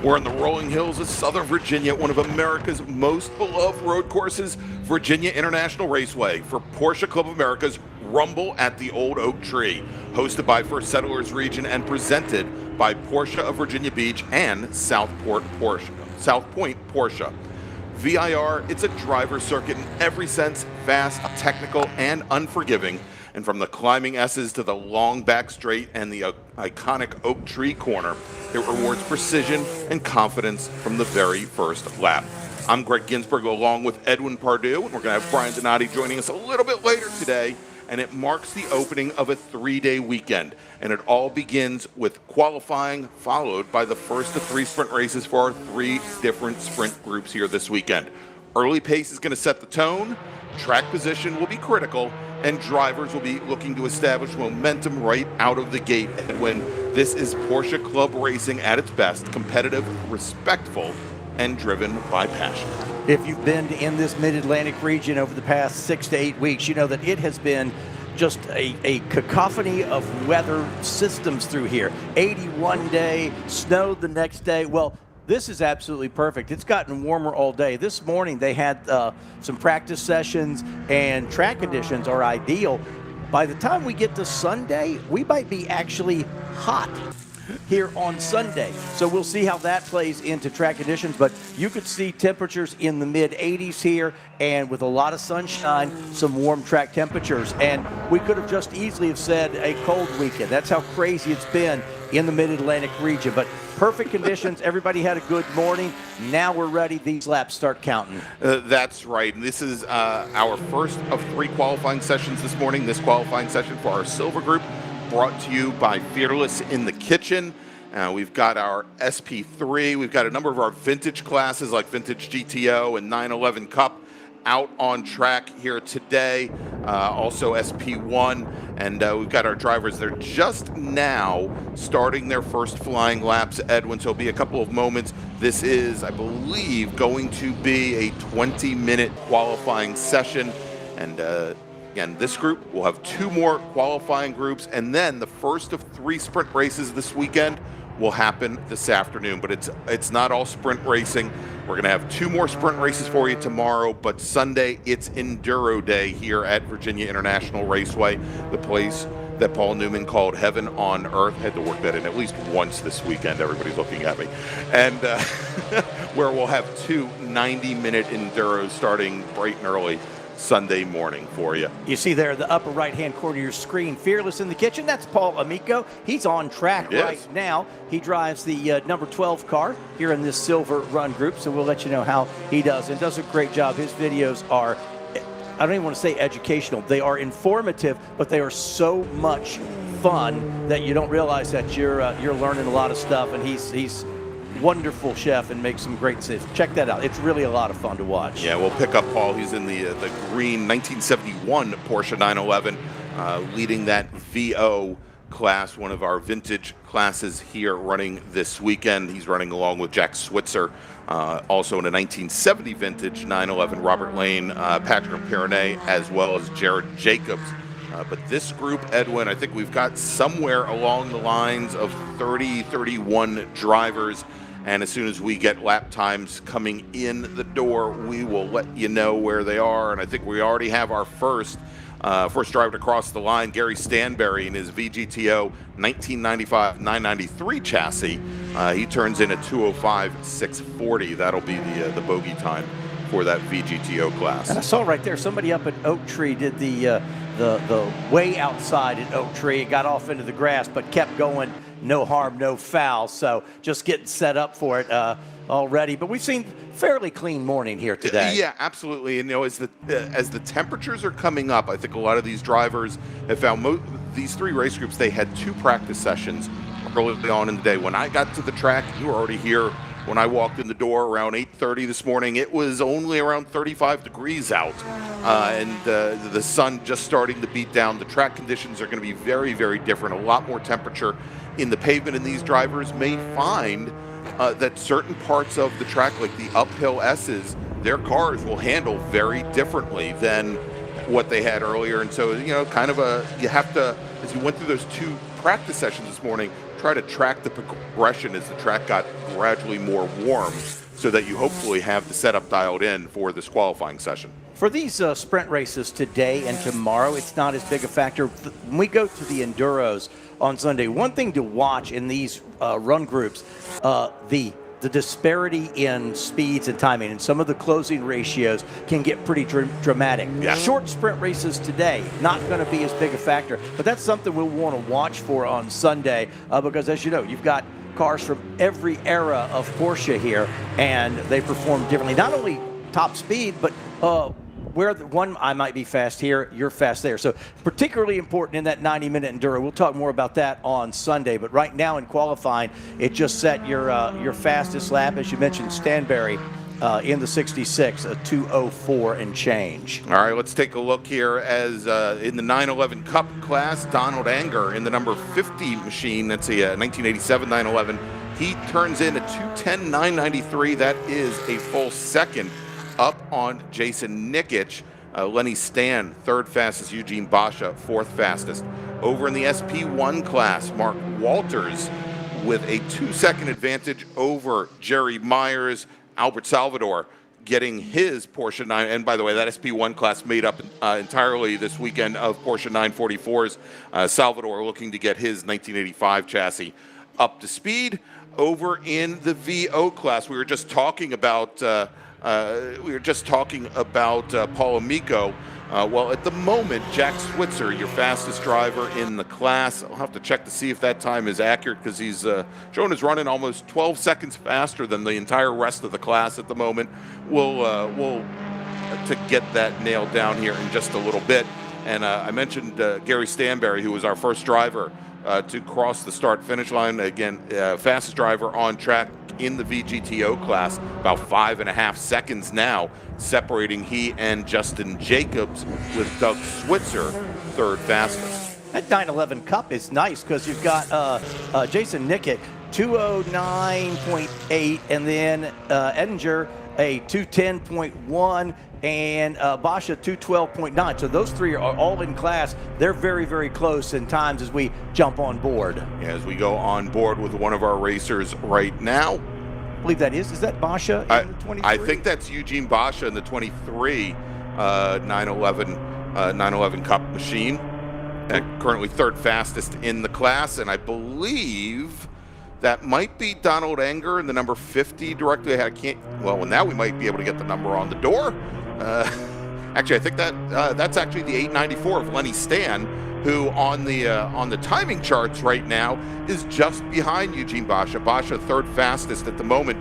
We're in the rolling hills of Southern Virginia, one of America's most beloved road courses, Virginia International Raceway, for Porsche Club of America's Rumble at the Old Oak Tree, hosted by First Settlers Region and presented by Porsche of Virginia Beach and South Point Porsche. VIR, it's a driver circuit in every sense, fast, technical, and unforgiving. And from the climbing S's to the long back straight and the iconic Oak Tree corner, it rewards precision and confidence from the very first lap. I'm Greg Ginsburg along with Edwin Pardue, and we're going to have Brian Donati joining us a little bit later today. And it marks the opening of a 3-day weekend. And it all begins with qualifying, followed by the first of 3 sprint races for our 3 different sprint groups here this weekend. Early pace is going to set the tone, track position will be critical, and drivers will be looking to establish momentum right out of the gate. And when this is Porsche Club racing at its best, competitive, respectful, and driven by passion. If you've been in this mid-Atlantic region over the past 6 to 8 weeks, you know that it has been just a cacophony of weather systems through here. 81 day, snowed the next day. Well, this is absolutely perfect. It's gotten warmer all day. This morning they had some practice sessions, and track conditions are ideal. By the time we get to Sunday, we might be actually hot here on Sunday. So we'll see how that plays into track conditions, but you could see temperatures in the mid-80s here, and with a lot of sunshine, some warm track temperatures. And we could have just easily have said a cold weekend. That's how crazy it's been in the mid-Atlantic region. But perfect conditions. Everybody had a good morning. Now we're ready. These laps start counting. That's right. This is our first of 3 qualifying sessions this morning. This qualifying session for our silver group, brought to you by Fearless in the Kitchen. We've got our SP3. We've got a number of our vintage classes like Vintage GTO and 911 Cup out on track here today. Also SP1. And we've got our drivers. They're just now starting their first flying laps, Edwin. So it'll be a couple of moments. This is, I believe, going to be a 20-minute qualifying session. And again, this group will have 2 more qualifying groups, and then the first of 3 sprint races this weekend will happen this afternoon. But it's not all sprint racing. We're going to have 2 more sprint races for you tomorrow, but Sunday it's Enduro Day here at Virginia International Raceway, the place that Paul Newman called heaven on earth. Had to work that in at least once this weekend. Everybody's looking at me. And where we'll have 2 90-minute Enduros starting bright and early Sunday morning for you. You see there in the upper right-hand corner of your screen, Fearless in the Kitchen. That's Paul Amico. He's on track right now. He drives the number 12 car here in this silver run group, so we'll let you know how he does. And does a great job. His videos are, I don't even want to say educational. They are informative, but they are so much fun that you don't realize that you're learning a lot of stuff. And he's wonderful chef and makes some great stuff. Check that out. It's really a lot of fun to watch. Yeah, we'll pick up Paul. He's in the green 1971 Porsche 911, leading that VO class, one of our vintage classes here running this weekend. He's running along with Jack Switzer, also in a 1970 vintage 911 Robert Lane, Patrick Pironnet, as well as Jared Jacobs. But this group, Edwin, I think we've got somewhere along the lines of 30, 31 drivers. And as soon as we get lap times coming in the door, we will let you know where they are. And I think we already have our first driver to cross the line, Gary Stanberry in his VGTO 1995 993 chassis. He turns in a 2:05.640. That'll be the bogey time for that VGTO class. And I saw right there, somebody up at Oak Tree did the way outside at Oak Tree. It got off into the grass, but kept going. No harm, no foul. So just getting set up for it already. But we've seen fairly clean morning here today. Yeah, absolutely. And as the temperatures are coming up, I think a lot of these drivers have found these 3 race groups. They had 2 practice sessions early on in the day. When I got to the track, you were already here. When I walked in the door around 8:30 this morning, it was only around 35 degrees out, and the sun just starting to beat down. The track conditions are going to be very, very different, a lot more temperature in the pavement, and these drivers may find that certain parts of the track, like the uphill S's, their cars will handle very differently than what they had earlier. And so, kind of you have to as you went through those 2 practice sessions this morning, try to track the progression as the track got gradually more warm so that you hopefully have the setup dialed in for this qualifying session. For these sprint races today and tomorrow, it's not as big a factor. When we go to the enduros on Sunday, one thing to watch in these run groups, the disparity in speeds and timing, and some of the closing ratios can get pretty dramatic. Yeah. Short sprint races today, not going to be as big a factor, but that's something we'll want to watch for on Sunday because, as you know, you've got cars from every era of Porsche here, and they perform differently. Not only top speed, but where one I might be fast here, you're fast there. So particularly important in that 90-minute enduro. We'll talk more about that on Sunday. But right now in qualifying, it just set your fastest lap, as you mentioned, Stanberry in the 66, a 2:04 and change. All right, let's take a look here as in the 911 Cup class, Donald Anger in the number 50 machine. That's a 1987 911. He turns in a 2:10.993. That is a full second up on Jason Nikic. Lenny Stan, 3rd fastest. Eugene Basha, 4th fastest. Over in the SP1 class, Mark Walters with a 2-second advantage over Jerry Myers. Albert Salvador getting his Porsche 9, and by the way, that SP1 class made up entirely this weekend of Porsche 944s. Salvador looking to get his 1985 chassis up to speed. Over in the VO class, we were just talking about Paul Amico. Well, at the moment, Jack Switzer, your fastest driver in the class. I'll have to check to see if that time is accurate because he's shown is running almost 12 seconds faster than the entire rest of the class at the moment. We'll to get that nailed down here in just a little bit. And I mentioned Gary Stanberry, who was our first driver to cross the start-finish line. Again, fastest driver on track in the VGTO class, about 5.5 seconds now, separating he and Justin Jacobs, with Doug Switzer 3rd fastest. That 911 Cup is nice because you've got Jason Nikic, 209.8, and then Edinger, a 210.1, and Basha 212.9. So those three are all in class. They're very, very close in times as we jump on board. As we go on board with one of our racers right now. I believe that is that Basha in the 23? I think that's Eugene Basha in the 23 911 Cup machine. Currently 3rd fastest in the class, and I believe that might be Donald Anger in the number 50 directly. Well, now we might be able to get the number on the door. Actually, I think that's actually the 894 of Lenny Stan, who on the timing charts right now is just behind Eugene Basha. Basha 3rd fastest at the moment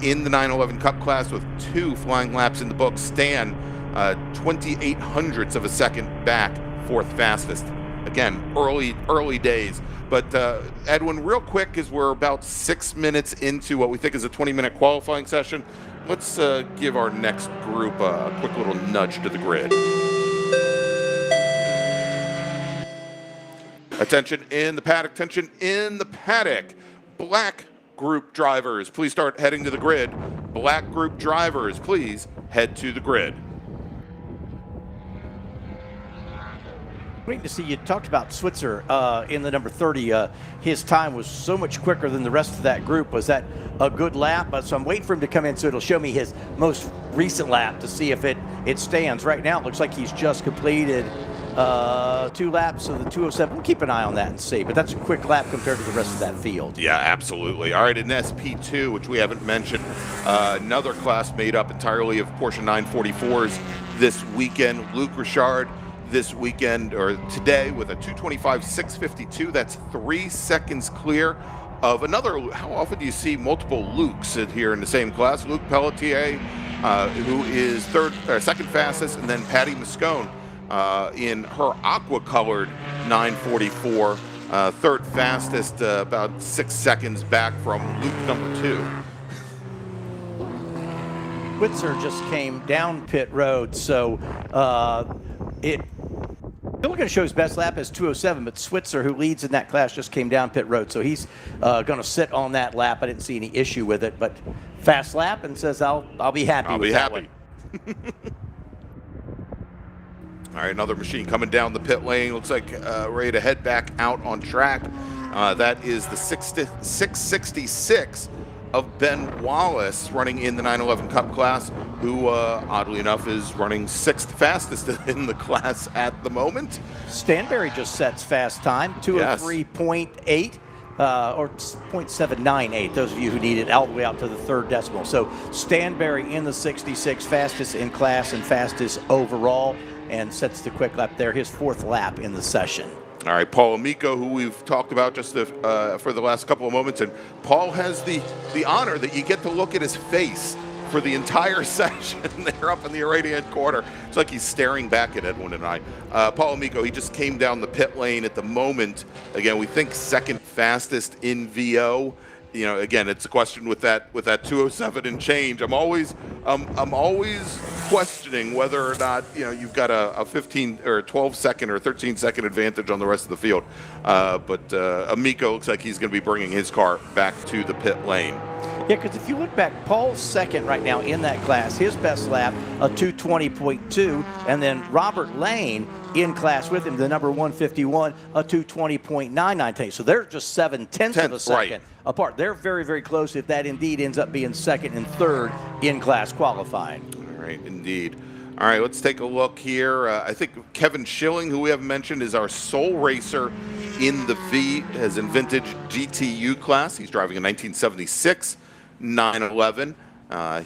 in the 911 Cup class with 2 flying laps in the book. Stan 2800ths of a second back, 4th fastest. Again, early days. But Edwin, real quick, as we're about 6 minutes into what we think is a 20-minute qualifying session, let's give our next group a quick little nudge to the grid. Attention in the paddock, attention in the paddock. Black group drivers, please start heading to the grid. Black group drivers, please head to the grid. Great to see you. Talked about Switzer in the number 30. His time was so much quicker than the rest of that group. Was that a good lap? So I'm waiting for him to come in so it'll show me his most recent lap to see if it stands. Right now it looks like he's just completed 2 laps of the 207. We'll keep an eye on that and see, but that's a quick lap compared to the rest of that field. Yeah, absolutely. All right, in SP2, which we haven't mentioned, another class made up entirely of Porsche 944s this weekend. Luke Richard this weekend, or today, with a 225.652. That's 3 seconds clear of another. How often do you see multiple Lukes here in the same class? Luke Pelletier, who is 2nd fastest, and then Patty Moscone in her aqua-colored 944, 3rd fastest, about 6 seconds back from Luke number 2. Switzer just came down pit road, so still going to show his best lap as 207, but Switzer, who leads in that class, just came down pit road, so he's going to sit on that lap. I didn't see any issue with it, but fast lap, and says I'll be happy. I'll be happy. All right, another machine coming down the pit lane. Looks like ready to head back out on track. That is the 666 of Ben Wallace, running in the 911 Cup class, who, oddly enough, is running 6th fastest in the class at the moment. Stanberry just sets fast time, 203.8. Or 0.798, those of you who need it all the way out to the 3rd decimal. So Stanberry in the 66, fastest in class and fastest overall, and sets the quick lap there, his 4th lap in the session. All right, Paul Amico, who we've talked about just for the last couple of moments, and Paul has the honor that you get to look at his face for the entire session there up in the right-hand corner. It's like he's staring back at Edwin and I. Paul Amico, he just came down the pit lane at the moment. Again, we think 2nd fastest in VO. You know, again, it's a question with that 207 and change. I'm always questioning whether or not, you know, you've got a 15 or 12 second or 13 second advantage on the rest of the field. But Amico looks like he's going to be bringing his car back to the pit lane. Yeah, because if you look back, Paul's 2nd right now in that class. His best lap, a 220.2, and then Robert Lane in class with him, the number 151, a 220.99. So they're just 7/10 of a second apart. They're very, very close if that indeed ends up being 2nd and 3rd in class qualifying. All right, indeed. All right, let's take a look here. I think Kevin Schilling, who we haven't mentioned, is our sole racer in the as in vintage GTU class. He's driving a 1976 911.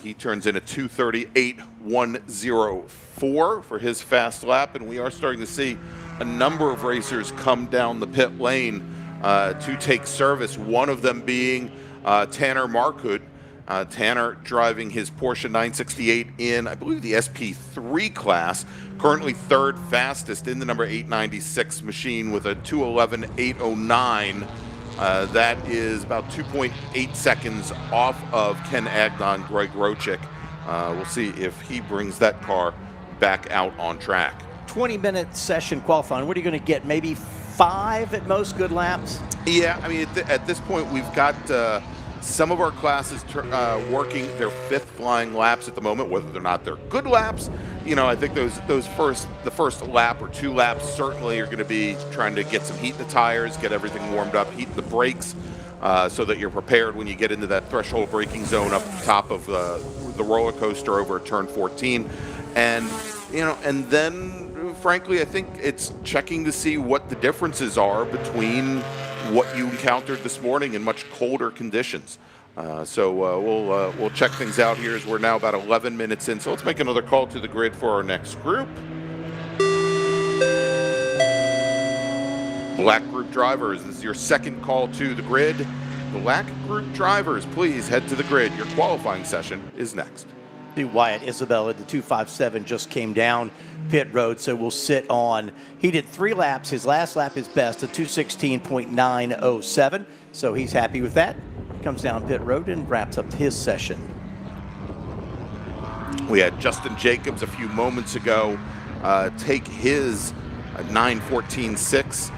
He turns in a 2:38.104 for his fast lap, and we are starting to see a number of racers come down the pit lane to take service, one of them being Tanner Markhood. Tanner driving his Porsche 968 in, I believe, the SP3 class, currently 3rd fastest in the number 896 machine with a 2:11.809. That is about 2.8 seconds off of Ken Agnon, Greg Rochik. We'll see if he brings that car back out on track. 20-minute session qualifying. What are you going to get? Maybe 5 at most good laps? Yeah, I mean, at this point, we've got some of our classes working their 5th flying laps at the moment, whether or not they're good laps. You know, I think the first lap or 2 laps certainly are going to be trying to get some heat in the tires, get everything warmed up, heat the brakes, so that you're prepared when you get into that threshold braking zone up top of the roller coaster over at turn 14. And, you know, and then, frankly, I think it's checking to see what the differences are between what you encountered this morning in much colder conditions. So we'll check things out here as we're now about 11 minutes in. So let's make another call to the grid for our next group. Black group drivers, this is your 2nd call to the grid. Black group drivers, please head to the grid. Your qualifying session is next. Wyatt Isabella, the 257, just came down pit road, so we'll sit on. He did 3 laps. His last lap is best, a 216.907. So he's happy with that. Comes down pit road and wraps up his session. We had Justin Jacobs a few moments ago take his 914.6,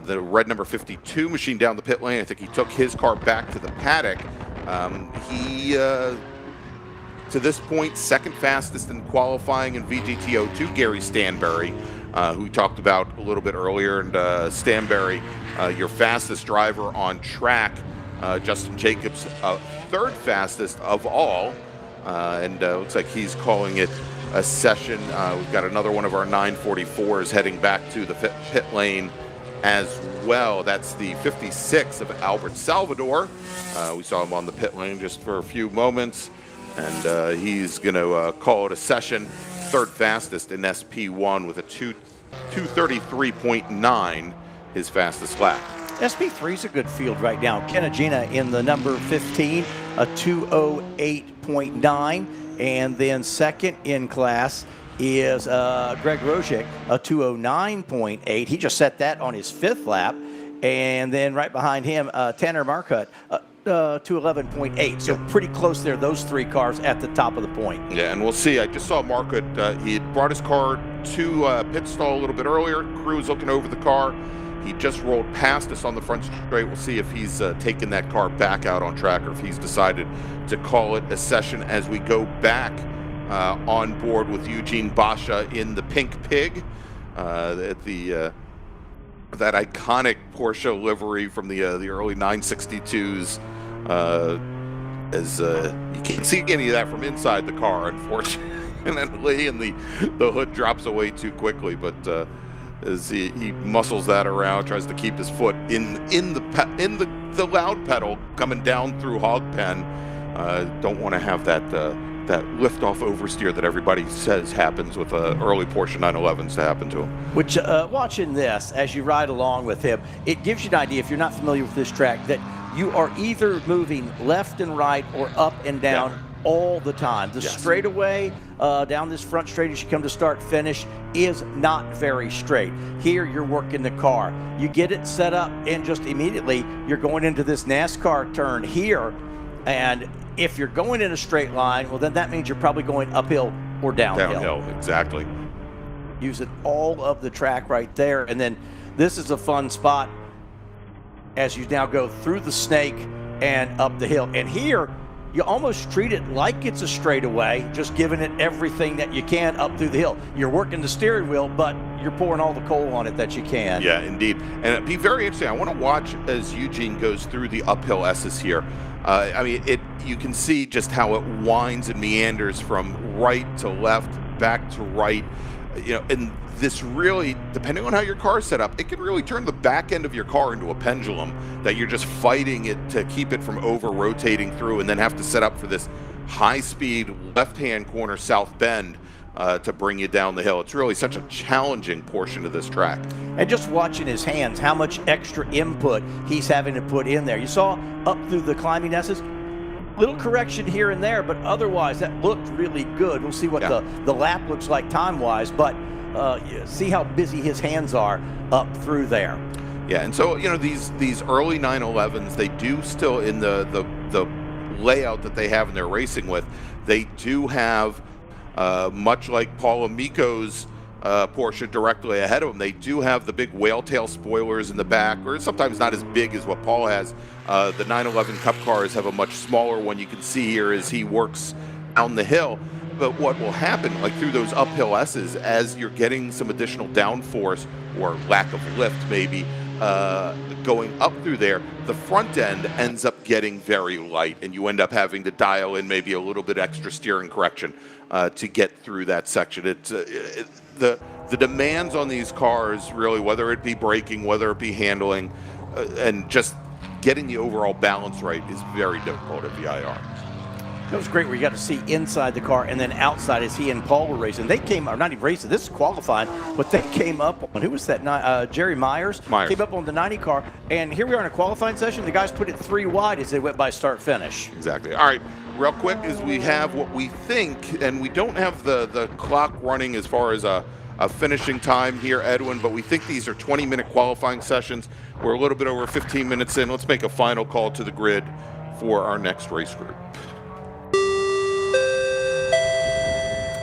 the red number 52 machine down the pit lane. I think he took his car back to the paddock. To this point, 2nd fastest in qualifying in VGT02, Gary Stanberry, who we talked about a little bit earlier. And Stanberry, your fastest driver on track. Justin Jacobs, 3rd fastest of all. And looks like he's calling it a session. We've got another one of our 944s heading back to the pit lane as well. That's the 56 of Albert Salvador. We saw him on the pit lane just for a few moments. And he's going to call it a session, 3rd fastest in SP1 with a 2:33.9, his fastest lap. SP3 is a good field right now. Kenagina in the number 15, a 208.9. And then 2nd in class is Greg Rochik, a 209.8. He just set that on his 5th lap. And then right behind him, Tanner Markhood, 211.8. So pretty close there, those 3 cars at the top of the point. Yeah, and we'll see. I just saw Markhood. He had brought his car to pit stall a little bit earlier. Crew was looking over the car. He just rolled past us on the front straight. We'll see if he's taken that car back out on track or if he's decided to call it a session as we go back on board with Eugene Basha in the Pink Pig, that iconic Porsche livery from the early 962s. As you can't see any of that from inside the car, unfortunately, and the hood drops away too quickly. But as he muscles that around, tries to keep his foot in the loud pedal coming down through hog pen. Don't want to have that lift-off oversteer that everybody says happens with early Porsche 911s to happen to him. Which, watching this, as you ride along with him, it gives you an idea, if you're not familiar with this track, that you are either moving left and right or up and down all the time. The straightaway down this front straight as you come to start finish is not very straight. Here you're working the car. You get it set up and just immediately you're going into this NASCAR turn here, and if you're going in a straight line, well, then that means you're probably going uphill or downhill. Downhill, exactly. Using all of the track right there. And then this is a fun spot as you now go through the snake and up the hill. And here, you almost treat it like it's a straightaway, just giving it everything that you can up through the hill. You're working the steering wheel, but you're pouring all the coal on it that you can. Yeah, indeed. And it'd be very interesting. I want to watch as Eugene goes through the uphill S's here. I mean, you can see just how it winds and meanders from right to left, back to right. And this really, depending on how your car is set up, it can really turn the back end of your car into a pendulum that you're just fighting it to keep it from over-rotating through, and then have to set up for this high-speed left-hand corner south bend to bring you down the hill. It's really such a challenging portion of this track. And just watching his hands, how much extra input he's having to put in there. You saw up through the climbing S's, little correction here and there, but otherwise that looked really good. We'll see what the lap looks like time-wise, but see how busy his hands are up through there. Yeah, and so, these early 911s, they do still, in the layout that they have and they're racing with, they do have, much like Paul Amico's Porsche directly ahead of him, they do have the big whale tail spoilers in the back, or sometimes not as big as what Paul has. The 911 Cup cars have a much smaller one. You can see here as he works down the hill. But what will happen, like through those uphill S's, as you're getting some additional downforce or lack of lift maybe going up through there, the front end ends up getting very light, and you end up having to dial in maybe a little bit extra steering correction to get through that section. The demands on these cars, really, whether it be braking, whether it be handling, and just getting the overall balance right, is very difficult at VIR. That was great where you got to see inside the car and then outside as he and Paul were racing. They came, or not even racing, this is qualifying, but they came up on, who was that, Jerry Myers? Came up on the 90 car, and here we are in a qualifying session. The guys put it 3 wide as they went by start-finish. Exactly. All right, real quick, is we have what we think, and we don't have the clock running as far as a finishing time here, Edwin, but we think these are 20-minute qualifying sessions. We're a little bit over 15 minutes in. Let's make a final call to the grid for our next race group.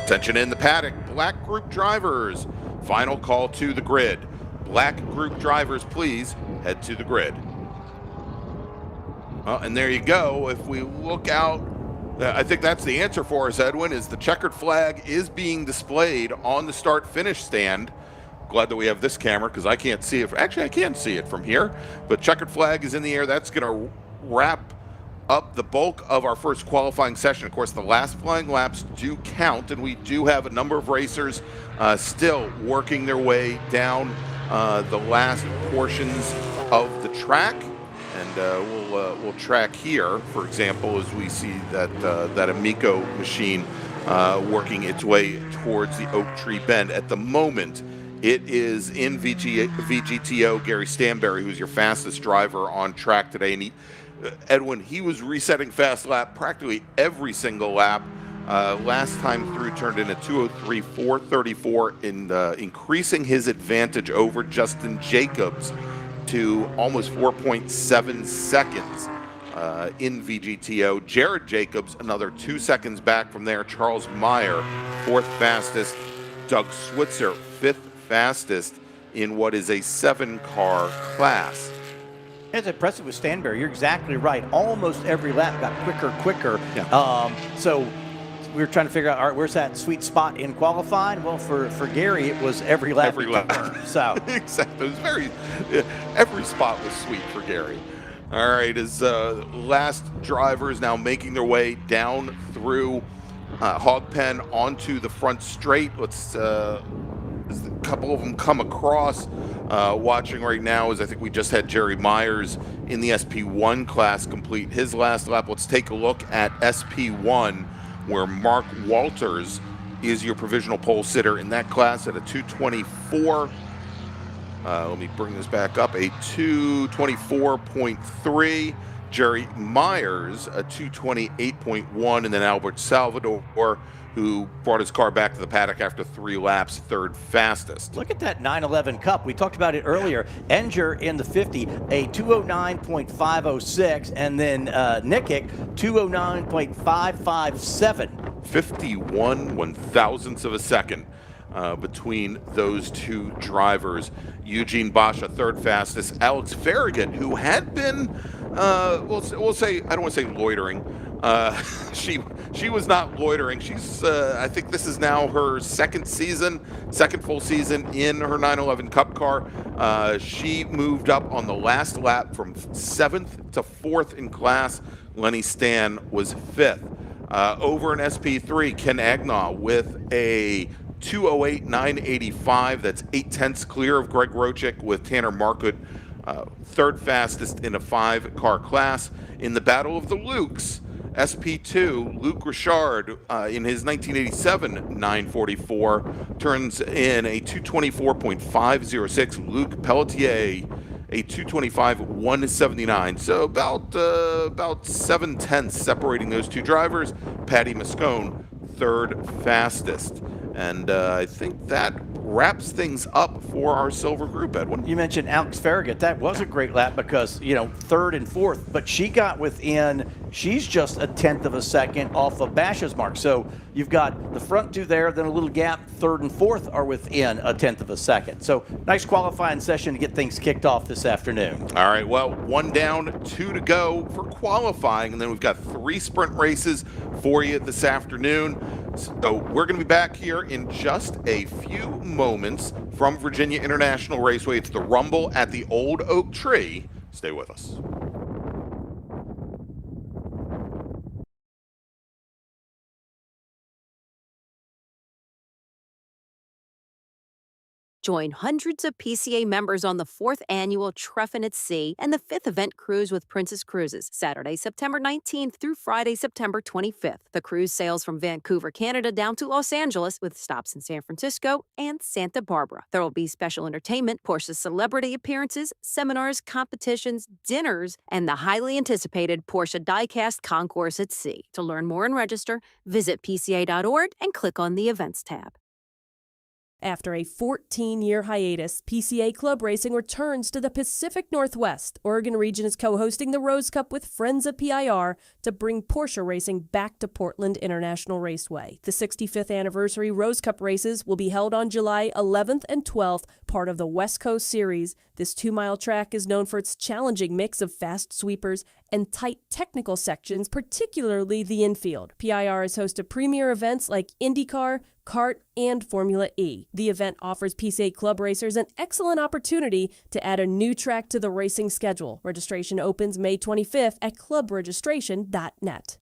Attention in the paddock, black group drivers. Final call to the grid. Black group drivers, please head to the grid. Well, and there you go. If we look out, I think that's the answer for us, Edwin, is the checkered flag is being displayed on the start-finish stand. Glad that we have this camera because I can't see it. Actually, I can see it from here, but checkered flag is in the air. That's going to wrap up the bulk of our first qualifying session. Of course, the last flying laps do count, and we do have a number of racers still working their way down the last portions of the track. And we'll track here, for example, as we see that Amico machine working its way towards the Oak Tree Bend. At the moment, it is in VGTO, Gary Stanberry, who's your fastest driver on track today. And Edwin, he was resetting fast lap practically every single lap. Last time through turned in a 2:03.434, increasing his advantage over Justin Jacobs to almost 4.7 seconds in VGTO. Jared Jacobs, another 2 seconds back from there. Charles Meyer, 4th fastest. Doug Switzer, 5th fastest in what is a 7-car class. It's impressive with Stanberry. You're exactly right. Almost every lap got quicker. Yeah. So we were trying to figure out, all right, where's that sweet spot in qualifying? Well, for Gary, it was every lap. Every lap. So exactly. It was every spot was sweet for Gary. All right, his last drivers now making their way down through Hog Pen onto the front straight. Let's a couple of them come across. Watching right now is I think we just had Jerry Myers in the SP1 class complete his last lap. Let's take a look at SP1, where Mark Walters is your provisional pole sitter in that class at a 224. Let me bring this back up. A 224.3. Jerry Myers, a 228.1. And then Albert Salvador, who brought his car back to the paddock after 3 laps, third fastest. Look at that 911 Cup. We talked about it earlier. Enger in the 50, a 209.506. And then Nikic, 209.557. 51 one-thousandths of a second between those two drivers. Eugene Basha, third fastest. Alex Farragut, who had been, we'll say, I don't want to say loitering. She was not loitering. She's, I think this is now her second full season in her 911 Cup car. She moved up on the last lap from 7th to 4th in class. Lenny Stan was 5th. Over in SP3, Ken Agnaw with a 208.985. That's 0.8 clear of Greg Rochick, with Tanner Markut third fastest in a 5-car class. In the Battle of the Lukes, SP2, Luke Richard in his 1987 944 turns in a 224.506. Luc Pelletier, a 225.179. So about 7/10 separating those two drivers. Patty Moscone, third fastest. And I think that wraps things up for our silver group, Edwin. You mentioned Alex Farragut. That was a great lap because, 3rd and 4th, but she got within, she's just a 1/10 of a second off of Basha's mark. So you've got the front two there, then a little gap. 3rd and 4th are within a 1/10 of a second. So nice qualifying session to get things kicked off this afternoon. All right, well, 1 down, 2 to go for qualifying, and then we've got 3 sprint races for you this afternoon. So we're going to be back here in just a few moments from Virginia International Raceway. It's the Rumble at the Old Oak Tree. Stay with us. Join hundreds of PCA members on the 4th annual Treffin at Sea and the 5th event cruise with Princess Cruises, Saturday, September 19th through Friday, September 25th. The cruise sails from Vancouver, Canada down to Los Angeles with stops in San Francisco and Santa Barbara. There will be special entertainment, Porsche celebrity appearances, seminars, competitions, dinners, and the highly anticipated Porsche Diecast Concourse at Sea. To learn more and register, visit PCA.org and click on the Events tab. After a 14-year hiatus, PCA Club Racing returns to the Pacific Northwest. Oregon Region is co-hosting the Rose Cup with Friends of PIR to bring Porsche racing back to Portland International Raceway. The 65th anniversary Rose Cup races will be held on July 11th and 12th, part of the West Coast Series. This 2-mile track is known for its challenging mix of fast sweepers and tight technical sections, particularly the infield. PIR has hosted premier events like IndyCar, Kart, and Formula E. The event offers PCA Club racers an excellent opportunity to add a new track to the racing schedule. Registration opens May 25th at clubregistration.net.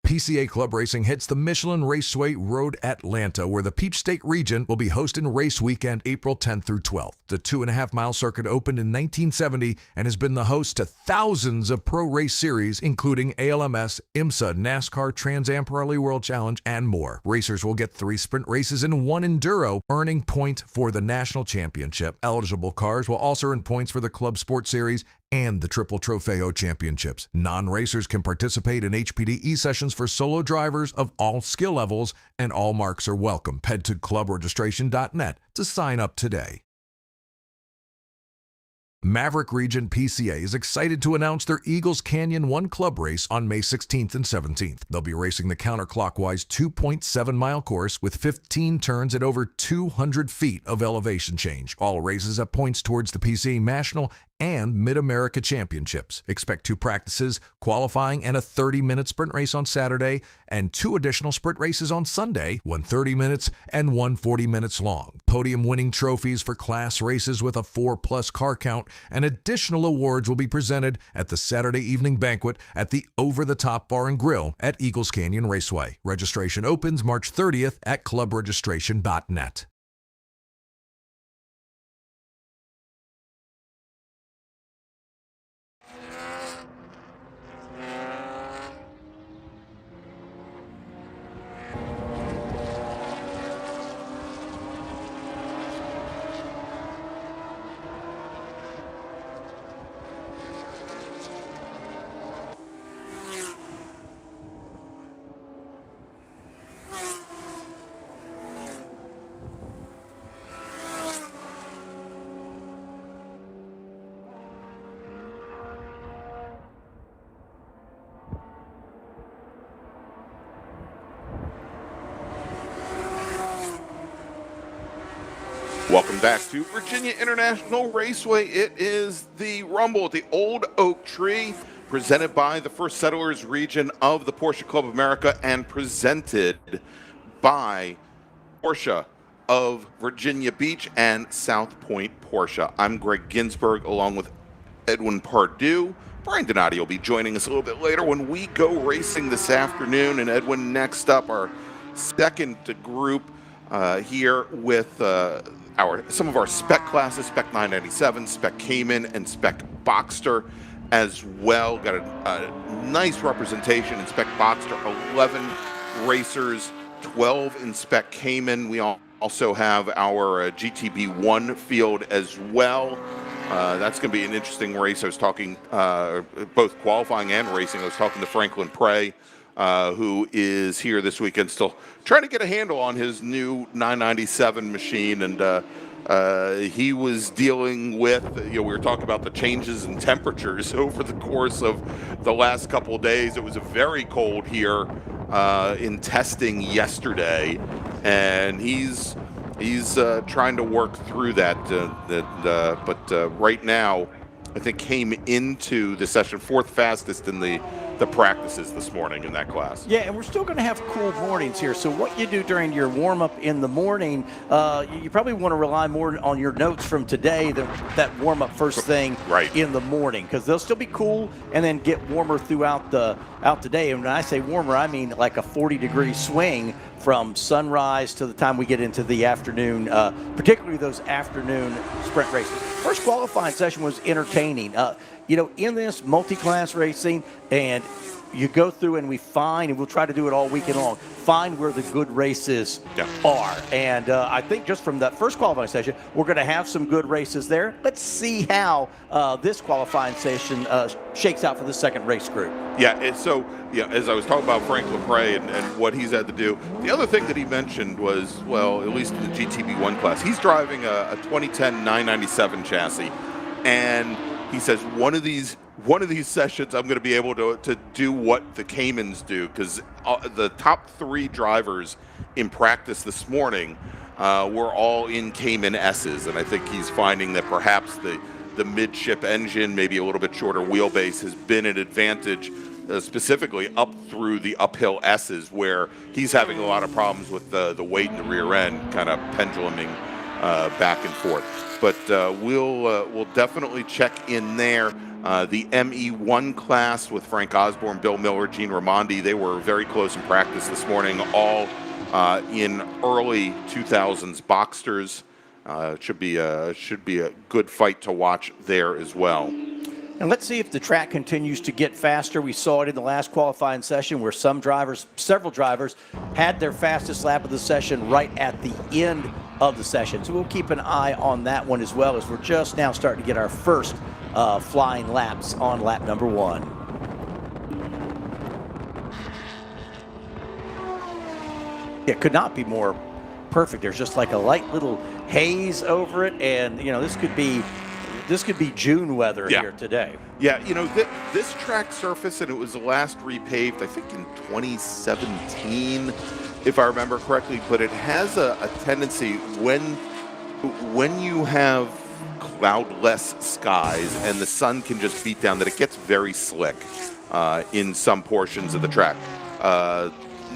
PCA Club Racing hits the Michelin Raceway Road Atlanta, where the Peach State region will be hosting race weekend April 10th through 12th. The 2.5-mile circuit opened in 1970 and has been the host to thousands of pro race series, including ALMS, IMSA, NASCAR, Trans Am Rally World Challenge, and more. Racers will get 3 sprint races and 1 enduro, earning points for the national championship. Eligible cars will also earn points for the Club Sport Series and the Triple Trofeo Championships. Non-racers can participate in HPDE sessions for solo drivers of all skill levels, and all marks are welcome. Head to clubregistration.net to sign up today. Maverick Region PCA is excited to announce their Eagles Canyon 1 Club race on May 16th and 17th. They'll be racing the counterclockwise 2.7-mile course with 15 turns at over 200 feet of elevation change. All races have points towards the PCA National and Mid-America Championships. Expect 2 practices, qualifying, and a 30-minute sprint race on Saturday, and 2 additional sprint races on Sunday, one 30 minutes and one 40 minutes long. Podium-winning trophies for class races with a 4+ car count, and additional awards will be presented at the Saturday evening banquet at the Over the Top Bar and Grill at Eagles Canyon Raceway. Registration opens March 30th at clubregistration.net. Welcome back to Virginia International Raceway. It is the Rumble at the Old Oak Tree, presented by the First Settlers region of the Porsche Club of America and presented by Porsche of Virginia Beach and South Point Porsche. I'm Greg Ginsburg along with Edwin Pardue. Brian Donati will be joining us a little bit later when we go racing this afternoon. And Edwin, next up, our second group here with some of our spec classes, Spec 997, Spec Cayman, and Spec Boxster as well. Got a nice representation in Spec Boxster, 11 racers, 12 in Spec Cayman. We also have our GTB1 field as well. That's going to be an interesting race. I was talking both qualifying and racing. I was talking to Franklin Prey, who is here this weekend, still trying to get a handle on his new 997 machine, and he was dealing with, we were talking about the changes in temperatures over the course of the last couple of days. It was very cold here in testing yesterday, and he's trying to work through that. But right now, I think came into the session 4th fastest in the practices this morning in that class. Yeah, and we're still going to have cool mornings here. So what you do during your warm-up in the morning, you probably want to rely more on your notes from today than that warm-up first thing in the morning, because they'll still be cool and then get warmer throughout the day. And when I say warmer, I mean like a 40-degree swing from sunrise to the time we get into the afternoon, particularly those afternoon sprint races. First qualifying session was entertaining. In this multi-class racing, and you go through and we find, and we'll try to do it all weekend long, find where the good races are. And I think just from that first qualifying session, we're going to have some good races there. Let's see how this qualifying session shakes out for the second race group. As I was talking about Franklin Prey and what he's had to do, the other thing that he mentioned was, well, at least in the GTB1 class, he's driving a 2010 997 chassis, and he says one of these sessions I'm going to be able to do what the Caymans do, because the top 3 drivers in practice this morning were all in Cayman S's, and I think he's finding that perhaps the midship engine, maybe a little bit shorter wheelbase, has been an advantage, specifically up through the uphill S's, where he's having a lot of problems with the weight in the rear end, kind of penduluming back and forth. But we'll definitely check in there. The ME1 class with Frank Osborne, Bill Miller, Gene Raimondi, they were very close in practice this morning, all in early 2000s Boxsters. Should be a good fight to watch there as well. And let's see if the track continues to get faster. We saw it in the last qualifying session where several drivers, had their fastest lap of the session right at the end of the session. So we'll keep an eye on that one as well, as we're just now starting to get our first flying laps on lap number 1. It could not be more perfect. There's just like a light little haze over it, and this could be June weather here today. Yeah, this track surface, and it was the last repaved, I think in 2017, if I remember correctly, but it has a tendency when you have cloudless skies and the sun can just beat down, that it gets very slick in some portions of the track.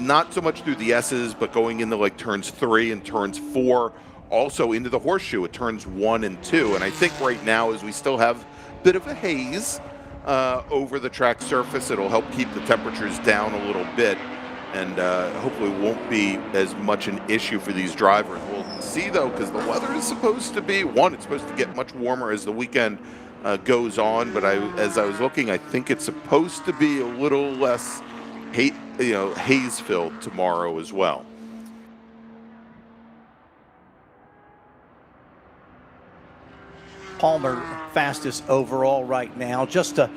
Not so much through the S's, but going into like turns 3 and turns 4, also into the horseshoe at turns 1 and 2. And I think right now, as we still have a bit of a haze over the track surface, it'll help keep the temperatures down a little bit, and hopefully won't be as much an issue for these drivers. We'll see though, because the weather is supposed to be, it's supposed to get much warmer as the weekend goes on, but as I was looking, I think it's supposed to be a little less haze-filled tomorrow as well. Palmer fastest overall right now, just a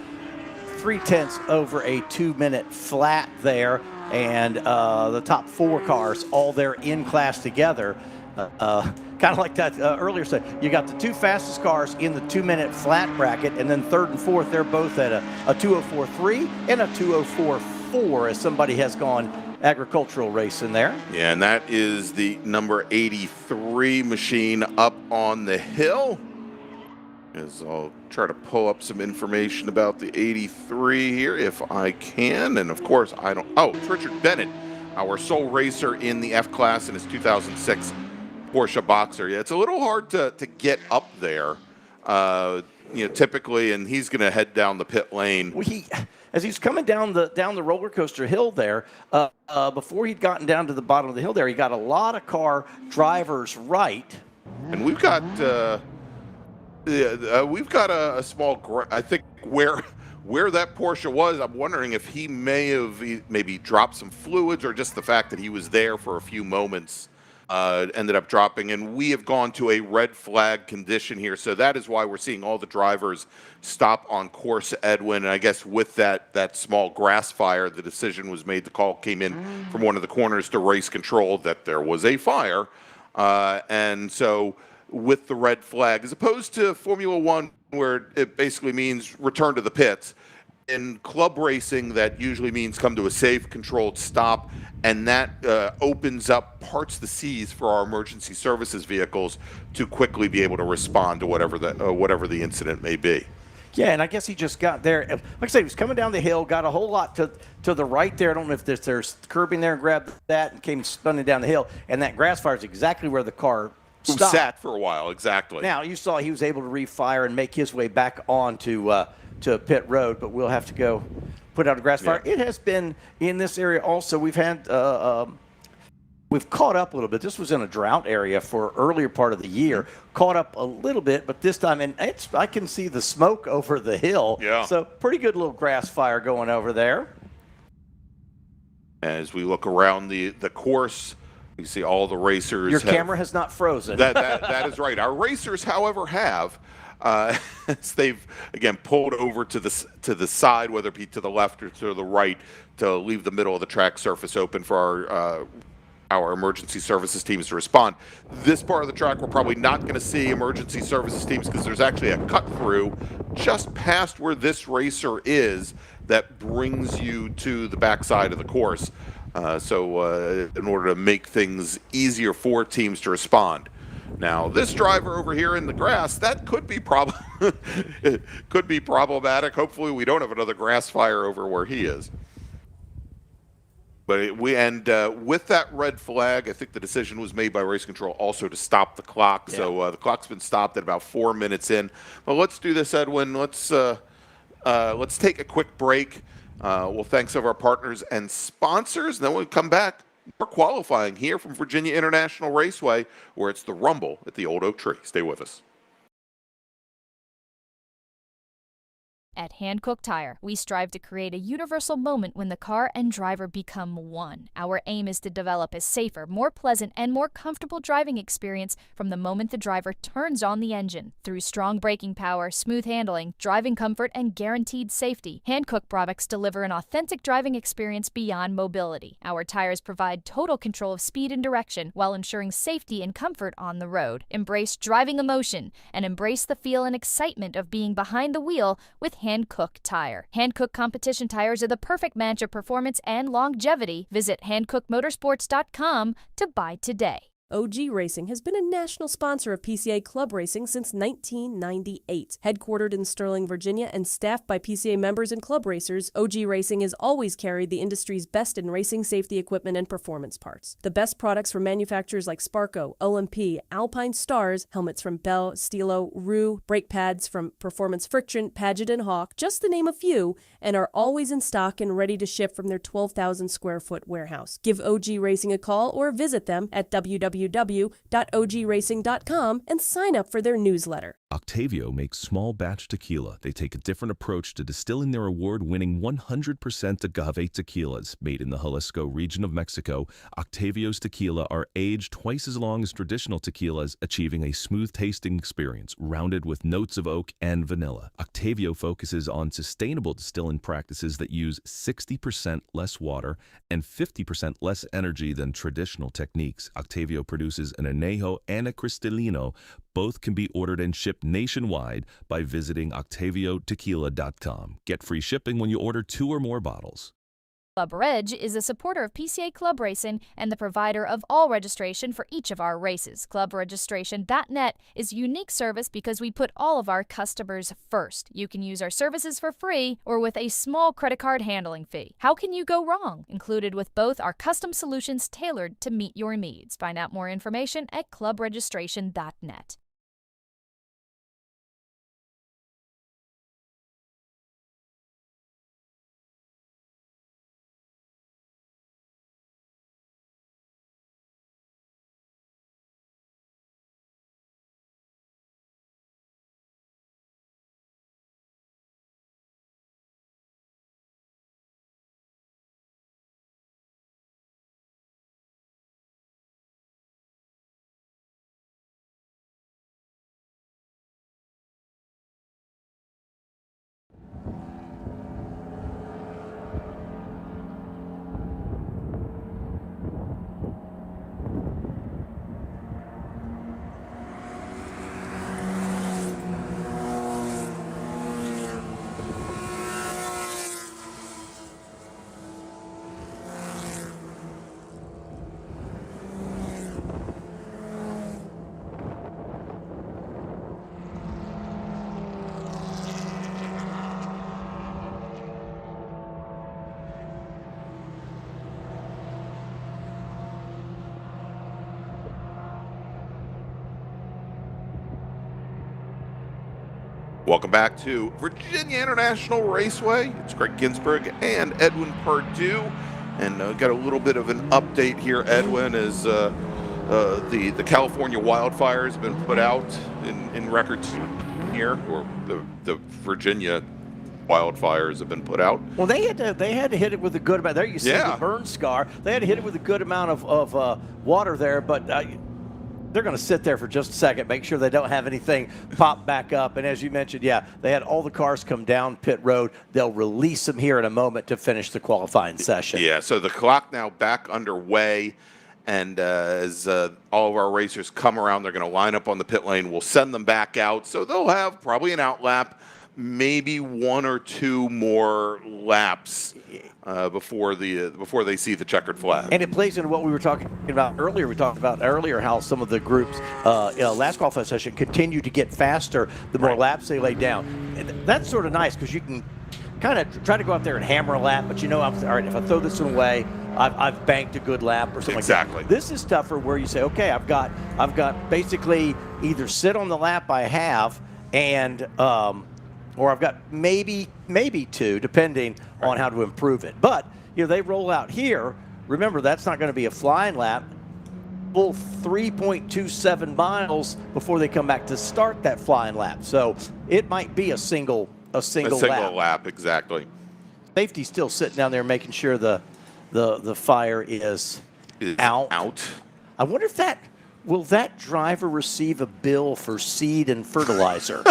0.3 over a 2-minute flat there, and the top 4 cars all there in class together. Kind of like that earlier said, you got the 2 fastest cars in the 2-minute flat bracket, and then 3rd and 4th, they're both at a 2:04.3 and a 2:04.4 as somebody has gone agricultural race in there. Yeah, and that is the number 83 machine up on the hill. As I'll try to pull up some information about the 83 here if I can. And of course, it's Richard Bennett, our sole racer in the F class in his 2006 Porsche Boxer. Yeah, it's a little hard to get up there, typically, and he's going to head down the pit lane. Well, as he's coming down the roller coaster hill there, before he'd gotten down to the bottom of the hill there, he got a lot of car drivers right. And we've got a small, I think where that Porsche was, I'm wondering if he may have maybe dropped some fluids, or just the fact that he was there for a few moments ended up dropping. And we have gone to a red flag condition here, so that is why we're seeing all the drivers stop on course, Edwin. And I guess with that small grass fire, the decision was made, the call came in from one of the corners to race control that there was a fire, and so with the red flag, as opposed to Formula One, where it basically means return to the pits. In club racing, that usually means come to a safe, controlled stop, and that opens up parts of the seas for our emergency services vehicles to quickly be able to respond to whatever the incident may be. Yeah, and I guess he just got there. Like I said, he was coming down the hill, got a whole lot to the right there. I don't know if there's curbing there, and grabbed that and came spinning down the hill. And that grass fire is exactly where the car stopped. Sat for a while, exactly. Now, you saw he was able to refire and make his way back on to pit road, but we'll have to go put out a grass fire. It has been in this area also. We've had we've caught up a little bit. This was in a drought area for earlier part of the year. Caught up a little bit, but this time, and I can see the smoke over the hill. Yeah. So pretty good little grass fire going over there. As we look around the course, you see all the racers. Your camera has not frozen. That is right. Our racers, however, have. They've again pulled over to the side, whether it be to the left or to the right, to leave the middle of the track surface open for our emergency services teams to respond. This part of the track, we're probably not going to see emergency services teams, because there's actually a cut through just past where this racer is that brings you to the backside of the course. So in order to make things easier for teams to respond. Now, this driver over here in the grass, that could be could be problematic. Hopefully, we don't have another grass fire over where he is. But with that red flag, I think the decision was made by race control also to stop the clock. Yeah. So the clock's been stopped at about 4 minutes in. Well, let's do this, Edwin. Let's take a quick break. We'll thank some of our partners and sponsors, and then we'll come back. We're qualifying here from Virginia International Raceway, where it's the Rumble at the Old Oak Tree. Stay with us. At Hankook Tire, we strive to create a universal moment when the car and driver become one. Our aim is to develop a safer, more pleasant, and more comfortable driving experience from the moment the driver turns on the engine. Through strong braking power, smooth handling, driving comfort, and guaranteed safety, Hankook products deliver an authentic driving experience beyond mobility. Our tires provide total control of speed and direction while ensuring safety and comfort on the road. Embrace driving emotion and embrace the feel and excitement of being behind the wheel with Hankook Tire. Hankook competition tires are the perfect match of performance and longevity. Visit HankookMotorsports.com to buy today. OG Racing has been a national sponsor of PCA Club Racing since 1998. Headquartered in Sterling, Virginia, and staffed by PCA members and club racers, OG Racing has always carried the industry's best in racing safety equipment and performance parts. The best products from manufacturers like Sparco, OMP, Alpine Stars, helmets from Bell, Stilo, Rue, brake pads from Performance Friction, Paget, and Hawk, just to name a few, and are always in stock and ready to ship from their 12,000 square foot warehouse. Give OG Racing a call or visit them at www.ogracing.com and sign up for their newsletter. Octavio makes small batch tequila. They take a different approach to distilling their award-winning 100% agave tequilas. Made in the Jalisco region of Mexico, Octavio's tequila are aged twice as long as traditional tequilas, achieving a smooth-tasting experience, rounded with notes of oak and vanilla. Octavio focuses on sustainable distilling practices that use 60% less water and 50% less energy than traditional techniques. Octavio produces an añejo and a cristalino. Both can be ordered and shipped nationwide by visiting octaviotequila.com. Get free shipping when you order 2 or more bottles. Club Reg is a supporter of PCA Club Racing and the provider of all registration for each of our races. ClubRegistration.net is a unique service because we put all of our customers first. You can use our services for free or with a small credit card handling fee. How can you go wrong? Included with both are custom solutions tailored to meet your needs. Find out more information at ClubRegistration.net. Welcome back to Virginia International Raceway. It's Greg Ginsburg and Edwin Perdue. And got a little bit of an update here, Edwin, as the California wildfires have been put out in records here, or the Virginia wildfires have been put out. Well, they had to hit it with a good amount. There you see the burn scar. They had to hit it with a good amount of water there, but they're going to sit there for just a second, make sure they don't have anything pop back up. And as you mentioned, they had all the cars come down pit road. They'll release them here in a moment to finish the qualifying session. Yeah, so the clock now back underway. And as all of our racers come around, they're going to line up on the pit lane. We'll send them back out. So they'll have probably an out lap, maybe 1 or 2 more laps before they see the checkered flag. And it plays into what we were talking about earlier. We talked about earlier how some of the groups last qualifying session continue to get faster the more laps they lay down. And that's sort of nice because you can kind of try to go out there and hammer a lap, but all right, if I throw this one away, I've banked a good lap or something exactly. like that. This is tougher where you say, okay, I've got basically either sit on the lap I have and or I've got maybe 2, depending on how to improve it. But they roll out here. Remember, that's not going to be a flying lap. Full 3.27 miles before they come back to start that flying lap. So it might be a single lap. Exactly. Safety's still sitting down there making sure the fire is out. I wonder if will that driver receive a bill for seed and fertilizer?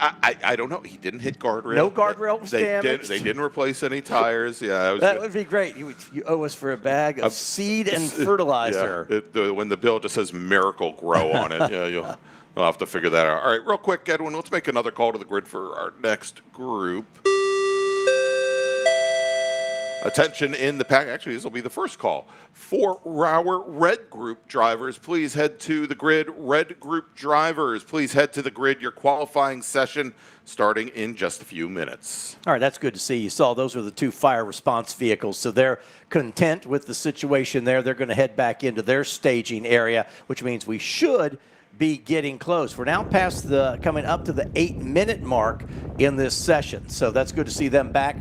I don't know. He didn't hit guardrail. No guardrail was damaged. They didn't replace any tires. Yeah, that would be great. You owe us for a bag of seed and fertilizer. Yeah, when the bill just says Miracle Grow on it, you'll have to figure that out. All right, real quick, Edwin, let's make another call to the grid for our next group. Attention in the pack. Actually, this will be the first call. For our red group drivers, please head to the grid. Red group drivers, please head to the grid. Your qualifying session starting in just a few minutes. All right, that's good to see. You saw those were the 2 fire response vehicles, so they're content with the situation there. They're going to head back into their staging area, which means we should be getting close. We're now past coming up to the 8-minute mark in this session, so that's good to see them back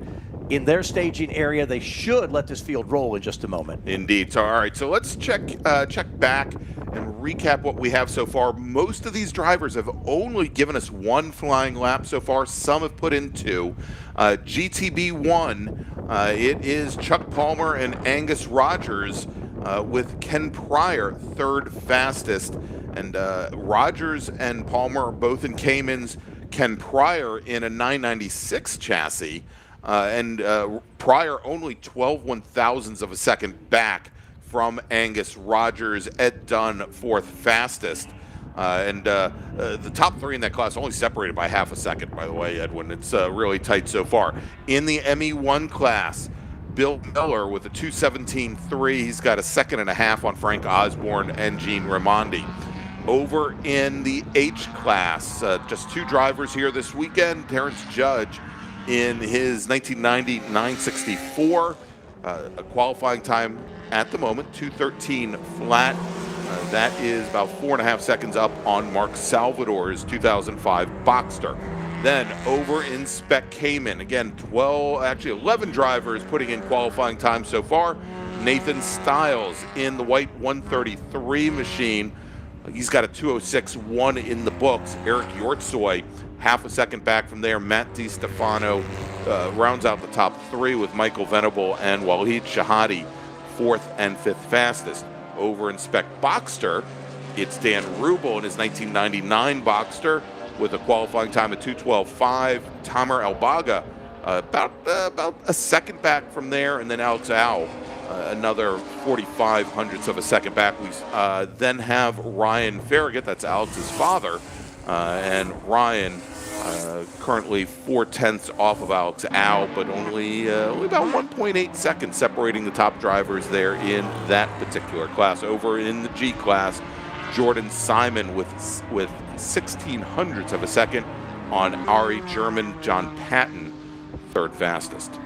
in their staging area. They should let this field roll in just a moment. Indeed. So, all right. So let's check back and recap what we have so far. Most of these drivers have only given us 1 flying lap so far. Some have put in 2. GTB1, it is Chuck Palmer and Angus Rogers with Ken Pryor third fastest. And Rogers and Palmer are both in Caymans. Ken Pryor in a 996 chassis. And Pryor only 12 one-thousandths of a second back from Angus Rogers. Ed Dunn fourth fastest. The top 3 in that class only separated by half a second, by the way, Edwin. It's really tight so far. In the ME1 class, Bill Miller with a 2:17.3. He's got a second and a half on Frank Osborne and Gene Raimondi. Over in the H class, just 2 drivers here this weekend. Terrence Judge in his 1990 964, a qualifying time at the moment, 2:13 flat. That is about 4.5 seconds up on Mark Salvador's 2005 Boxster. Then over in Spec Cayman, again, 11 drivers putting in qualifying time so far. Nathan Stiles in the white 133 machine. He's got a 2:06.1 in the books. Eric Yortsoy, half a second back from there. Matt DiStefano rounds out the top 3 with Michael Venable and Waleed Shahadi, 4th and 5th fastest. Over in Spec Boxster, it's Dan Rubel in his 1999 Boxster with a qualifying time of 2:12.5. Tamer Albaga about a second back from there, and then Alex Au another 45 hundredths of a second back. We then have Ryan Farragut, that's Alex's father, and Ryan currently 4/10ths off of Alex Au, but only about 1.8 seconds separating the top drivers there in that particular class. Over in the G class, Jordan Simon with 16 hundredths of a second on Ari German. John Patton, third fastest.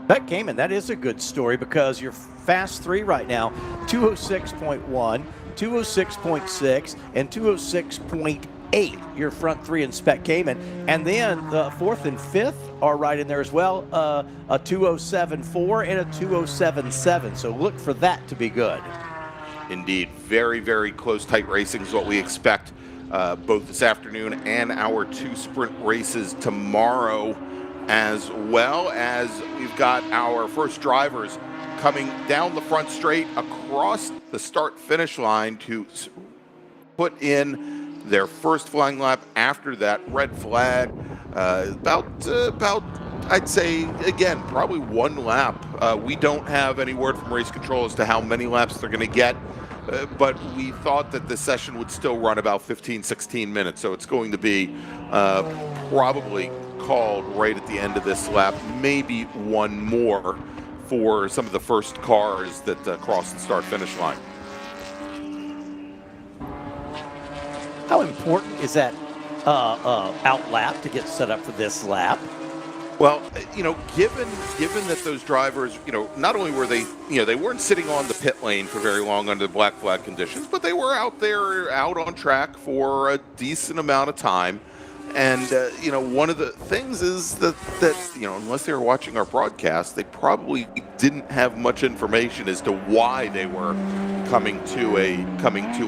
Spec Cayman, that is a good story because your fast 3 right now, 206.1, 206.6, and 206.8. Your front 3 in Spec Cayman. And then the 4th and 5th are right in there as well, a 207.4 and a 207.7. So look for that to be good. Indeed, very, very close, tight racing is what we expect both this afternoon and our 2 sprint races tomorrow, as well as we've got our first drivers coming down the front straight across the start-finish line to put in their first flying lap after that red flag. About I'd say, again, probably 1 lap. We don't have any word from race control as to how many laps they're going to get, but we thought that the session would still run about 15, 16 minutes, so it's going to be probably called right at the end of this lap, maybe 1 more for some of the first cars that cross the start-finish line. How important is that out lap to get set up for this lap? Well, given that those drivers, not only were they, they weren't sitting on the pit lane for very long under the black flag conditions, but they were out on track for a decent amount of time. And, one of the things is that unless they were watching our broadcast, they probably didn't have much information as to why they were coming to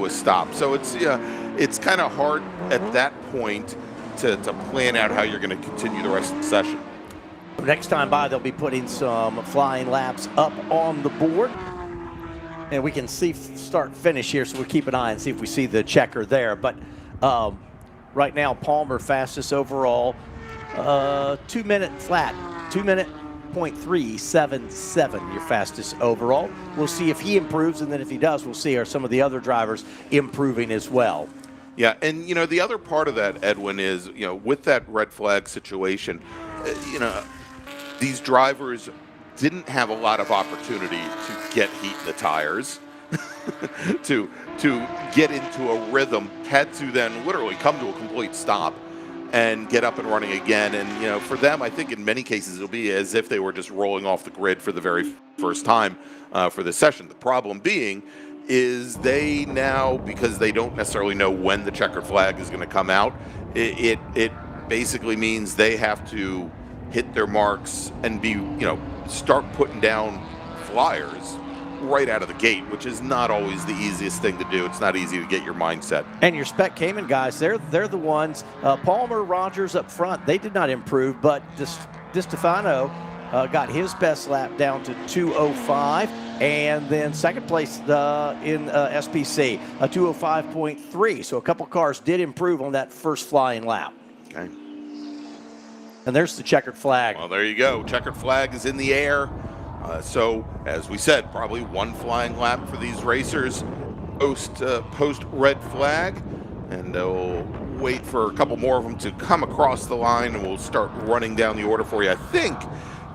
a stop. So it's kind of hard at that point to plan out how you're going to continue the rest of the session. Next time by, they'll be putting some flying laps up on the board. And we can see start-finish here, so we'll keep an eye and see if we see the checker there. But right now, Palmer fastest overall, 2-minute flat, 2:03.77, your fastest overall. We'll see if he improves, and then if he does, we'll see are some of the other drivers improving as well. Yeah, and the other part of that, Edwin, is with that red flag situation, these drivers didn't have a lot of opportunity to get heat in the tires, to get into a rhythm, had to then literally come to a complete stop and get up and running again. And, for them, I think in many cases it'll be as if they were just rolling off the grid for the very first time for this session. The problem being is they now, because they don't necessarily know when the checkered flag is going to come out, it basically means they have to hit their marks and start putting down flyers right out of the gate, which is not always the easiest thing to do. It's not easy to get your mindset. And your Spec Cayman guys, they're the ones, Palmer, Rogers up front, they did not improve, but DiStefano got his best lap down to 2:05, and then second place in SPC, a 2:05.3. So a couple cars did improve on that first flying lap. Okay. And there's the checkered flag. Well, there you go. Checkered flag is in the air. So, as we said, probably one flying lap for these racers post red flag. And we'll wait for a couple more of them to come across the line, and we'll start running down the order for you. I think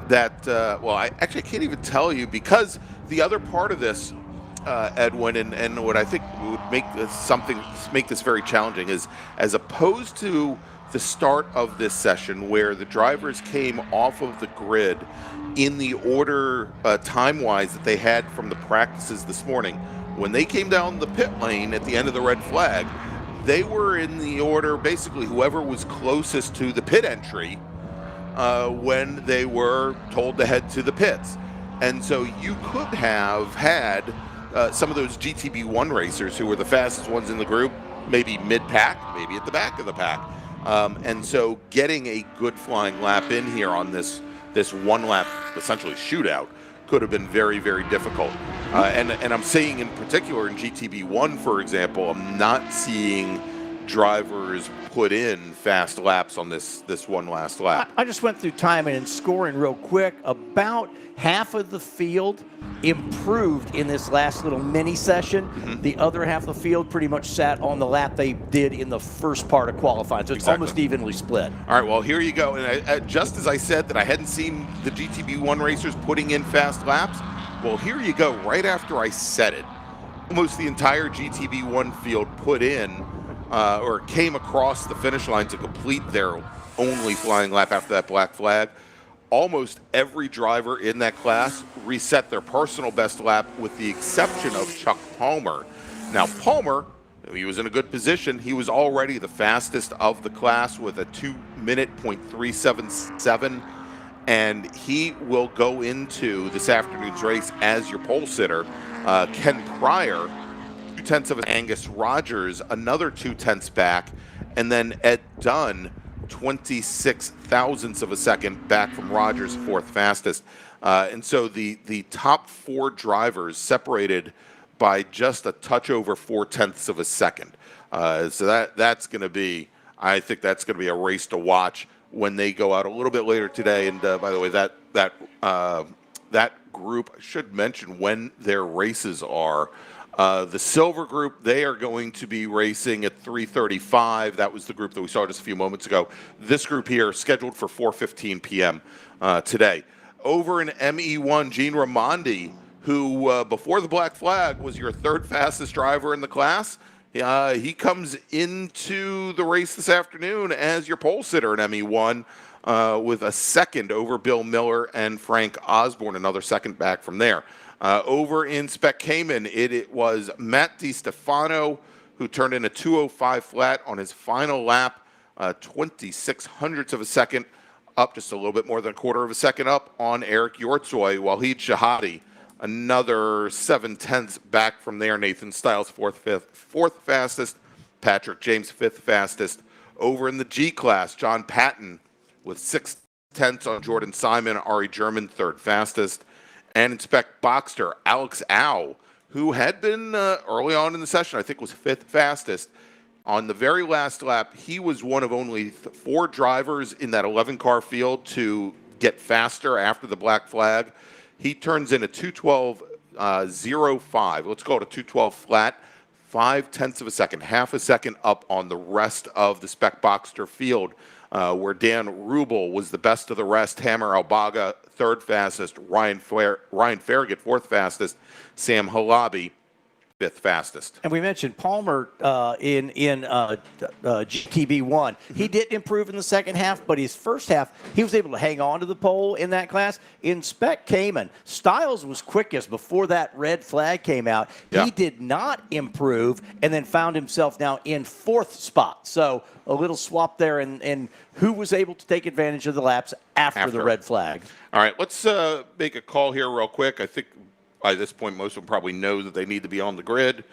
that, I can't even tell you, because the other part of this, Edwin, and what I think would make this very challenging is, as opposed to the start of this session where the drivers came off of the grid in the order time-wise that they had from the practices this morning, when they came down the pit lane at the end of the red flag, they were in the order, basically whoever was closest to the pit entry when they were told to head to the pits. And so you could have had some of those GTB1 racers who were the fastest ones in the group, maybe mid-pack, maybe at the back of the pack. And so getting a good flying lap in here on this one lap, essentially shootout, could have been very, very difficult. And I'm seeing in particular in GTB1, for example, I'm not seeing drivers put in fast laps on this one last lap. I just went through timing and scoring real quick. About half of the field improved in this last little mini session. Mm-hmm. The other half of the field pretty much sat on the lap they did in the first part of qualifying. So it's almost evenly split. All right, well, here you go. And just as I said that I hadn't seen the GTB1 racers putting in fast laps, well, here you go. Right after I said it, almost the entire GTB1 field put in or came across the finish line to complete their only flying lap after that black flag. Almost every driver in that class reset their personal best lap with the exception of Chuck Palmer. Now, Palmer, he was in a good position. He was already the fastest of the class with a 2:377, and he will go into this afternoon's race as your pole sitter. Ken Pryor, 0.2 of Angus Rogers, another 0.2 back, and then Ed Dunn, 26 thousandths of a second back from Rogers, fourth fastest. And so the top four drivers separated by just a touch over 0.4 of a second. So that's going to be, I think that's going to be a race to watch when they go out a little bit later today. And by the way, that group, I should mention when their races are. The silver group, they are going to be racing at 3:35. That was the group that we saw just a few moments ago. This group here scheduled for 4:15 p.m. Today. Over in ME1, Gene Raimondi, who before the black flag was your third fastest driver in the class, he comes into the race this afternoon as your pole sitter in ME1 with a second over Bill Miller and Frank Osborne, another second back from there. Over in Spec Cayman, it was Matt DiStefano who turned in a 2:05 flat on his final lap, 26 of a second, up just a little bit more than a quarter of a second up on Eric Yortzoy. Wahid Shahadi, another 0.7 back from there. Nathan Stiles, fourth fastest. Patrick James, fifth fastest. Over in the G class, John Patton with 0.6 on Jordan Simon. Ari German, third fastest. And in Spec Boxster, Alex Au, who had been early on in the session, I think was fifth fastest. On the very last lap, he was one of only four drivers in that 11-car field to get faster after the black flag. He turns in a 2:12.05. Let's call it a 2:12 flat. 0.5 of a second, half a second up on the rest of the Spec Boxster field. where Dan Rubel was the best of the rest, Hammer Albaga third fastest, Ryan Farragut fourth fastest, Sam Halabi fifth fastest. And we mentioned Palmer in GTB1. He didn't improve in the second half, but his first half, he was able to hang on to the pole in that class. In Spec Cayman, Stiles was quickest before that red flag came out. Yeah. He did not improve and then found himself now in fourth spot. So a little swap there, and who was able to take advantage of the laps after the red flag. All right, let's make a call here real quick. I think by this point, most of them probably know that they need to be on the grid.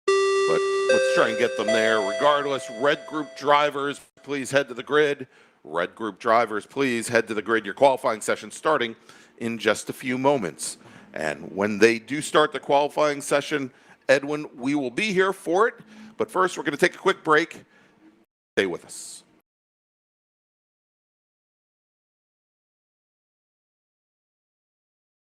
But let's try and get them there. Regardless, red group drivers, please head to the grid. Red group drivers, please head to the grid. Your qualifying session starting in just a few moments. And when they do start the qualifying session, Edwin, we will be here for it. But first, we're going to take a quick break. Stay with us.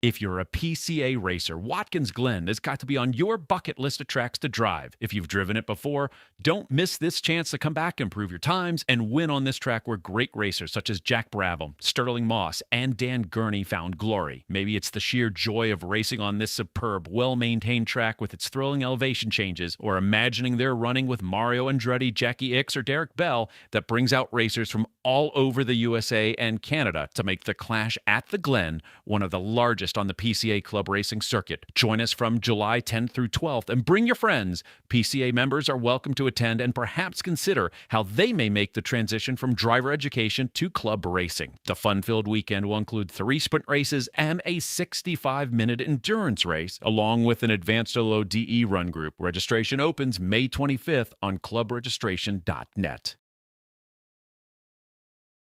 If you're a PCA racer, Watkins Glen has got to be on your bucket list of tracks to drive. If you've driven it before, don't miss this chance to come back, improve your times, and win on this track where great racers such as Jack Brabham, Sterling Moss, and Dan Gurney found glory. Maybe it's the sheer joy of racing on this superb, well-maintained track with its thrilling elevation changes, or imagining they're running with Mario Andretti, Jackie Ickx, or Derek Bell that brings out racers from all over the USA and Canada to make the Clash at the Glen one of the largest on the PCA Club Racing circuit. Join us from July 10th through 12th and bring your friends. PCA members are welcome to attend and perhaps consider how they may make the transition from driver education to club racing. The fun-filled weekend will include 3 sprint races and a 65-minute endurance race, along with an advanced low DE run group. Registration opens May 25th on clubregistration.net.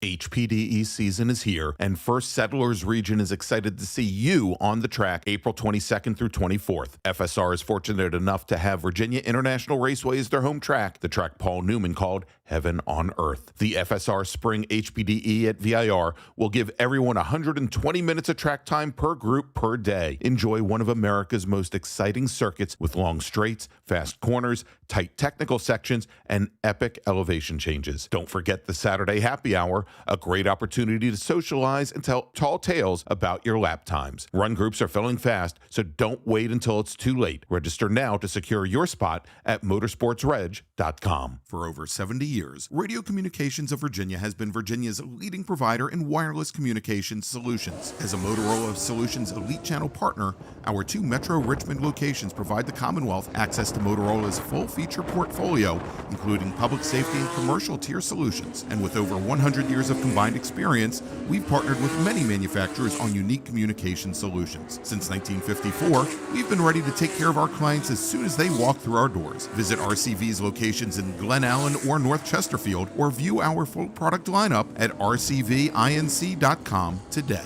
HPDE season is here, and First Settlers Region is excited to see you on the track April 22nd through 24th. FSR is fortunate enough to have Virginia International Raceway as their home track, the track Paul Newman called Heaven on Earth. The FSR Spring HPDE at VIR will give everyone 120 minutes of track time per group per day. Enjoy one of America's most exciting circuits with long straights, fast corners, tight technical sections, and epic elevation changes. Don't forget the Saturday happy hour, a great opportunity to socialize and tell tall tales about your lap times. Run groups are filling fast, so don't wait until it's too late. Register now to secure your spot at motorsportsreg.com. For over 70 years, Radio Communications of Virginia has been Virginia's leading provider in wireless communications solutions. As a Motorola Solutions Elite Channel partner, our 2 Metro Richmond locations provide the Commonwealth access to Motorola's full-feature portfolio, including public safety and commercial tier solutions. And with over 100 years of combined experience, we've partnered with many manufacturers on unique communication solutions. Since 1954, we've been ready to take care of our clients as soon as they walk through our doors. Visit RCV's locations in Glen Allen or North Chesterfield, or view our full product lineup at rcvinc.com today.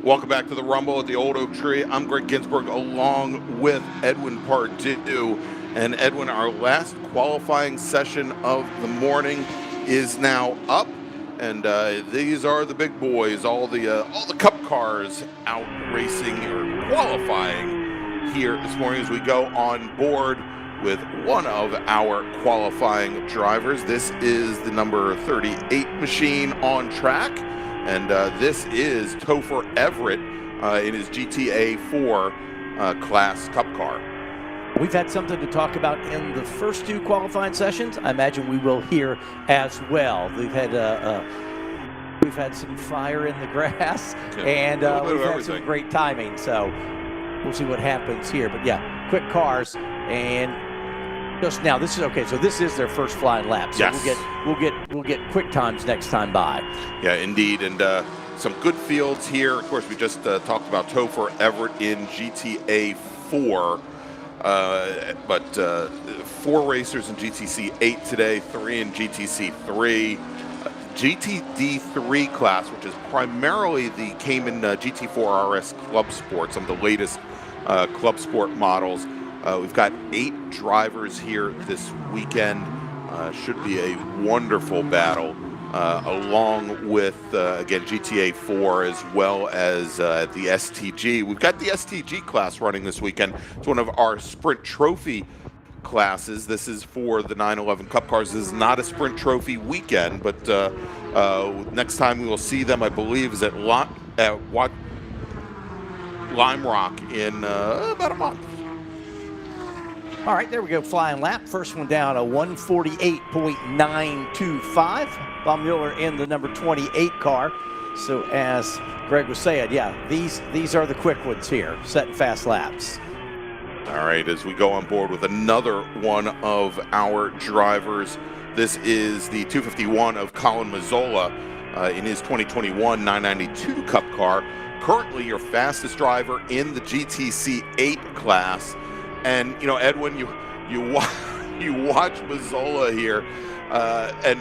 Welcome back to the Rumble at the Old Oak Tree. I'm Greg Ginsburg along with Edwin Pardue. And Edwin, our last qualifying session of the morning is now up. And these are the big boys, all the Cup cars out racing or qualifying here this morning as we go on board with one of our qualifying drivers. This is the number 38 machine on track. And this is Topher Everett in his GTA 4 class Cup car. We've had something to talk about in the first two qualifying sessions. I imagine we will here as well. We've had some fire in the grass, and we've had some great timing. So we'll see what happens here. But yeah, quick cars, and just now this is okay. So this is their first flying lap. So yes. we'll get quick times next time by. Yeah, indeed, and some good fields here. Of course, we just talked about Topher Everett in GTA 4. But 4 racers in GTC 8 today, 3 in GTC 3. GTD3 class, which is primarily the Cayman GT4 RS Club Sport, some of the latest Club Sport models. We've got 8 drivers here this weekend. Should be a wonderful battle, along with, again, GTA 4 as well as the STG. We've got the STG class running this weekend. It's one of our Sprint Trophy classes. This is for the 911 Cup cars. This is not a Sprint Trophy weekend, but next time we will see them, I believe, is at Lime Rock in about a month. All right, there we go, flying lap. First one down, a 148.925. Bob Mueller in the number 28 car. So as Greg was saying, yeah, these are the quick ones here, setting fast laps. All right, as we go on board with another one of our drivers, this is the 251 of Colin Mazzola in his 2021 992 Cup car. Currently your fastest driver in the GTC 8 class. And, you know, Edwin, you watch Mazzola here and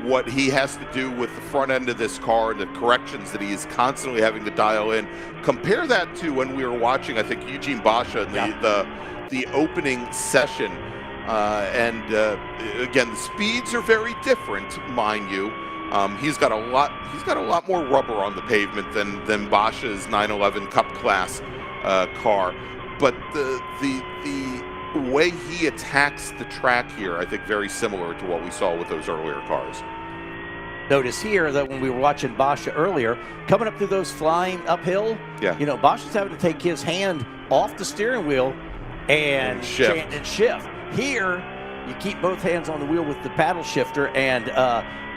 what he has to do with the front end of this car and the corrections that he is constantly having to dial in. Compare that to when we were watching, I think, Eugene Basha in the opening session. Again, the speeds are very different, mind you. He's got a lot more rubber on the pavement than Basha's 911 Cup class car. But the way he attacks the track here, I think, very similar to what we saw with those earlier cars. Notice here that when we were watching Basha earlier, coming up through those flying uphill, you know, Basha's having to take his hand off the steering wheel and shift. Here, you keep both hands on the wheel with the paddle shifter, and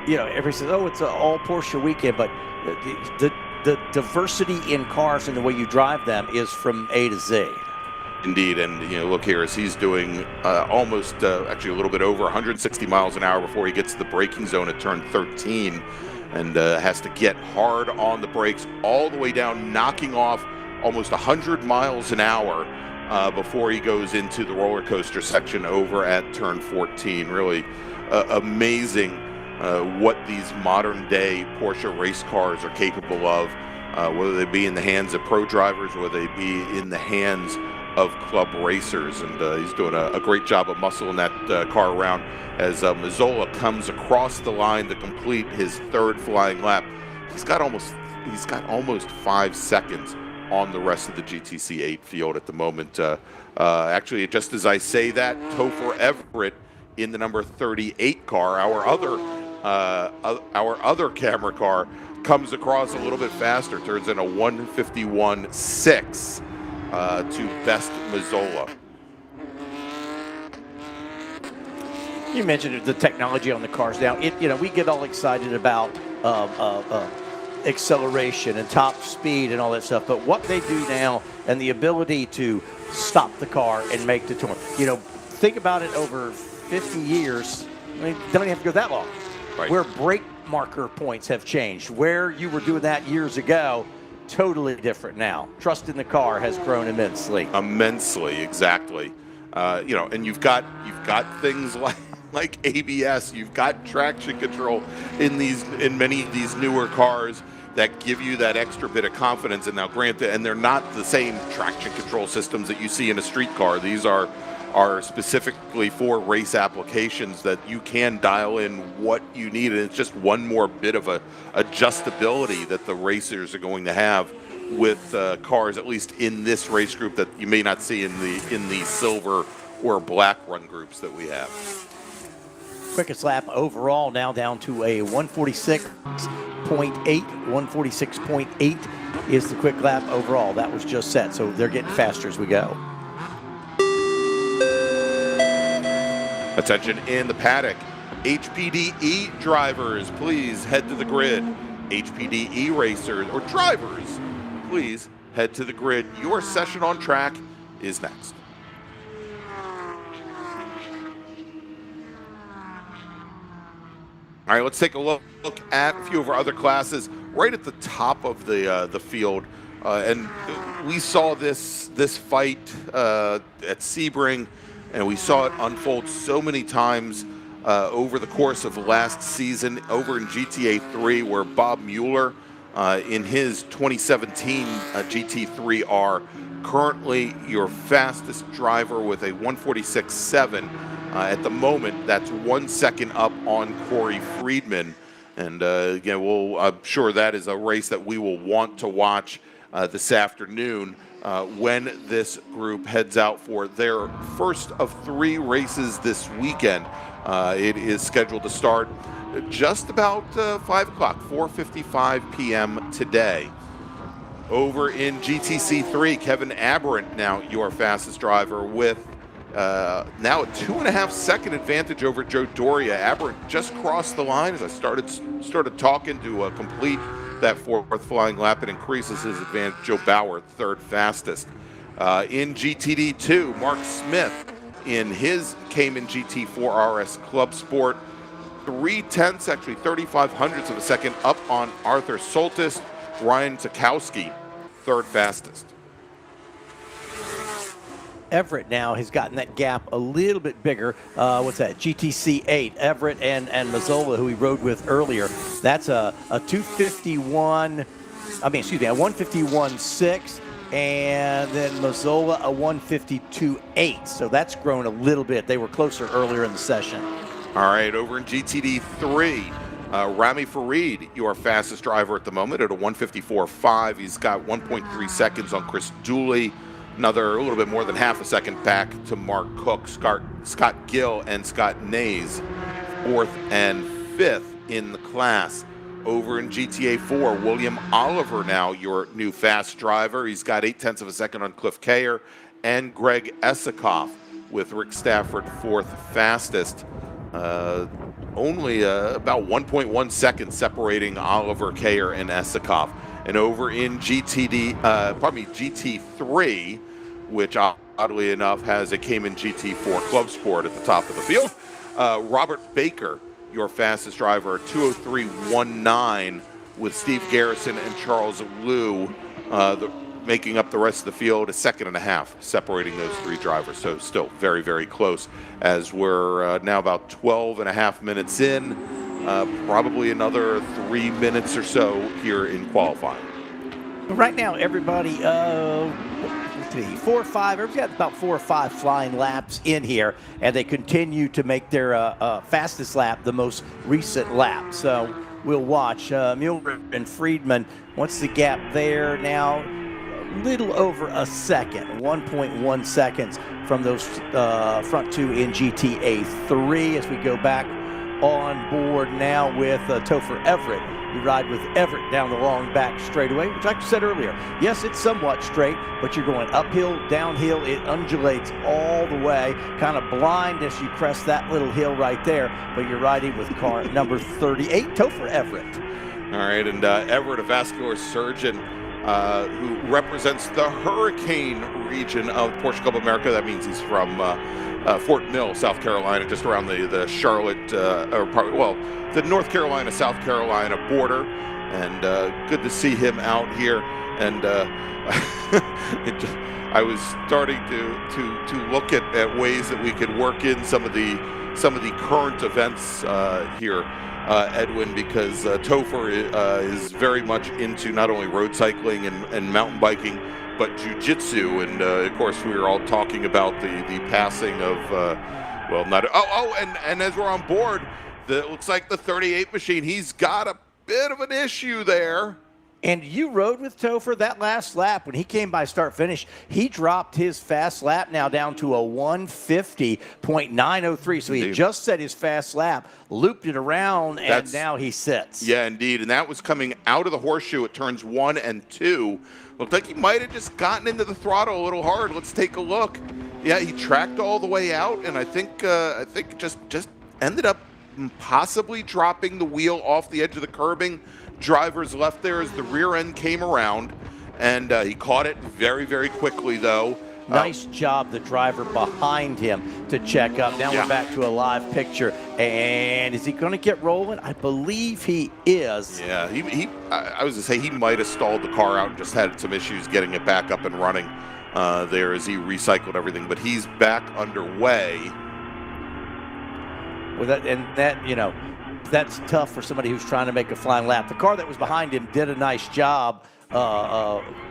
you know, everybody says, "Oh, it's an all Porsche weekend," but the diversity in cars and the way you drive them is from A to Z. Indeed, and you know, look here as he's doing almost actually a little bit over 160 miles an hour before he gets to the braking zone at turn 13, and has to get hard on the brakes all the way down, knocking off almost 100 miles an hour before he goes into the roller coaster section over at turn 14. Really amazing what these modern day Porsche race cars are capable of, whether they be in the hands of pro drivers, whether they be in the hands of club racers. And he's doing a great job of muscling that car around as Mazzola comes across the line to complete his third flying lap. He's got almost 5 seconds on the rest of the GTC 8 field at the moment. Actually, just as I say that, Topher Everett in the number 38 car, our other camera car, comes across a little bit faster, turns in a 151.6 to best Mazzola. You mentioned the technology on the cars now. You know, we get all excited about acceleration and top speed and all that stuff, but what they do now and the ability to stop the car and make the turn. You know, think about it over 50 years. I mean, don't even have to go that long. Right. Where brake marker points have changed, where you were doing that years ago, totally different now. Trust in the car has grown immensely. Immensely, exactly. You know, and you've got things like ABS. You've got traction control in many of these newer cars that give you that extra bit of confidence. And now granted, and they're not the same traction control systems that you see in a street car. These are specifically for race applications that you can dial in what you need, and it's just one more bit of a adjustability that the racers are going to have with cars, at least in this race group, that you may not see in the silver or black run groups that we have. Quickest lap overall now down to a 146.8. 146.8 is the quick lap overall. That was just set, so they're getting faster as we go. Attention in the paddock. HPDE drivers, please head to the grid. HPDE racers or drivers, please head to the grid. Your session on track is next. All right, let's take a look at a few of our other classes right at the top of the field. And we saw this fight at Sebring, and we saw it unfold so many times over the course of last season over in GTA 3, where Bob Mueller in his 2017 GT3R, currently your fastest driver with a 146.7. At the moment, that's 1 second up on Corey Friedman. And again, I'm sure that is a race that we will want to watch this afternoon when this group heads out for their first of 3 races this weekend. It is scheduled to start just about 5 o'clock, 4:55 p.m. today. Over in GTC3, Kevin Aberrant, now your fastest driver, with now a 2.5 second advantage over Joe Doria. Aberrant just crossed the line as I started talking to complete that 4th flying lap. It increases his advantage. Joe Bauer, 3rd fastest. In GTD2, Mark Smith in his Cayman GT4 RS Club Sport, 3/10, actually 35/100ths of a second up on Arthur Soltis. Ryan Zakowski, 3rd fastest. Everett now has gotten that gap a little bit bigger. What's that? GTC 8. Everett and Mazzola, who we rode with earlier. That's a 151.6, and then Mazzola a 152.8. So that's grown a little bit. They were closer earlier in the session. All right, over in GTD 3, Rami Farid, your fastest driver at the moment at a 154.5. He's got 1.3 seconds on Chris Dooley. Another a little bit more than half a second back to Mark Cook, Scott Gill, and Scott Nays, 4th and 5th in the class. Over in GTA 4, William Oliver now your new fast driver. He's got 0.8 of a second on Cliff Kayer and Greg Esikoff, with Rick Stafford 4th fastest. Only about 1.1 seconds separating Oliver, Kayer, and Esikoff. And over in GT3, which oddly enough has a Cayman GT4 Club Sport at the top of the field, Robert Baker, your fastest driver, 2:03.19, with Steve Garrison and Charles Liu making up the rest of the field, 1.5 seconds separating those 3 drivers. So still very, very close, as we're now about 12.5 minutes in, probably another 3 minutes or so here in qualifying. Right now, everybody, 4 or 5, everybody's got about 4 or 5 flying laps in here, and they continue to make their fastest lap the most recent lap. So we'll watch. Mueller and Friedman, what's the gap there now? A little over a second, 1.1 seconds from those front 2 in GTA 3. As we go back on board now with Topher Everett. We ride with Everett down the long back straightaway, which, like I said earlier, yes, it's somewhat straight, but you're going uphill, downhill. It undulates all the way, kind of blind as you crest that little hill right there, but you're riding with car number 38, Topher Everett. All right, and Everett, a vascular surgeon who represents the Hurricane region of Porsche Club America. That means he's from Fort Mill, South Carolina, just around the Charlotte, the North Carolina, South Carolina border. and good to see him out here. And I was starting to look at ways that we could work in some of the current events here, Edwin, because Topher is very much into not only road cycling and mountain biking, but jiu-jitsu. And of course, we were all talking about the passing of and as we're on board, it looks like the 38 machine, he's got a bit of an issue there. And you rode with Topher that last lap when he came by start finish. He dropped his fast lap now down to a 150.903. So he had just set his fast lap, looped it around, and now he sits. Yeah, indeed. And that was coming out of the horseshoe at turns 1 and 2. Looked like he might have just gotten into the throttle a little hard. Let's take a look. Yeah, he tracked all the way out, and I think just ended up possibly dropping the wheel off the edge of the curbing. Driver's left there as the rear end came around, and he caught it very, very quickly, though. Nice job, the driver behind him to check up. Now we're back to a live picture, and is he going to get rolling? I believe he is. Yeah, I was going to say he might have stalled the car out and just had some issues getting it back up and running there as he recycled everything, but he's back underway. Well, that's tough for somebody who's trying to make a flying lap. The car that was behind him did a nice job,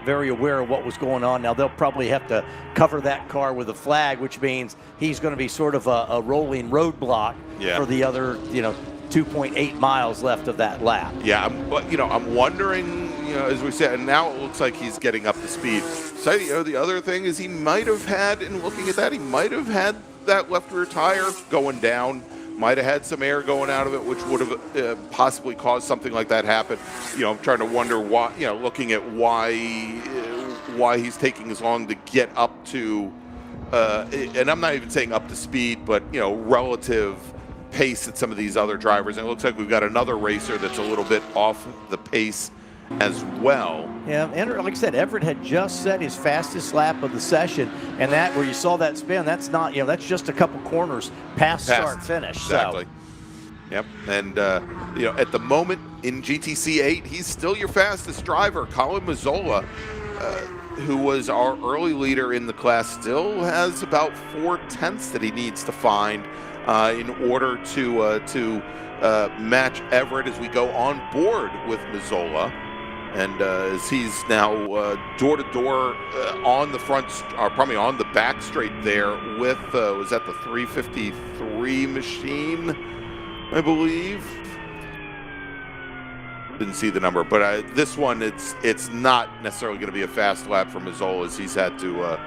very aware of what was going on. Now they'll probably have to cover that car with a flag, which means he's going to be sort of a rolling roadblock for the other, 2.8 miles left of that lap. Yeah, I'm wondering, as we said, and now it looks like he's getting up to speed. So, the other thing is he might have had, in looking at that, he might have had that left rear tire going down. Might have had some air going out of it, which would have possibly caused something like that happen. I'm trying to wonder why, looking at why he's taking as long to get up to, and I'm not even saying up to speed, but, relative pace at some of these other drivers. And it looks like we've got another racer that's a little bit off the pace as well. Yeah, and like I said, Everett had just set his fastest lap of the session, and that where you saw that spin, that's not, that's just a couple corners past start finish. Exactly. So. Yep. And at the moment in GTC 8, he's still your fastest driver. Colin Mazzola, who was our early leader in the class, still has about 4/10 that he needs to find in order to match Everett as we go on board with Mazzola. And as he's now door-to-door on the front, probably on the back straight there with, was that the 353 machine, I believe? Didn't see the number, but this one, it's not necessarily going to be a fast lap for Mazzola as he's had to,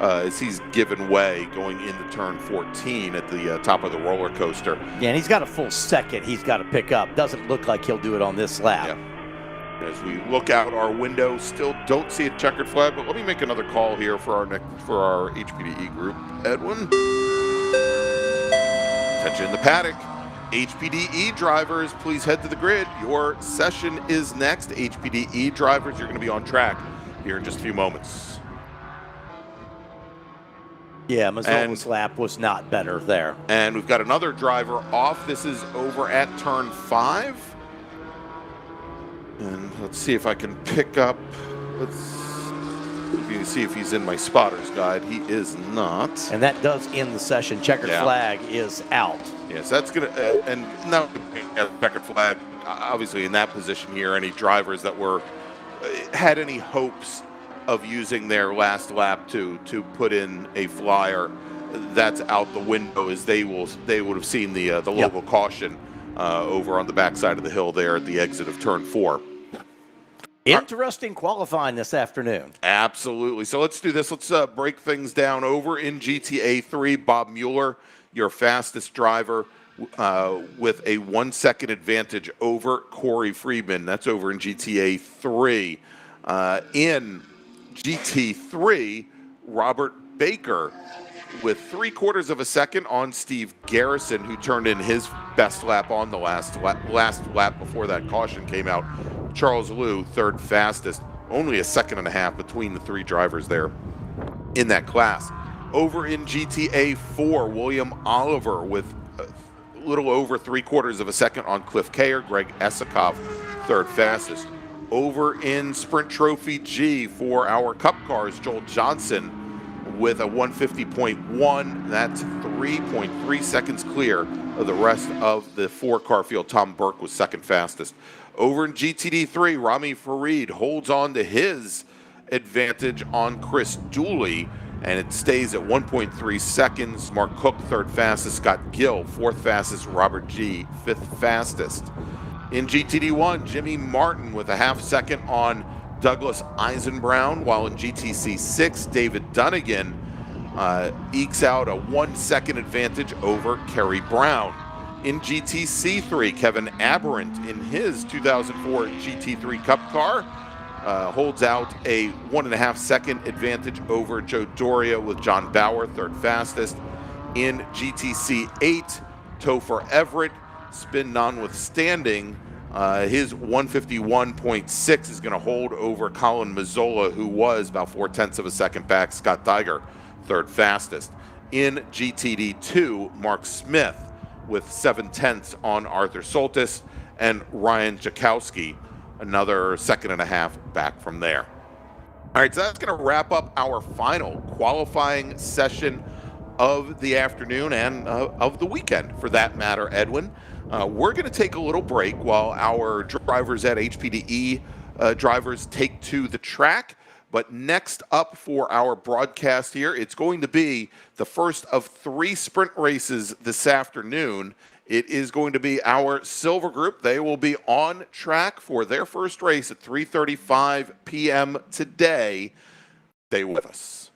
as he's given way going into turn 14 at the top of the roller coaster. Yeah, and he's got a full second he's got to pick up. Doesn't look like he'll do it on this lap. Yeah. As we look out our window, still don't see a checkered flag, but let me make another call here for our HPDE group. Edwin, attention in the paddock. HPDE drivers, please head to the grid. Your session is next. HPDE drivers, you're going to be on track here in just a few moments. Yeah, Mazzola's lap was not better there. And we've got another driver off. This is over at turn 5. And let's see if I can pick up, let's see if he's in my spotter's guide. He is not. And that does end the session. Checkered flag is out. Yes, that's going to, and now checkered flag, obviously in that position here, any drivers that had any hopes of using their last lap to put in a flyer, that's out the window, as they would have seen the local caution over on the backside of the hill there at the exit of turn 4. Interesting qualifying this afternoon. Absolutely. So let's do this. Let's break things down over in GTA 3. Bob Mueller, your fastest driver, with a 1 second advantage over Corey Friedman. That's over in GTA 3. In GT3, Robert Baker with 3/4 of a second on Steve Garrison, who turned in his best lap on the last lap before that caution came out. Charles Liu, third fastest, only a 1.5 seconds between the 3 drivers there in that class. Over in GTA 4, William Oliver with a little over 3/4 of a second on Cliff Kayer. Greg Esikoff, third fastest. Over in Sprint Trophy G for our Cup cars, Joel Johnson with a 150.1. That's 3.3 seconds clear of the rest of the 4-car field. Tom Burke was second fastest. Over in GTD3, Rami Farid holds on to his advantage on Chris Dooley, and it stays at 1.3 seconds. Mark Cook, third fastest. Scott Gill, fourth fastest. Robert G, fifth fastest. In GTD1, Jimmy Martin with a half second on Douglas Eisenbrown, while in GTC 6, David Dunnigan ekes out a 1 second advantage over Kerry Brown. In GTC 3, Kevin Aberrant in his 2004 GT3 Cup car holds out a 1.5 second advantage over Joe Doria, with John Bauer third fastest. In GTC 8, Topher Everett, spin notwithstanding, his 151.6 is going to hold over Colin Mazzola, who was about 0.4 of a second back. Scott Diger, third fastest. In GTD2, Mark Smith with 0.7 on Arthur Soltis, and Ryan Jakowski, another 1.5 seconds back from there. All right, so that's going to wrap up our final qualifying session of the afternoon and of the weekend, for that matter, Edwin. We're going to take a little break while our drivers at HPDE drivers take to the track. But next up for our broadcast here, it's going to be the first of 3 sprint races this afternoon. It is going to be our Silver Group. They will be on track for their first race at 3:35 p.m. today. Stay with us.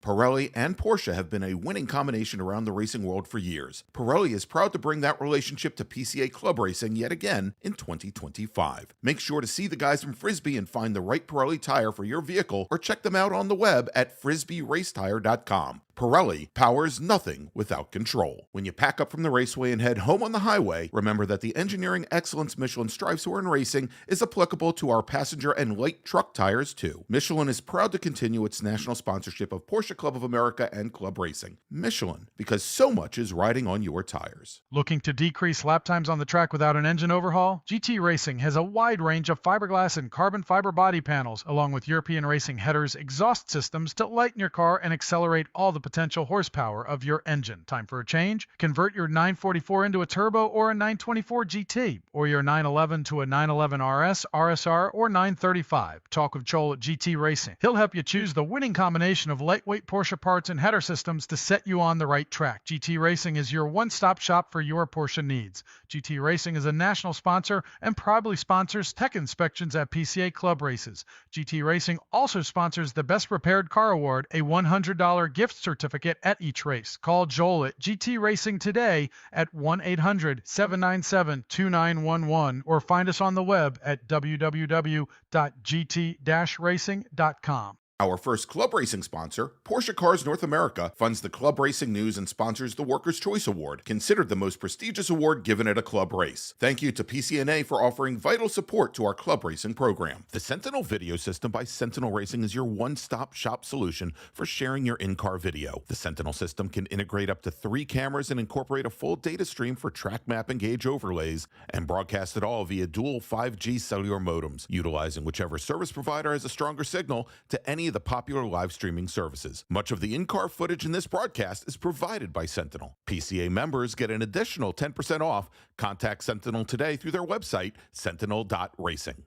Pirelli and Porsche have been a winning combination around the racing world for years. Pirelli is proud to bring that relationship to PCA Club Racing yet again in 2025. Make sure to see the guys from Frisbee and find the right Pirelli tire for your vehicle, or check them out on the web at frisbeeracetire.com. Pirelli powers nothing without control. When you pack up from the Raceway and head home on the highway, remember that the engineering excellence Michelin strives for in racing is applicable to our passenger and light truck tires too. Michelin is proud to continue its national sponsorship of Porsche Club of America and Club Racing. Michelin, because so much is riding on your tires. Looking to decrease lap times on the track without an engine overhaul? GT Racing has a wide range of fiberglass and carbon fiber body panels, along with European Racing headers, exhaust systems to lighten your car and accelerate all the potential horsepower of your engine. Time for a change? Convert your 944 into a turbo or a 924 GT, or your 911 to a 911 RS, RSR, or 935. Talk with Joel at GT Racing. He'll help you choose the winning combination of lightweight Porsche parts and header systems to set you on the right track. GT Racing is your one-stop shop for your Porsche needs. GT Racing is a national sponsor and proudly sponsors tech inspections at PCA Club races. GT Racing also sponsors the Best Repaired Car Award, a $100 gift certificate at each race. Call Joel at GT Racing today at 1-800-797-2911 or find us on the web at www.gt-racing.com. Our first club racing sponsor, Porsche Cars North America, funds the club racing news and sponsors the Workers' Choice Award, considered the most prestigious award given at a club race. Thank you to PCNA for offering vital support to our club racing program. The Sentinel Video System by Sentinel Racing is your one-stop shop solution for sharing your in-car video. The Sentinel system can integrate up to 3 cameras and incorporate a full data stream for track map and gauge overlays, and broadcast it all via dual 5G cellular modems, utilizing whichever service provider has a stronger signal to any of the popular live streaming services. Much of the in-car footage in this broadcast is provided by Sentinel. PCA members get an additional 10% off. Contact Sentinel today through their website, sentinel.racing.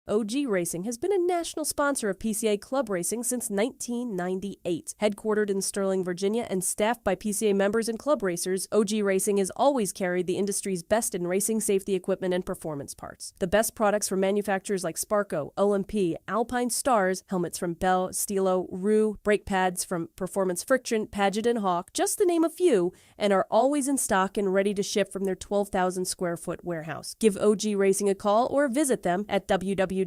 OG Racing has been a national sponsor of PCA Club Racing since 1998. Headquartered in Sterling, Virginia, and staffed by PCA members and club racers, OG Racing has always carried the industry's best in racing safety equipment and performance parts. The best products from manufacturers like Sparco, OMP, Alpine Stars, helmets from Bell, Stilo, Rue, brake pads from Performance Friction, Paget, and Hawk, just to name a few, and are always in stock and ready to ship from their 12,000 square foot warehouse. Give OG Racing a call or visit them at www.ogracing.com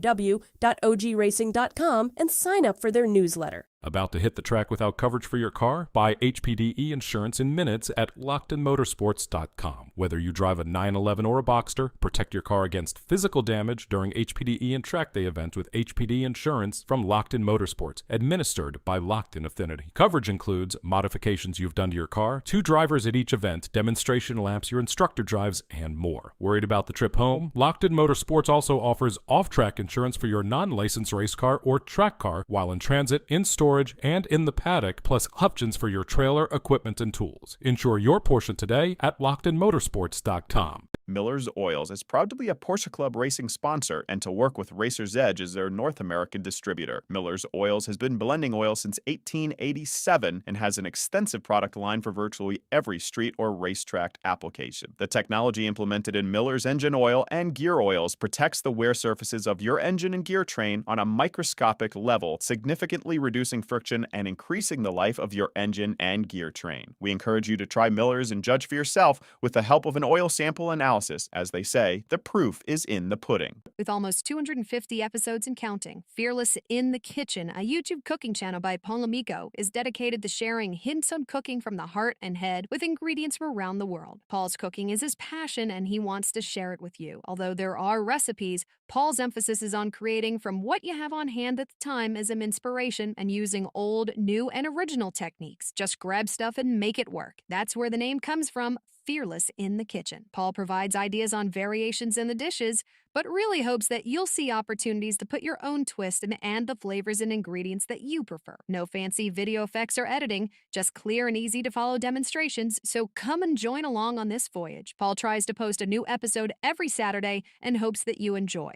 and sign up for their newsletter. About to hit the track without coverage for your car? Buy HPDE insurance in minutes at LockedInMotorsports.com. Whether you drive a 911 or a Boxster, protect your car against physical damage during HPDE and track day events with HPD insurance from Locked In Motorsports, administered by Locked In Affinity. Coverage includes modifications you've done to your car, 2 drivers at each event, demonstration laps your instructor drives, and more. Worried about the trip home? Locked In Motorsports also offers off-track insurance for your non-licensed race car or track car while in transit, in storage, and in the paddock, plus options for your trailer, equipment, and tools. Insure your portion today at LockedInMotorsports.com. Miller's Oils is proud to be a Porsche Club racing sponsor and to work with Racer's Edge as their North American distributor. Miller's Oils has been blending oil since 1887 and has an extensive product line for virtually every street or racetrack application. The technology implemented in Miller's engine oil and gear oils protects the wear surfaces of your engine and gear train on a microscopic level, significantly reducing friction and increasing the life of your engine and gear train. We encourage you to try Miller's and judge for yourself with the help of an oil sample analysis. As they say, the proof is in the pudding. With almost 250 episodes and counting, Fearless in the Kitchen, a YouTube cooking channel by Paul Amico, is dedicated to sharing hints on cooking from the heart and head with ingredients from around the world. Paul's cooking is his passion and he wants to share it with you. Although there are recipes, Paul's emphasis is on creating from what you have on hand at the time as an inspiration and using old, new, and original techniques. Just grab stuff and make it work. That's where the name comes from. Fearless in the Kitchen. Paul provides ideas on variations in the dishes, but really hopes that you'll see opportunities to put your own twist and add the flavors and ingredients that you prefer. No fancy video effects or editing, just clear and easy to follow demonstrations, so come and join along on this voyage. Paul tries to post a new episode every Saturday and hopes that you enjoy.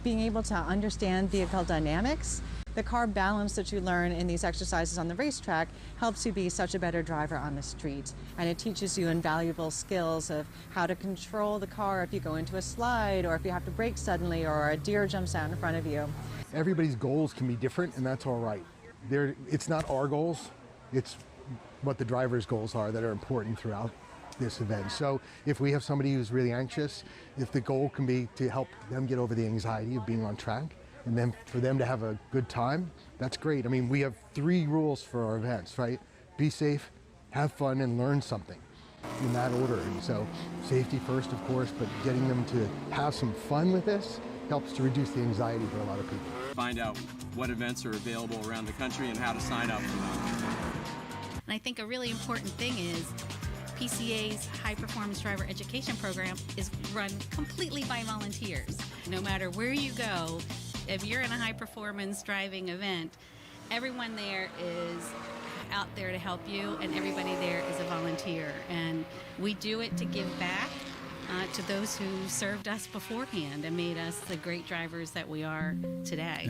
Being able to understand vehicle dynamics, the car balance that you learn in these exercises on the racetrack helps you be such a better driver on the street. And it teaches you invaluable skills of how to control the car if you go into a slide or if you have to brake suddenly or a deer jumps out in front of you. Everybody's goals can be different, and that's all right. It's not our goals, it's what the driver's goals are that are important throughout this event. So if we have somebody who's really anxious, if the goal can be to help them get over the anxiety of being on track and then for them to have a good time, that's great. I mean, we have 3 rules for our events, right? Be safe, have fun, and learn something in that order. And so safety first, of course, but getting them to have some fun with this helps to reduce the anxiety for a lot of people. Find out what events are available around the country and how to sign up for them. And I think a really important thing is PCA's High Performance Driver Education Program is run completely by volunteers. No matter where you go, if you're in a high performance driving event, everyone there is out there to help you and everybody there is a volunteer. And we do it to give back to those who served us beforehand and made us the great drivers that we are today.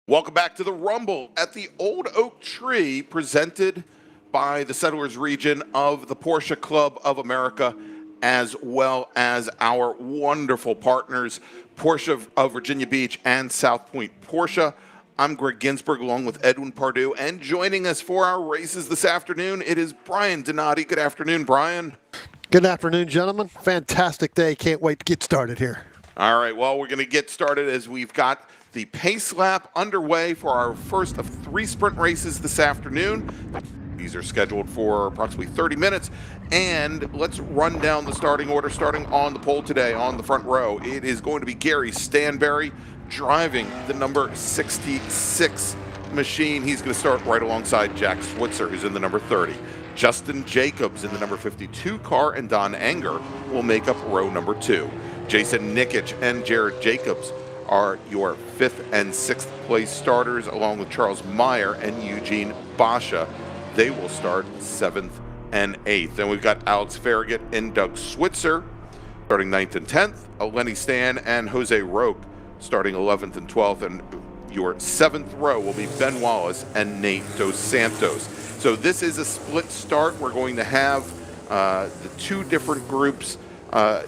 Welcome back to the Rumble at the Old Oak Tree, presented by the Settlers region of the Porsche Club of America, as well as our wonderful partners, Porsche of Virginia Beach and South Point Porsche. I'm Greg Ginsberg along with Edwin Pardue, and joining us for our races this afternoon, it is Brian Donati. Good afternoon, Brian. Good afternoon, gentlemen. Fantastic day. Can't wait to get started here. All right, well, we're going to get started as we've got the pace lap underway for our first of 3 sprint races this afternoon. These are scheduled for approximately 30 minutes. And let's run down the starting order, starting on the pole today on the front row. It is going to be Gary Stanberry driving the number 66 machine. He's going to start right alongside Jack Switzer, who's in the number 30. Justin Jacobs in the number 52 car, and Don Enger will make up row number 2. Jason Nikic and Jared Jacobs are your 5th and 6th place starters, along with Charles Meyer and Eugene Basha. They will start 7th and 8th. Then we've got Alex Farragut and Doug Switzer starting 9th and 10th. Lenny Stan and Jose Roque starting 11th and 12th. And your 7th row will be Ben Wallace and Nate Dos Santos. So this is a split start. We're going to have the 2 different groups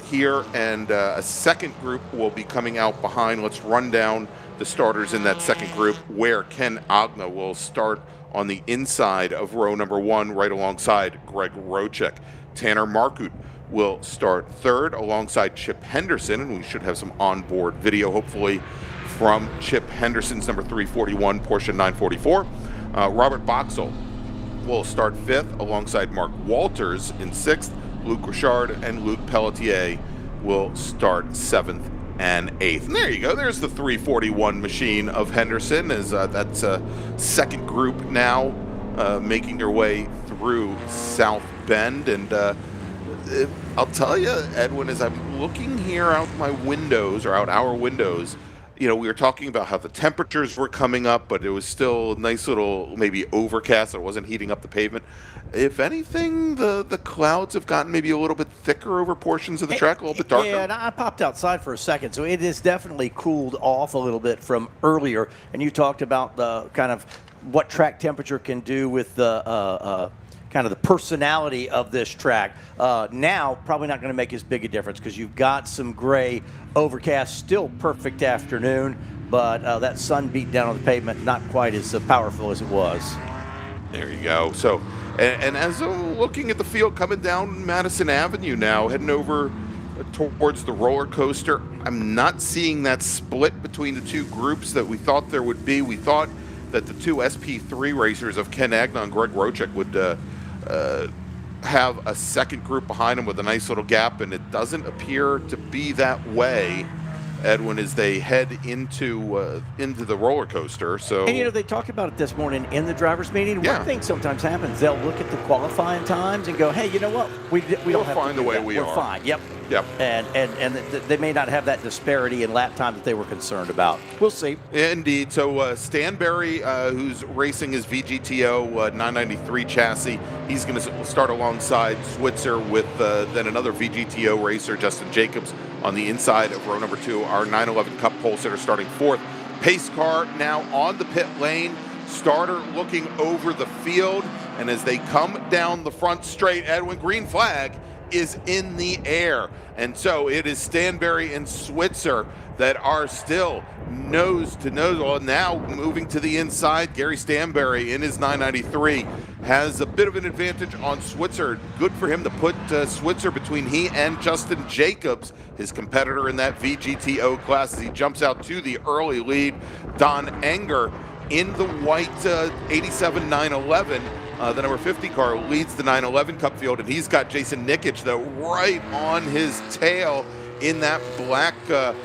here, and a second group will be coming out behind. Let's run down the starters in that second group, where Ken Agna will start on the inside of row number 1, right alongside Greg Rochek. Tanner Markut will start 3rd alongside Chip Henderson, and we should have some onboard video, hopefully, from Chip Henderson's number 341 Porsche 944. Robert Boxall will start 5th alongside Mark Walters in 6th. Luc Richard and Luc Pelletier will start 7th and 8th. And there you go. There's the 341 machine of Henderson. That's a second group now making their way through South Bend. And I'll tell you, Edwin, as I'm looking here out my windows, or out our windows, you know, we were talking about how the temperatures were coming up, but it was still a nice little maybe overcast. It wasn't heating up the pavement. If anything, the clouds have gotten maybe a little bit thicker over portions of the track, a little bit darker. Yeah, and I popped outside for a second, so it is definitely cooled off a little bit from earlier. And you talked about the kind of what track temperature can do with the kind of the personality of this track. Now, probably not going to make as big a difference because you've got some gray overcast, still perfect afternoon, but that sun beat down on the pavement, not quite as powerful as it was. There you go. So, and as I'm looking at the field coming down Madison Avenue now, heading over towards the roller coaster, I'm not seeing that split between the 2 groups that we thought there would be. We thought that the 2 SP3 racers of Ken Agna and Greg Rochek would have a second group behind them with a nice little gap, and it doesn't appear to be that way, Edwin, as they head into the roller coaster. So, and you know, they talked about it this morning in the drivers' meeting. Yeah. One thing sometimes happens: they'll look at the qualifying times and go, "Hey, you know what? We don't have fine to do the way that. we We're are. fine." Yep. Yep. And they may not have that disparity in lap time that they were concerned about. We'll see. Indeed. So Stanberry, who's racing his VGTO 993 chassis, he's going to start alongside Switzer with then another VGTO racer, Justin Jacobs, on the inside of row number 2. Our 911 Cup pole sitter starting 4th. Pace car now on the pit lane. Starter looking over the field, and as they come down the front straight, Edwin, green flag is in the air. And so it is Stanberry and Switzer that are still nose to nose. Well, now moving to the inside, Gary Stanberry in his 993 has a bit of an advantage on Switzer. Good for him to put Switzer between he and Justin Jacobs, his competitor in that VGTO class, as he jumps out to the early lead. Don Enger in the white 87 911. The number 50 car leads the 911 Cup field, and he's got Jason Nikic, though, right on his tail in that black, the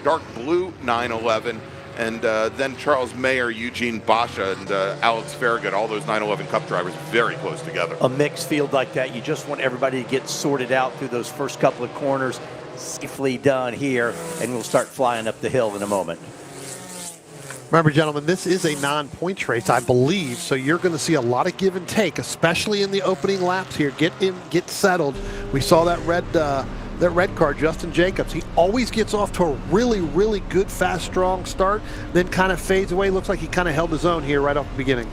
dark blue 911. And then Charles Mayer, Eugene Basha, and Alex Farragut, all those 911 Cup drivers very close together. A mixed field like that, you just want everybody to get sorted out through those first couple of corners. Safely done here, and we'll start flying up the hill in a moment. Remember, gentlemen, this is a non-points race, I believe, so you're going to see a lot of give and take, especially in the opening laps here. Get settled. We saw that red that red car, Justin Jacobs. He always gets off to a really, really good, fast, strong start, then kind of fades away. Looks like he kind of held his own here right off the beginning.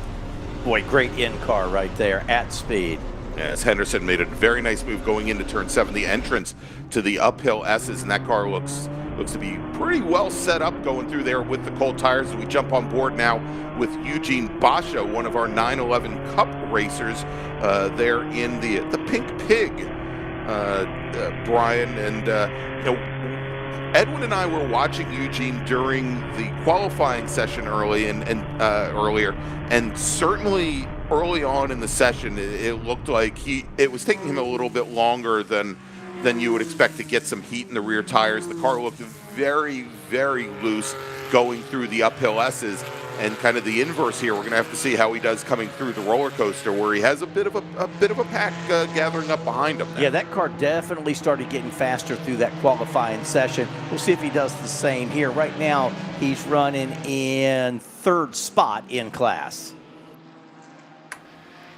Boy, great in-car right there at speed. Yes, Henderson made a very nice move going into turn 7, the entrance to the uphill S's, and that car looks to be pretty well set up going through there with the cold tires. As we jump on board now with Eugene Basha, one of our 911 Cup racers, there in the Pink Pig, Brian, and Edwin and I were watching Eugene during the qualifying session earlier, and certainly early on in the session, it looked like it was taking him a little bit longer than you would expect to get some heat in the rear tires. The car looked very, very loose going through the uphill S's, and kind of the inverse here. We're going to have to see how he does coming through the roller coaster, where he has a bit of a pack gathering up behind him now. Yeah, that car definitely started getting faster through that qualifying session. We'll see if he does the same here. Right now, he's running in 3rd spot in class.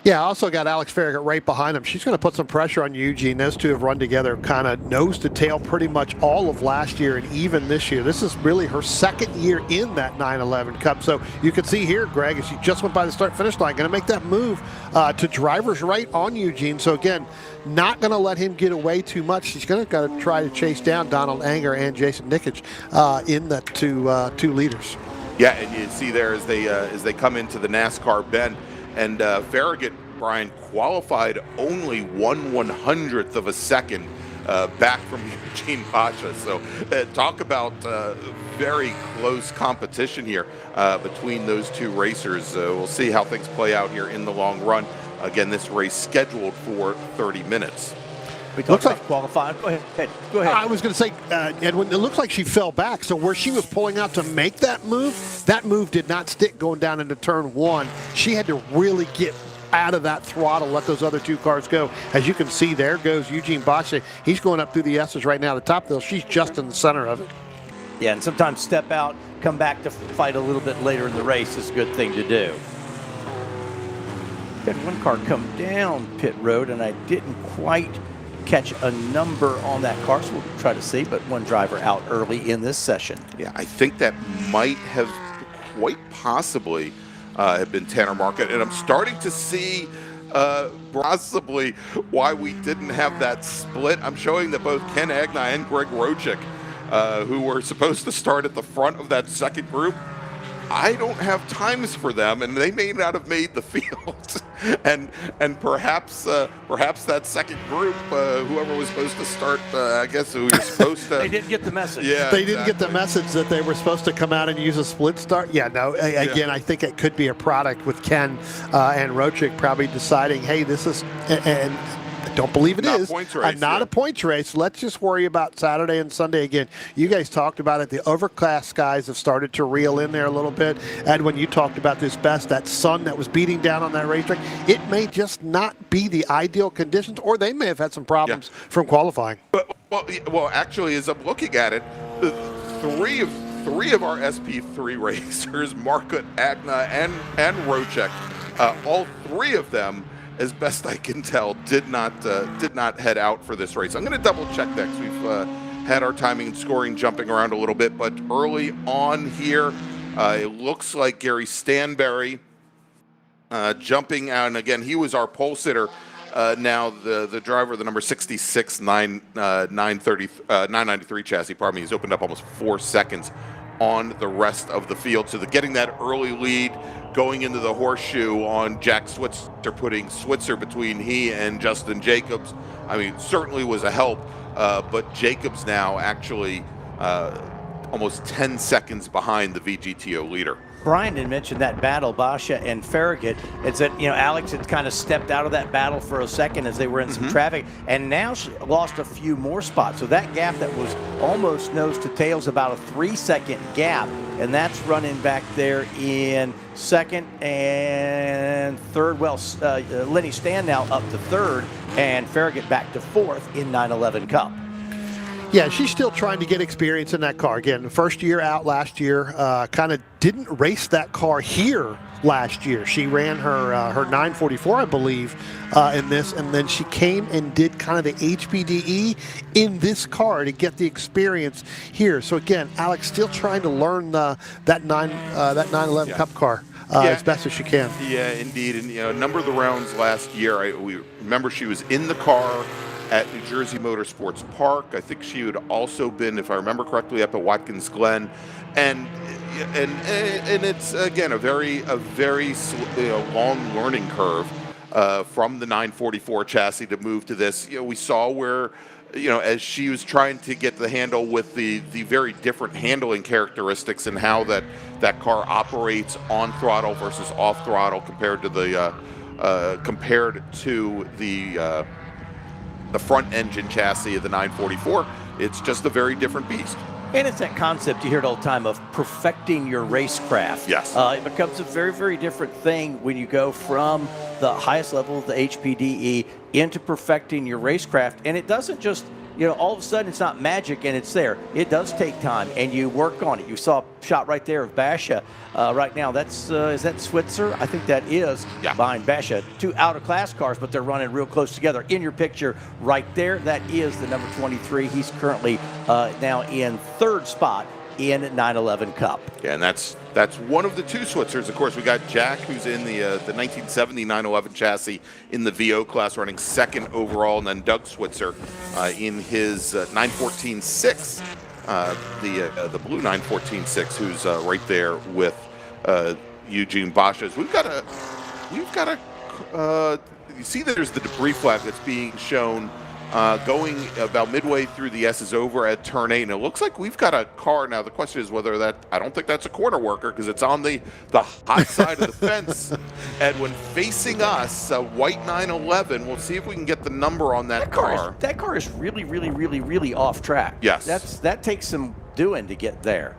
Yeah, also got Alex Farragut right behind him. She's going to put some pressure on Eugene. Those two have run together kind of nose to tail pretty much all of last year and even this year. This is really her 2nd year in that 911 Cup. So you can see here, Greg, as she just went by the start-finish line, going to make that move to driver's right on Eugene. So again, not going to let him get away too much. She's going to try to chase down Donald Anger and Jason Nikic in the two leaders. Yeah, and you see there as they come into the NASCAR bend. And Farragut, Brian, qualified only 1/100th of a second back from Eugene Basha. So talk about very close competition here between those two racers. We'll see how things play out here in the long run. Again, this race scheduled for 30 minutes. We talked about qualifying. Go ahead. I was going to say, Edwin, it looks like she fell back. So where she was pulling out to make that move did not stick going down into turn 1. She had to really get out of that throttle, let those other two cars go. As you can see, there goes Eugene Basha. He's going up through the S's right now, the top hill. She's just in the center of it. Yeah, and sometimes step out, come back to fight a little bit later in the race is a good thing to do. Had one car come down pit road, and I didn't quite catch a number on that car, so we'll try to see, but one driver out early in this session. Yeah, I think that might have quite possibly have been Tanner Market, and I'm starting to see possibly why we didn't have that split. I'm showing that both Ken Agni and Greg Rochik, who were supposed to start at the front of that second group, I don't have times for them, and they may not have made the field. and perhaps that second group, whoever was supposed to start, I guess who was supposed to. They didn't get the message. Yeah, they didn't get the message that they were supposed to come out and use a split start. Yeah, no. Again, I think it could be a product with Ken and Rochik probably deciding, hey, this is and. I don't believe it is. Not a points race. Let's just worry about Saturday and Sunday again. You guys talked about it. The overcast skies have started to reel in there a little bit. And when you talked about this that sun that was beating down on that racetrack, it may just not be the ideal conditions, or they may have had some problems from qualifying. Well, actually, as I'm looking at it, three of our SP3 racers, Markut, Agna, and Rochek, all 3 of them, as best I can tell, did not head out for this race. I'm going to double check that, because we've had our timing and scoring jumping around a little bit, but early on here, it looks like Gary Stanberry jumping out, and again, he was our pole sitter. Now the driver, the number 66 993 chassis, pardon me, he's opened up almost 4 seconds on the rest of the field. So getting that early lead going into the horseshoe on Jack Switzer, putting Switzer between he and Justin Jacobs, I mean, certainly was a help, but Jacobs now actually almost 10 seconds behind the VGTO leader. Brian had mentioned that battle, Basha and Farragut. It's that, Alex had kind of stepped out of that battle for a second as they were in some traffic, and now she lost a few more spots. So that gap that was almost nose to tail is about a 3-second gap, and that's running back there in second and third. Well, Lenny Stand now up to third, and Farragut back to fourth in 911 Cup. Yeah, she's still trying to get experience in that car. Again, first year out last year, kind of didn't race that car here last year. She ran her 944, I believe, in this, and then she came and did kind of the HPDE in this car to get the experience here. So again, Alex still trying to learn that 911 Cup car as best as she can. Yeah, indeed. And a number of the rounds last year, we remember she was in the car at New Jersey Motorsports Park. I think she had also been, if I remember correctly, up at Watkins Glen, and it's again a very long learning curve from the 944 chassis to move to this. We saw where as she was trying to get the handle with the very different handling characteristics and how that car operates on throttle versus off throttle compared to the front engine chassis of the 944. It's just a very different beast. And it's that concept you hear it all the time of perfecting your racecraft. Yes. It becomes a very, very different thing when you go from the highest level of the HPDE into perfecting your racecraft. And it doesn't just, all of a sudden it's not magic and it's there. It does take time, and you work on it. You saw a shot right there of Basha right now. That's is that Switzer? I think that is behind Basha. Two out-of-class cars, but they're running real close together. In your picture right there, that is the number 23. He's currently now in third spot in 911 Cup. Yeah, and that's one of the two Switzers. Of course, we got Jack, who's in the 1970 911 chassis in the VO class, running second overall, and then Doug Switzer in his 914-6, the blue 914-6, who's right there with Eugene Basha's. We've got a. You see that there's the debris flag that's being shown. Going about midway through the S's over at turn 8, and it looks like we've got a car now. The question is whether I don't think that's a corner worker, because it's on the hot side of the fence, Edwin, facing us, a white 911. We'll see if we can get the number on that car. That car is really, really, really, really off track. Yes. That takes some doing to get there.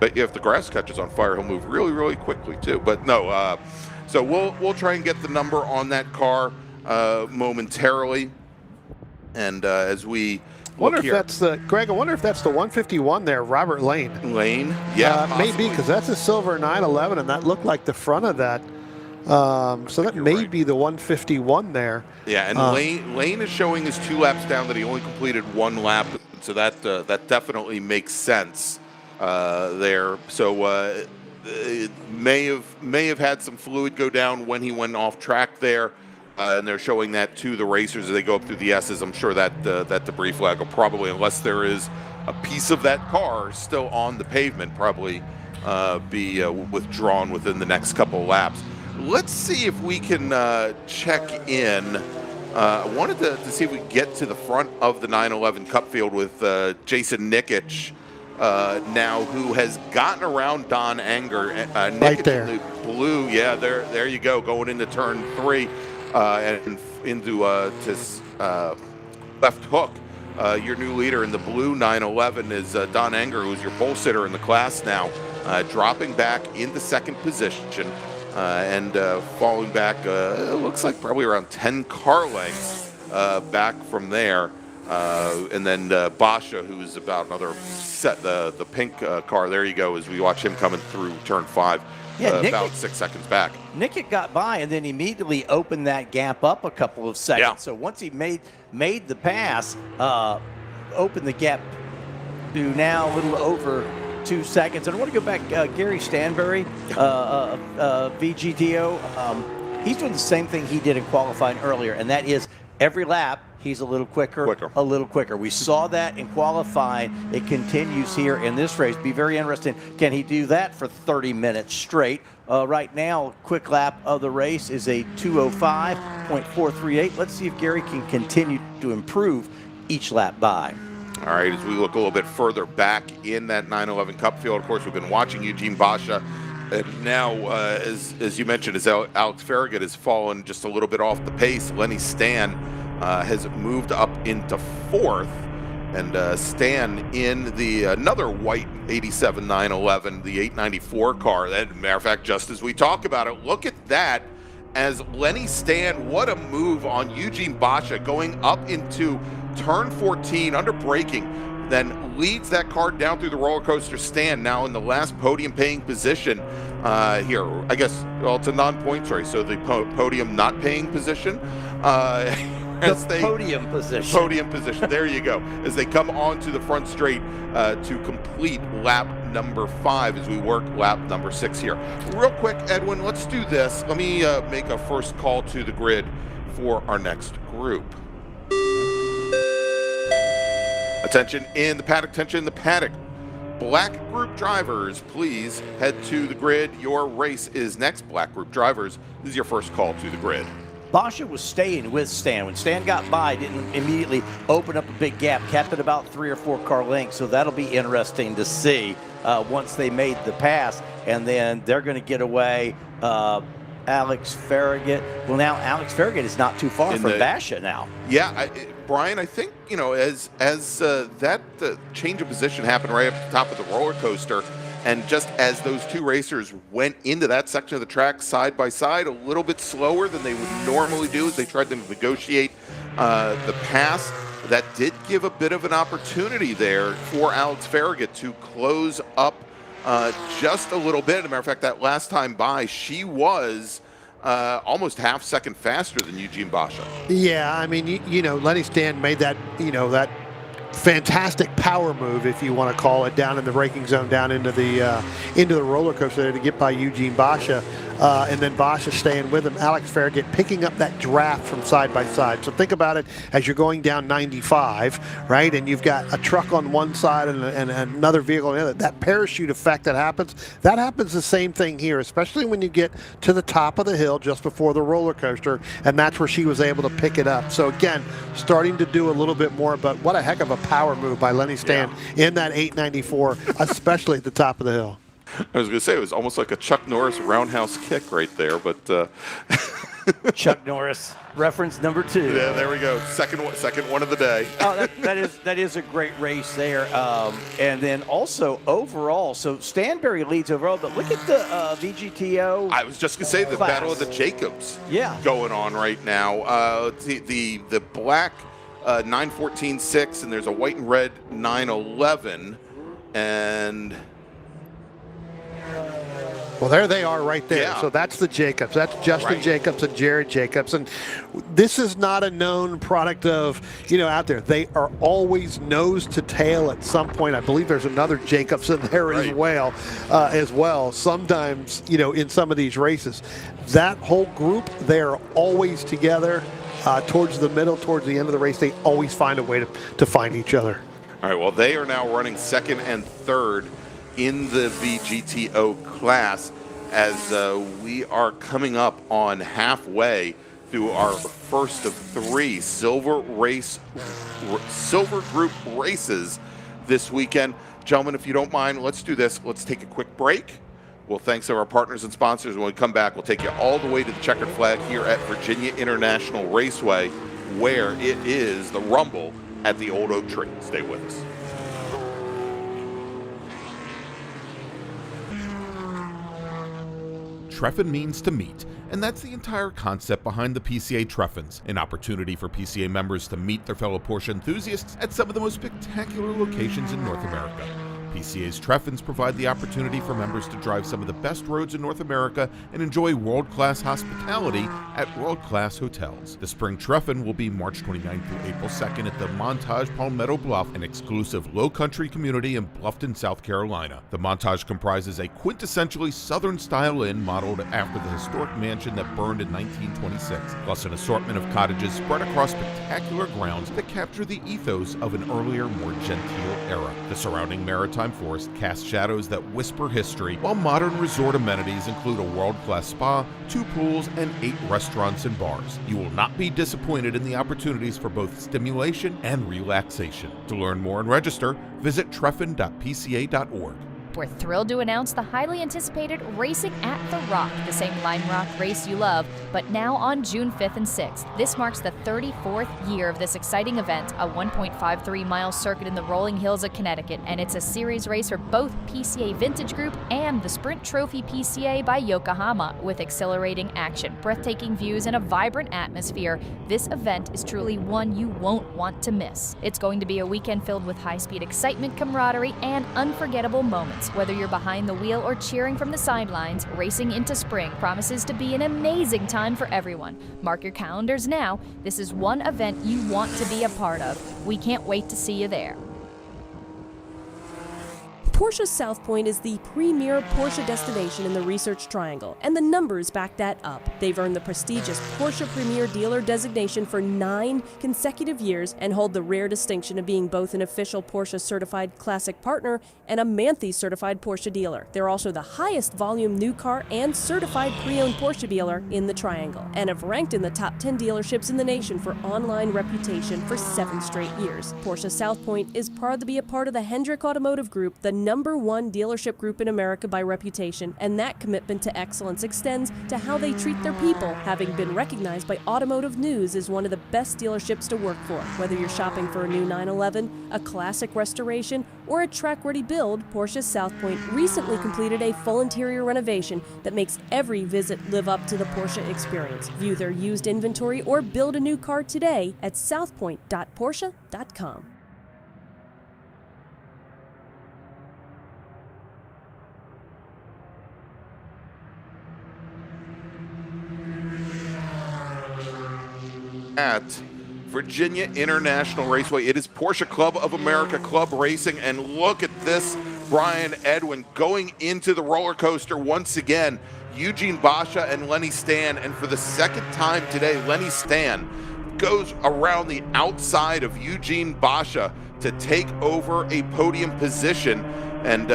But if the grass catches on fire, he'll move really, really quickly too. But no, so we'll try and get the number on that car momentarily. And as we wonder if that's Greg. I wonder if that's the 151 there, Robert Lane. Yeah, maybe, because that's a silver 911, and that looked like the front of that. So that may be the 151 there. Yeah, and Lane is showing his 2 laps down that he only completed 1 lap, so that definitely makes sense there. So it may have had some fluid go down when he went off track there. And they're showing that to the racers as they go up through the S's. I'm sure that debris flag will probably, unless there is a piece of that car still on the pavement, probably be withdrawn within the next couple of laps. Let's see if we can check in. I wanted to see if we can get to the front of the 911 Cup field with Jason Nikic now, who has gotten around Don Anger. Nikic right there. In the blue, yeah, there you go, going into turn 3. And into left hook. Your new leader in the blue 911 is Don Anger, who's your pole sitter in the class now, dropping back into second position and falling back, it looks like probably around 10 car lengths back from there. And then Basha, who's about another set, the pink car, there you go, as we watch him coming through turn 5. Yeah, about 6 seconds back. Nikic got by and then immediately opened that gap up a couple of seconds. Yeah. So once he made the pass, opened the gap to now a little over 2 seconds. And I want to go back, Gary Stanbury, VGTO. He's doing the same thing he did in qualifying earlier, and that is every lap he's a little quicker, a little quicker. We saw that in qualifying. It continues here in this race. Be very interesting. Can he do that for 30 minutes straight? Right now, quick lap of the race is a 2:05.438. Let's see if Gary can continue to improve each lap by. All right, as we look a little bit further back in that 911 Cup field, of course, we've been watching Eugene Basha. And now, as you mentioned, as Alex Farragut has fallen just a little bit off the pace, Lenny Stan has moved up into 4th, and Stan in the another white 87 911, the 894 car. That, matter of fact, just as we talk about it, look at that. As Lenny Stan, what a move on Eugene Basha, going up into turn 14 under braking, then leads that car down through the roller coaster stand, now in the last podium paying position here. I guess, well, it's a non-points race, so the podium not paying position. Podium position. Podium position. There you go. As they come onto the front straight to complete lap number 5 as we work lap number 6 here. Real quick, Edwin, let's do this. Let me make a first call to the grid for our next group. Attention in the paddock, attention in the paddock. Black group drivers, please head to the grid. Your race is next. Black group drivers, this is your first call to the grid. Basha was staying with Stan. When Stan got by, didn't immediately open up a big gap, kept it about 3 or 4 car lengths. So that'll be interesting to see once they made the pass. And then they're going to get away. Alex Farragut. Well, now Alex Farragut is not too far from Basha now. Yeah, Brian, I think, you know, as that change of position happened right up the top of the roller coaster, and just as those two racers went into that section of the track side by side, a little bit slower than they would normally do as they tried to negotiate the pass, that did give a bit of an opportunity there for Alex Farragut to close up just a little bit. As a matter of fact, that last time by, she was almost half second faster than Eugene Basha. Yeah, I mean, you know, Lenny Stan made that, you know, that fantastic power move, if you want to call it, down in the braking zone, down into the roller coaster there to get by Eugene Basha, and then Basha staying with him. Alex Farragut picking up that draft from side by side. So think about it as you're going down 95, right? And you've got a truck on one side and another vehicle on the other. That parachute effect that happens the same thing here, especially when you get to the top of the hill just before the roller coaster, and that's where she was able to pick it up. So again, starting to do a little bit more, but what a heck of a power move by Lenny Stan in that 894, especially at the top of the hill. I was going to say, it was almost like a Chuck Norris roundhouse kick right there, but Chuck Norris, reference number 2. Yeah, there we go. Second one of the day. Oh, that is a great race there. And then also overall, so Stanberry leads overall, but look at the VGTO. I was just going to say the class. Battle of the Jacobs going on right now. The black 914.6, and there's a white and red 911, and well, there they are right there. Yeah. So that's the Jacobs. That's Justin Right. Jacobs and Jared Jacobs. And this is not a known product of, you know, out there. They are always nose to tail at some point. I believe there's another Jacobs in there as well. Sometimes, you know, in some of these races. That whole group, they're always together. Towards the middle, towards the end of the race, they always find a way to find each other. all right, well, they are now running second and third in the VGTO class as we are coming up on halfway through our first of 3 silver group races this weekend. Gentlemen, if you don't mind, let's do this. Let's take a quick break. Well, thanks to our partners and sponsors. When we come back, we'll take you all the way to the checkered flag here at Virginia International Raceway, where it is the Rumble at the Old Oak Tree. Stay with us. Treffin means to meet, and that's the entire concept behind the PCA Treffins, an opportunity for PCA members to meet their fellow Porsche enthusiasts at some of the most spectacular locations in North America. PCA's Treffins provide the opportunity for members to drive some of the best roads in North America and enjoy world-class hospitality at world-class hotels. The Spring Treffin will be March 29th through April 2nd at the Montage Palmetto Bluff, an exclusive low-country community in Bluffton, South Carolina. The Montage comprises a quintessentially Southern-style inn modeled after the historic mansion that burned in 1926, plus an assortment of cottages spread across spectacular grounds that capture the ethos of an earlier, more genteel era. The surrounding maritime forest casts shadows that whisper history, while modern resort amenities include a world-class spa, 2 pools, and 8 restaurants and bars. You will not be disappointed in the opportunities for both stimulation and relaxation. To learn more and register, visit treffin.pca.org. up, we're thrilled to announce the highly anticipated Racing at the Rock, the same Lime Rock race you love, but now on June 5th and 6th. This marks the 34th year of this exciting event, a 1.53-mile circuit in the rolling hills of Connecticut, and it's a series race for both PCA Vintage Group and the Sprint Trophy PCA by Yokohama, with exhilarating action, breathtaking views, and a vibrant atmosphere. This event is truly one you won't want to miss. It's going to be a weekend filled with high-speed excitement, camaraderie, and unforgettable moments. Whether you're behind the wheel or cheering from the sidelines, racing into spring promises to be an amazing time for everyone. Mark your calendars now. This is one event you want to be a part of. We can't wait to see you there. Porsche South Point is the premier Porsche destination in the Research Triangle, and the numbers back that up. They've earned the prestigious Porsche Premier Dealer designation for 9 consecutive years and hold the rare distinction of being both an official Porsche Certified Classic Partner and a Manthe Certified Porsche dealer. They're also the highest volume new car and certified pre-owned Porsche dealer in the Triangle, and have ranked in the top 10 dealerships in the nation for online reputation for 7 straight years. Porsche South Point is proud to be a part of the Hendrick Automotive Group, the #1 dealership group in America by reputation, and that commitment to excellence extends to how they treat their people, having been recognized by Automotive News as one of the best dealerships to work for. Whether you're shopping for a new 911, a classic restoration, or a track-ready build, Porsche South Point recently completed a full interior renovation that makes every visit live up to the Porsche experience. View their used inventory or build a new car today at southpoint.porsche.com. At Virginia International Raceway, it is Porsche Club of America Club Racing, and look at this, Brian Edwin going into the roller coaster once again. Eugene Basha and Lenny Stan, and for the second time today, Lenny Stan goes around the outside of Eugene Basha to take over a podium position. And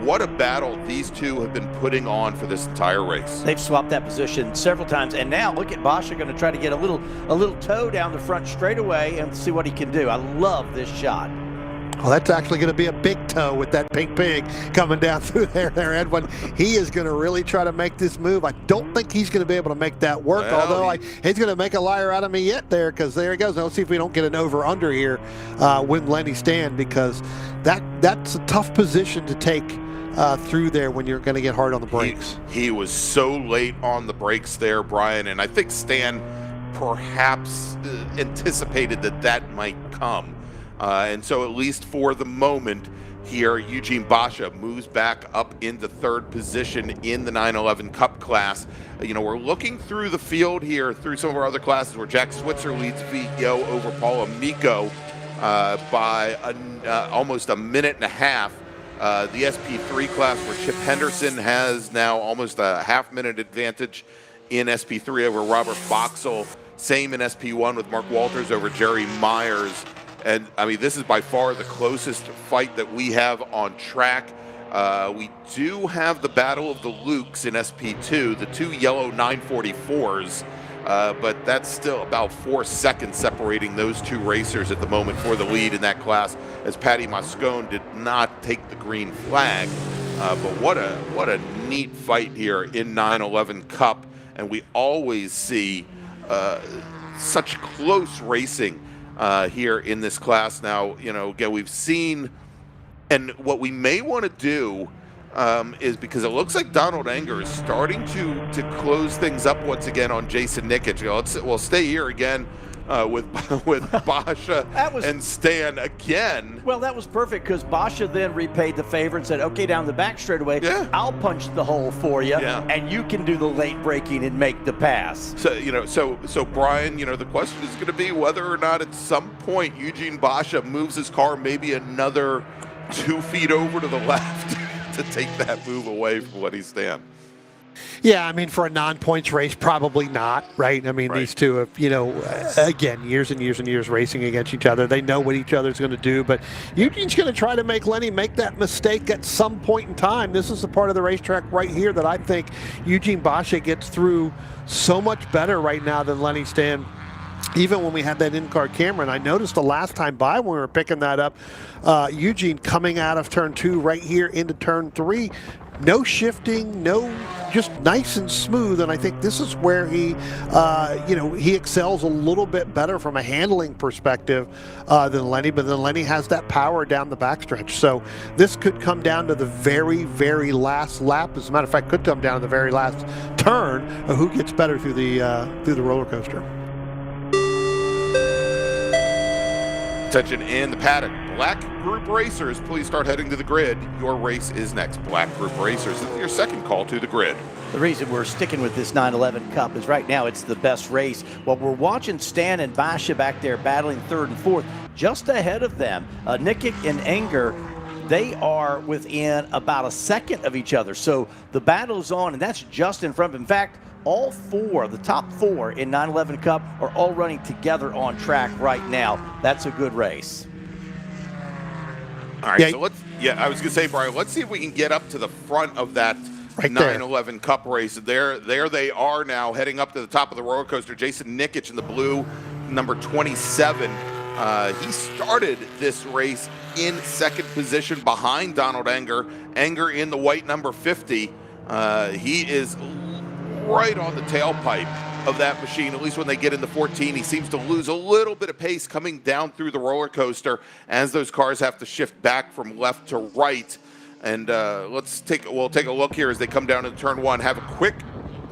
what a battle these two have been putting on for this entire race. They've swapped that position several times, and now look at Basha going to try to get a little toe down the front straightaway and see what he can do. I love this shot. Well, that's actually going to be a big toe with that pink pig coming down through there, Edwin. He is going to really try to make this move. I don't think he's going to be able to make that work, although he's going to make a liar out of me yet there, because there he goes. Now, let's see if we don't get an over-under here with Lenny Stan, because that's a tough position to take through there when you're going to get hard on the brakes. He was so late on the brakes there, Brian, and I think Stan perhaps anticipated that might come. And so at least for the moment here, Eugene Basha moves back up into 3rd position in the 911 Cup class. You know, we're looking through the field here, through some of our other classes, where Jack Switzer leads VO over Paul Amico by almost a minute and a half. The SP3 class, where Chip Henderson has now almost a half-minute advantage in SP3 over Robert Boxall. Same in SP1 with Mark Walters over Jerry Myers. And, I mean, this is by far the closest fight that we have on track. We do have the Battle of the Lukes in SP2, the 2 yellow 944s, but that's still about 4 seconds separating those 2 racers at the moment for the lead in that class, as Patty Moscone did not take the green flag. But what a neat fight here in 911 Cup, and we always see such close racing here in this class. Now, you know, again, we've seen, and what we may want to do is, because it looks like Donald Enger is starting to close things up once again on Jason Nikic. You know, we'll stay here again with Basha and Stan again. Well, that was perfect, because Basha then repaid the favor and said, okay, down the back straightaway, I'll punch the hole for you, and you can do the late braking and make the pass. So, you know, so Brian, you know, the question is going to be whether or not at some point Eugene Basha moves his car maybe another 2 feet over to the left to take that move away from Lenny Stan. Yeah, I mean, for a non-points race, probably not, right? I mean, these two have, you know, again, years and years and years racing against each other. They know what each other's going to do, but Eugene's going to try to make Lenny make that mistake at some point in time. This is the part of the racetrack right here that I think Eugene Basha gets through so much better right now than Lenny Stan even when we had that in-car camera, and I noticed the last time by when we were picking that up, Eugene coming out of turn 2 right here into turn 3, no shifting, no, just nice and smooth. And I think this is where he, he excels a little bit better from a handling perspective than Lenny, but then Lenny has that power down the backstretch. So this could come down to the very, very last lap. As a matter of fact, could come down to the very last turn of who gets better through the roller coaster. Attention in the paddock. Black Group Racers, please start heading to the grid. Your race is next. Black Group Racers, this is your second call to the grid. The reason we're sticking with this 911 Cup is right now it's the best race. Well, we're watching Stan and Basha back there battling third and fourth. Just ahead of them, Nikic and Enger, they are within about a second of each other. So the battle's on, and that's just in front of them. In fact, all four, the top four in 911 Cup are all running together on track right now. That's a good race. All right, so I was going to say, Brian, let's see if we can get up to the front of that right 911 Cup race. There they are now, heading up to the top of the roller coaster. Jason Nikic in the blue, number 27. He started this race in second position behind Donald Enger. Enger in the white number 50. He is right on the tailpipe of that machine, at least when they get into 14. He seems to lose a little bit of pace coming down through the roller coaster as those cars have to shift back from left to right. And we'll take a look here as they come down into turn 1. Have a quick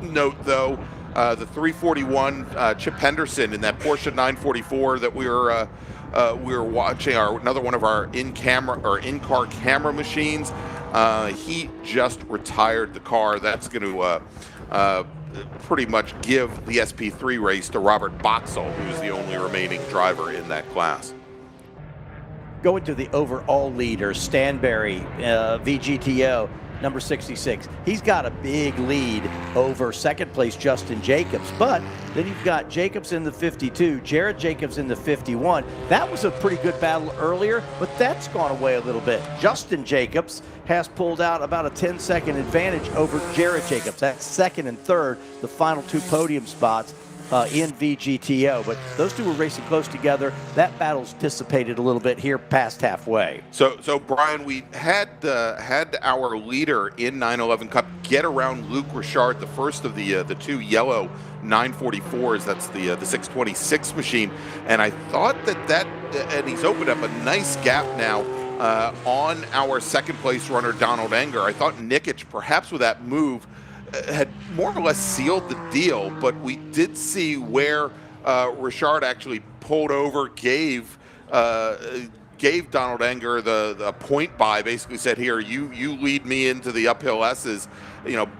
note though, the 341 Chip Henderson in that Porsche 944 that we were watching, another one of our in-car camera machines. He just retired the car. That's going to pretty much give the SP3 race to Robert Boxall, who's the only remaining driver in that class. Going to the overall leader, Stanberry, VGTO, number 66. He's got a big lead over second place Justin Jacobs, but then you've got Jacobs in the 52, Jared Jacobs in the 51. That was a pretty good battle earlier, but that's gone away a little bit. Justin Jacobs has pulled out about a 10-second advantage over Jared Jacobs. That's second and third, the final two podium spots in VGTO. But those two were racing close together. That battle's dissipated a little bit here past halfway. So Brian, we had our leader in 911 Cup get around Luc Richard, the first of the two yellow 944s. That's the 626 machine. And I thought and he's opened up a nice gap now on our second place runner, Donald Enger. I thought Nikic, perhaps with that move, had more or less sealed the deal, but we did see where Richard actually pulled over, gave Donald Enger the point by, basically said, here, you lead me into the uphill S's,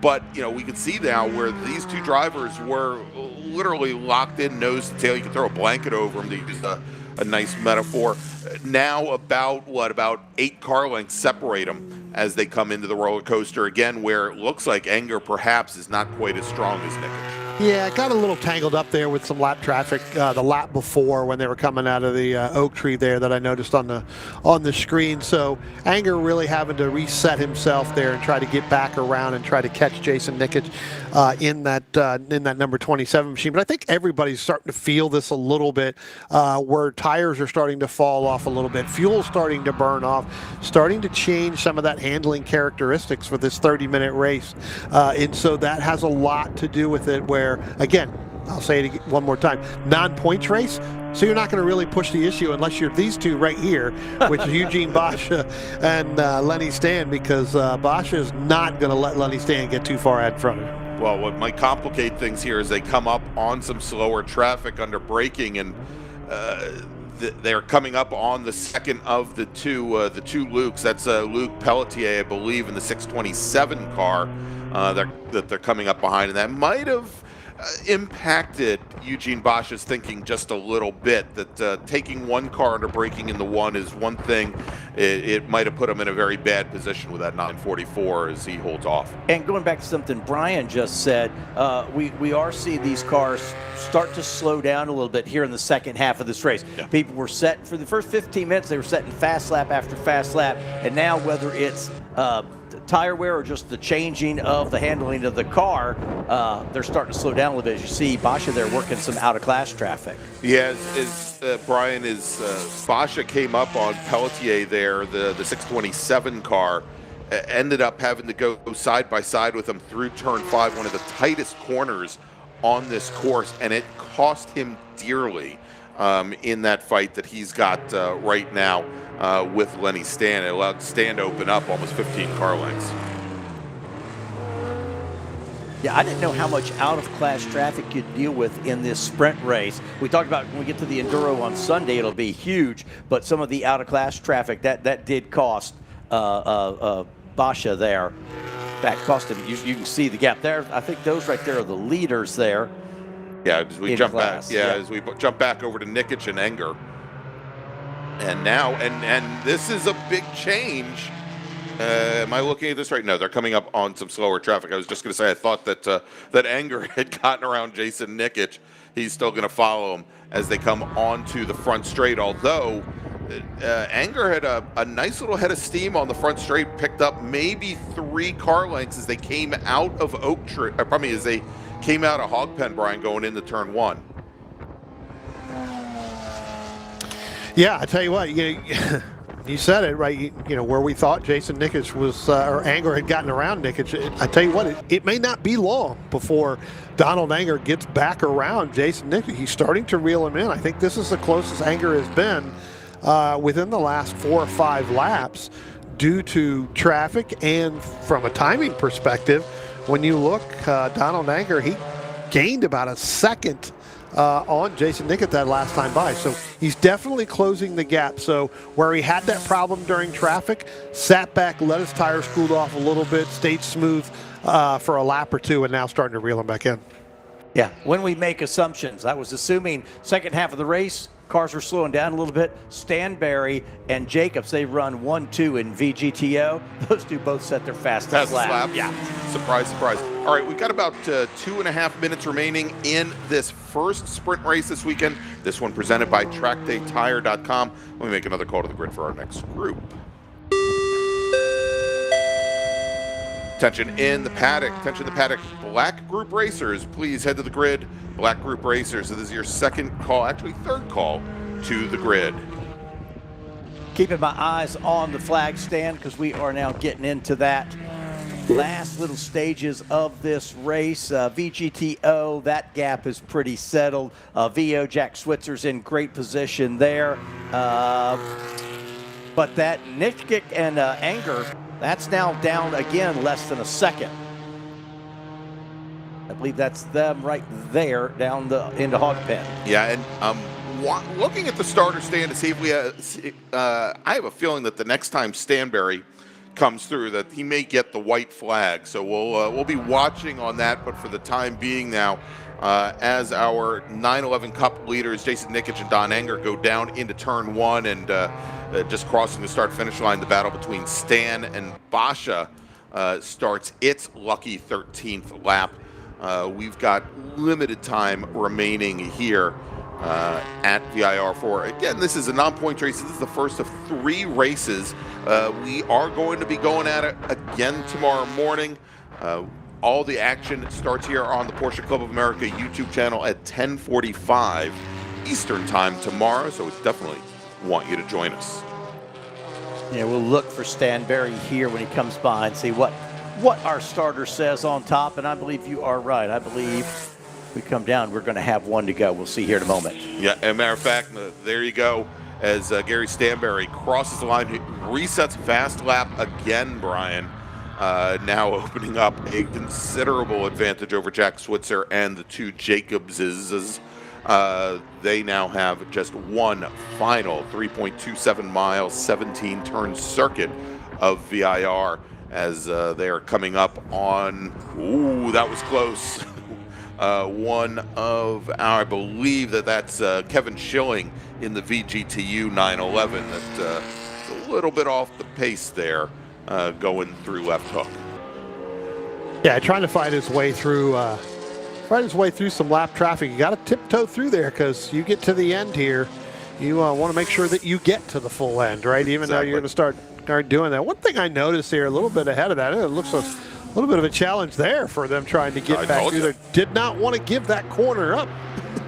but we could see now where these two drivers were literally locked in nose to tail. You could throw a blanket over them, to use a nice metaphor. Now about 8 car lengths separate them as they come into the roller coaster again, where it looks like Enger perhaps is not quite as strong as Nikic. Yeah, it got a little tangled up there with some lap traffic the lap before when they were coming out of the oak tree there that I noticed on the screen. So Enger really having to reset himself there and try to get back around and try to catch Jason Nikic in that number 27 machine. But I think everybody's starting to feel this a little bit, where tires are starting to fall off a little bit, fuel's starting to burn off, starting to change some of that handling characteristics for this 30-minute race. And so that has a lot to do with it, where, again, I'll say it one more time, non-points race, so you're not going to really push the issue unless you're these two right here, which is Eugene Basha and Lenny Stan, because Basha is not going to let Lenny Stan get too far out in front of him. Well, what might complicate things here is they come up on some slower traffic under braking, and they're coming up on the second of the two Lukes. That's Luc Pelletier, I believe, in the 627 car that they're coming up behind, and that might have impacted Eugene Basha's thinking just a little bit, that taking one car under braking in the one is one thing. It might have put him in a very bad position with that 944 as he holds off. And going back to something Brian just said, we are seeing these cars start to slow down a little bit here in the second half of this race. Yeah. People were set for the first 15 minutes, they were setting fast lap after fast lap, and now whether it's tire wear or just the changing of the handling of the car, they're starting to slow down a little bit. As you see, Basha there working some out-of-class traffic. Yeah, Brian, Basha came up on Pelletier there, the 627 car, ended up having to go side by side with him through turn 5, one of the tightest corners on this course, and it cost him dearly in that fight that he's got right now with Lenny Stan. It allowed Stan to open up almost 15 car lengths. Yeah, I didn't know how much out-of-class traffic you'd deal with in this sprint race. We talked about when we get to the Enduro on Sunday, it'll be huge, but some of the out-of-class traffic, that did cost Basha there. In fact, cost him, you can see the gap there. I think those right there are the leaders there. Yeah, as we jump back. Yeah, as we jump back over to Nikic and Enger. And now, and this is a big change. Am I looking at this right? No, they're coming up on some slower traffic. I was just going to say I thought that that Enger had gotten around Jason Nikic. He's still going to follow him as they come onto the front straight. Although Enger had a nice little head of steam on the front straight, picked up maybe 3 car lengths as they came out of as they came out of Hog Pen, Brian, going into turn 1. Yeah, I tell you what, you said it right. You know, where we thought Jason Nikic was, or Enger had gotten around Nikic. I tell you what, it may not be long before Donald Enger gets back around Jason Nikic. He's starting to reel him in. I think this is the closest Enger has been within the last 4 or 5 laps due to traffic and from a timing perspective. When you look, Donald Enger, he gained about a second on Jason Nikic that last time by. So he's definitely closing the gap. So where he had that problem during traffic, sat back, let his tires cool off a little bit, stayed smooth for a lap or 2, and now starting to reel him back in. Yeah, when we make assumptions, I was assuming second half of the race, cars were slowing down a little bit. Stanberry and Jacobs, they run 1-2 in VGTO. Those two both set their fastest lap. Yeah. Surprise, surprise. All right, we've got about 2.5 minutes remaining in this first sprint race this weekend. This one presented by TrackDayTire.com. Let me make another call to the grid for our next group. Attention in the paddock. Attention in the paddock. Black group racers, please head to the grid. Black group racers. This is your second call, actually third call to the grid. Keeping my eyes on the flag stand because we are now getting into that last little stages of this race. VGTO, that gap is pretty settled. VO, Jack Switzer's in great position there. But that Nikic and Enger, that's now down again less than a second. I believe that's them right there down into Hog Pen. Yeah, and looking at the starter stand to see if we I have a feeling that the next time Stanberry comes through that he may get the white flag. So we'll be watching on that. But for the time being now, as our 911 Cup leaders, Jason Nikic and Don Enger, go down into turn 1 and just crossing the start-finish line, the battle between Stan and Basha starts its lucky 13th lap. We've got limited time remaining here at VIR4. Again, this is a non-point race. This is the first of 3 races. We are going to be going at it again tomorrow morning. All the action starts here on the Porsche Club of America YouTube channel at 10:45 Eastern Time tomorrow, so we definitely want you to join us. Yeah, we'll look for Stanberry here when he comes by and see what our starter says on top, and I believe you are right. I believe if we come down, we're going to have one to go. We'll see here in a moment. Yeah, as a matter of fact, there you go. As Gary Stanberry crosses the line, he resets fast lap again, Brian. Now opening up a considerable advantage over Jack Switzer and the 2 Jacobses. They now have just one final 3.27 miles, 17 turn circuit of VIR as they are coming up on, ooh, that was close. One of our, I believe that's Kevin Schilling in the VGTU 911. That's a little bit off the pace there, going through left hook. Yeah, trying to find his way through some lap traffic. You got to tiptoe through there because you get to the end here. You want to make sure that you get to the full end, right? Even though you're going to start aren't doing that. One thing I noticed here, a little bit ahead of that, it looks a little bit of a challenge there for them trying to get back through there. Did not want to give that corner up.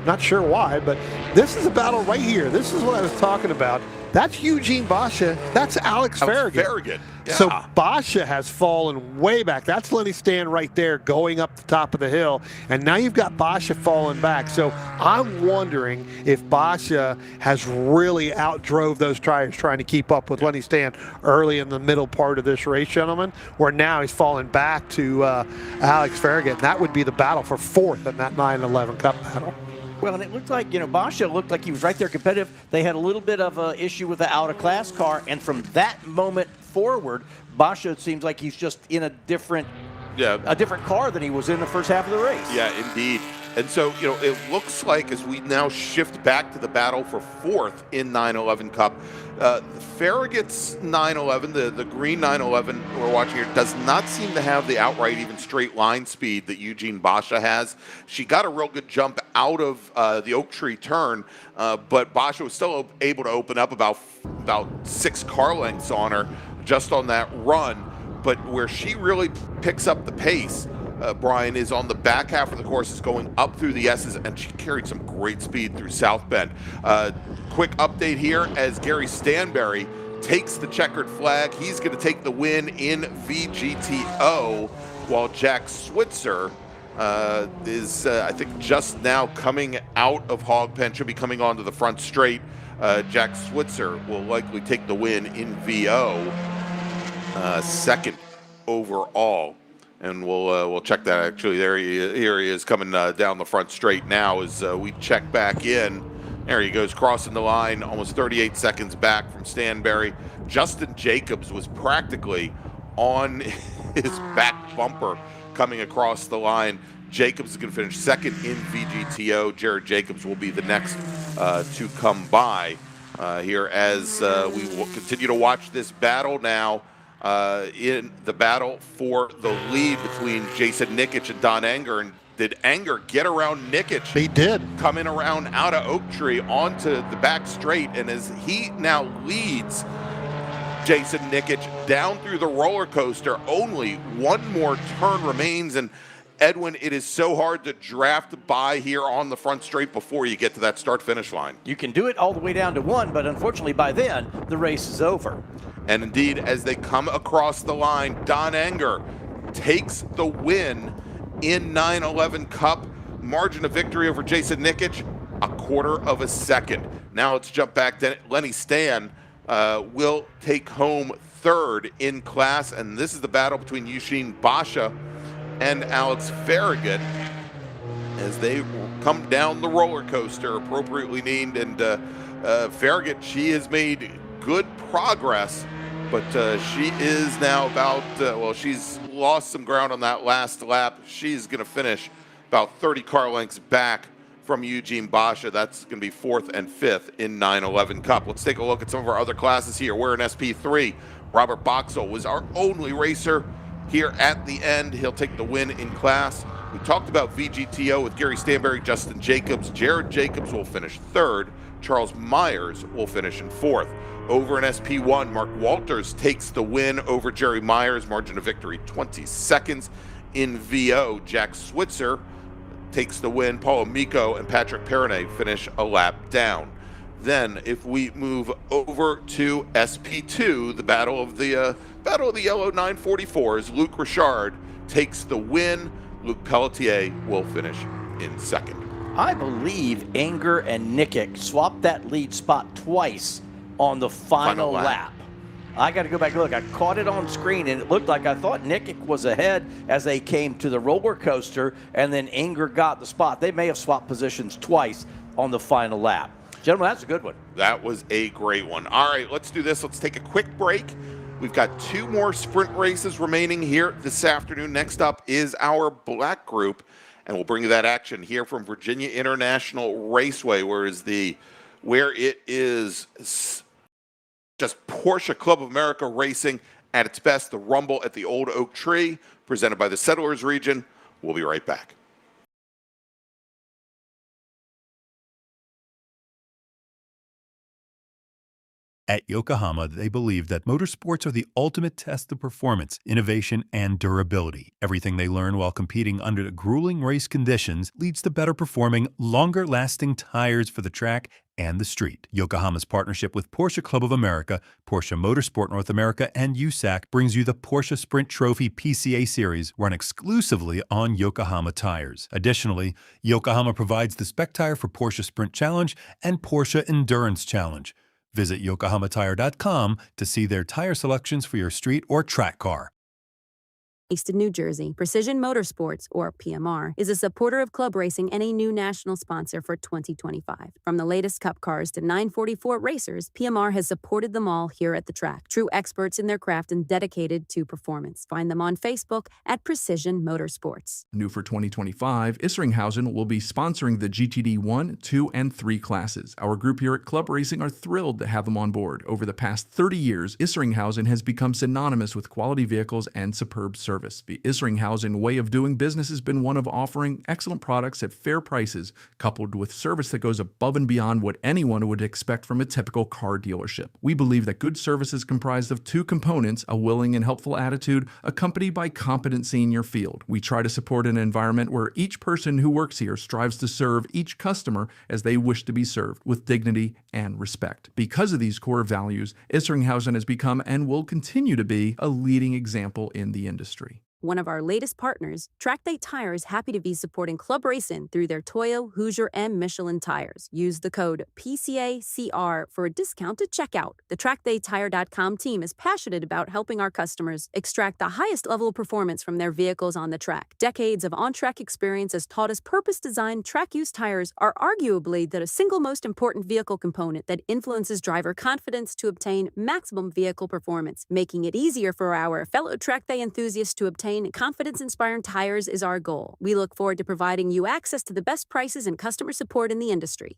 Not sure why, but this is a battle right here. This is what I was talking about. That's Eugene Basha. That's Alex Farragut. Yeah. So Basha has fallen way back. That's Lenny Stan right there going up the top of the hill. And now you've got Basha falling back. So I'm wondering if Basha has really outdrove those tires trying to keep up with Lenny Stan early in the middle part of this race, gentlemen, where now he's falling back to Alex Farragut. And that would be the battle for fourth in that 9/11 Cup battle. Well, and it looked like, Basha looked like he was right there competitive. They had a little bit of an issue with the out-of-class car, and from that moment forward, Basha seems like he's just in a different car than he was in the first half of the race. Yeah, indeed. And so, it looks like as we now shift back to the battle for fourth in 9/11 Cup, Farragut's 9/11, the green 9/11 we're watching here, does not seem to have the outright even straight line speed that Eugene Basha has. She got a real good jump out of the Oak Tree turn, but Basha was still able to open up about 6 car lengths on her just on that run. But where she really picks up the pace, Brian, is on the back half of the course, is going up through the S's, and she carried some great speed through South Bend. Quick update here as Gary Stanberry takes the checkered flag. He's going to take the win in VGTO, while Jack Switzer is, I think, just now coming out of Hog Pen, should be coming onto the front straight. Jack Switzer will likely take the win in VO, second overall. And we'll check that. Actually, here he is coming down the front straight now as we check back in. There he goes, crossing the line, almost 38 seconds back from Stanberry. Justin Jacobs was practically on his back bumper coming across the line. Jacobs is going to finish second in VGTO. Jared Jacobs will be the next to come by here as we will continue to watch this battle now. In the battle for the lead between Jason Nikic and Don Anger. And did Anger get around Nikic? He did. Coming around out of Oak Tree onto the back straight. And as he now leads Jason Nikic down through the roller coaster, only one more turn remains. And Edwin, it is so hard to draft by here on the front straight before you get to that start-finish line. You can do it all the way down to 1, but unfortunately by then, the race is over. And indeed, as they come across the line, Don Anger takes the win in 9/11 Cup. Margin of victory over Jason Nikic, 1/4 of a second. Now let's jump back to Lenny Stan. Will take home third in class, and this is the battle between Eugene Basha and Alex Farragut as they come down the roller coaster, appropriately named. And Farragut, she has made good progress, but she is now about, she's lost some ground on that last lap. She's going to finish about 30 car lengths back from Eugene Basha. That's going to be fourth and fifth in 9/11 Cup. Let's take a look at some of our other classes here. We're in SP3. Robert Boxall was our only racer here at the end. He'll take the win in class. We talked about VGTO with Gary Stanberry, Justin Jacobs. Jared Jacobs will finish third. Charles Myers will finish in fourth. Over in SP1, Mark Walters takes the win over Jerry Myers. Margin of victory 20 seconds. In VO, Jack Switzer takes the win. Paul Amico and Patrick Perrone finish a lap down. Then, if we move over to SP2, the battle of the yellow 944s, Luc Richard takes the win. Luc Pelletier will finish in second. I believe Anger and Nikic swapped that lead spot twice on the final lap. I got to go back and look. I caught it on screen, and it looked like I thought Nikic was ahead as they came to the roller coaster, and then Anger got the spot. They may have swapped positions twice on the final lap. Gentlemen, that's a good one. That was a great one. All right, let's do this. Let's take a quick break. We've got 2 more sprint races remaining here this afternoon. Next up is our black group, and we'll bring you that action here from Virginia International Raceway, where it is just Porsche Club of America racing at its best. The Rumble at the Old Oak Tree, presented by the Settlers Region. We'll be right back. At Yokohama, they believe that motorsports are the ultimate test of performance, innovation, and durability. Everything they learn while competing under grueling race conditions leads to better performing, longer-lasting tires for the track and the street. Yokohama's partnership with Porsche Club of America, Porsche Motorsport North America, and USAC brings you the Porsche Sprint Trophy PCA Series, run exclusively on Yokohama tires. Additionally, Yokohama provides the spec tire for Porsche Sprint Challenge and Porsche Endurance Challenge. Visit yokohamatire.com to see their tire selections for your street or track car. Based in New Jersey, Precision Motorsports, or PMR, is a supporter of club racing and a new national sponsor for 2025. From the latest Cup cars to 944 racers, PMR has supported them all here at the track. True experts in their craft and dedicated to performance. Find them on Facebook at Precision Motorsports. New for 2025, Isringhausen will be sponsoring the GTD 1, 2, and 3 classes. Our group here at Club Racing are thrilled to have them on board. Over the past 30 years, Isringhausen has become synonymous with quality vehicles and superb service. The Isringhausen way of doing business has been one of offering excellent products at fair prices, coupled with service that goes above and beyond what anyone would expect from a typical car dealership. We believe that good service is comprised of two components: a willing and helpful attitude, accompanied by competency in your field. We try to support an environment where each person who works here strives to serve each customer as they wish to be served, with dignity and respect. Because of these core values, Isringhausen has become and will continue to be a leading example in the industry. One of our latest partners, Track Day Tire, is happy to be supporting Club Racing through their Toyo, Hoosier, and Michelin tires. Use the code PCACR for a discount at checkout. The TrackDayTire.com team is passionate about helping our customers extract the highest level of performance from their vehicles on the track. Decades of on-track experience has taught us purpose-designed track-use tires are arguably the single most important vehicle component that influences driver confidence to obtain maximum vehicle performance. Making it easier for our fellow Track Day enthusiasts to obtain confidence-inspiring tires is our goal. We look forward to providing you access to the best prices and customer support in the industry.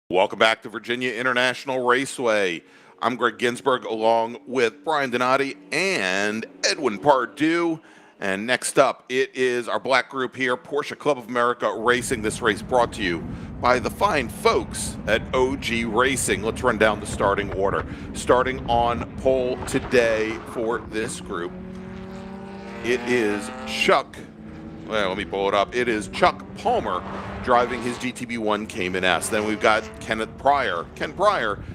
Welcome back to Virginia International Raceway. I'm Greg Ginsburg along with Brian Donati and Edwin Pardue. And next up, it is our black group here, Porsche Club of America Racing. This race brought to you by the fine folks at OG Racing. Let's run down the starting order. Starting on pole today for this group, it is let me pull it up. It is Chuck Palmer driving his GTB1 Cayman S. Then we've got Ken Pryor,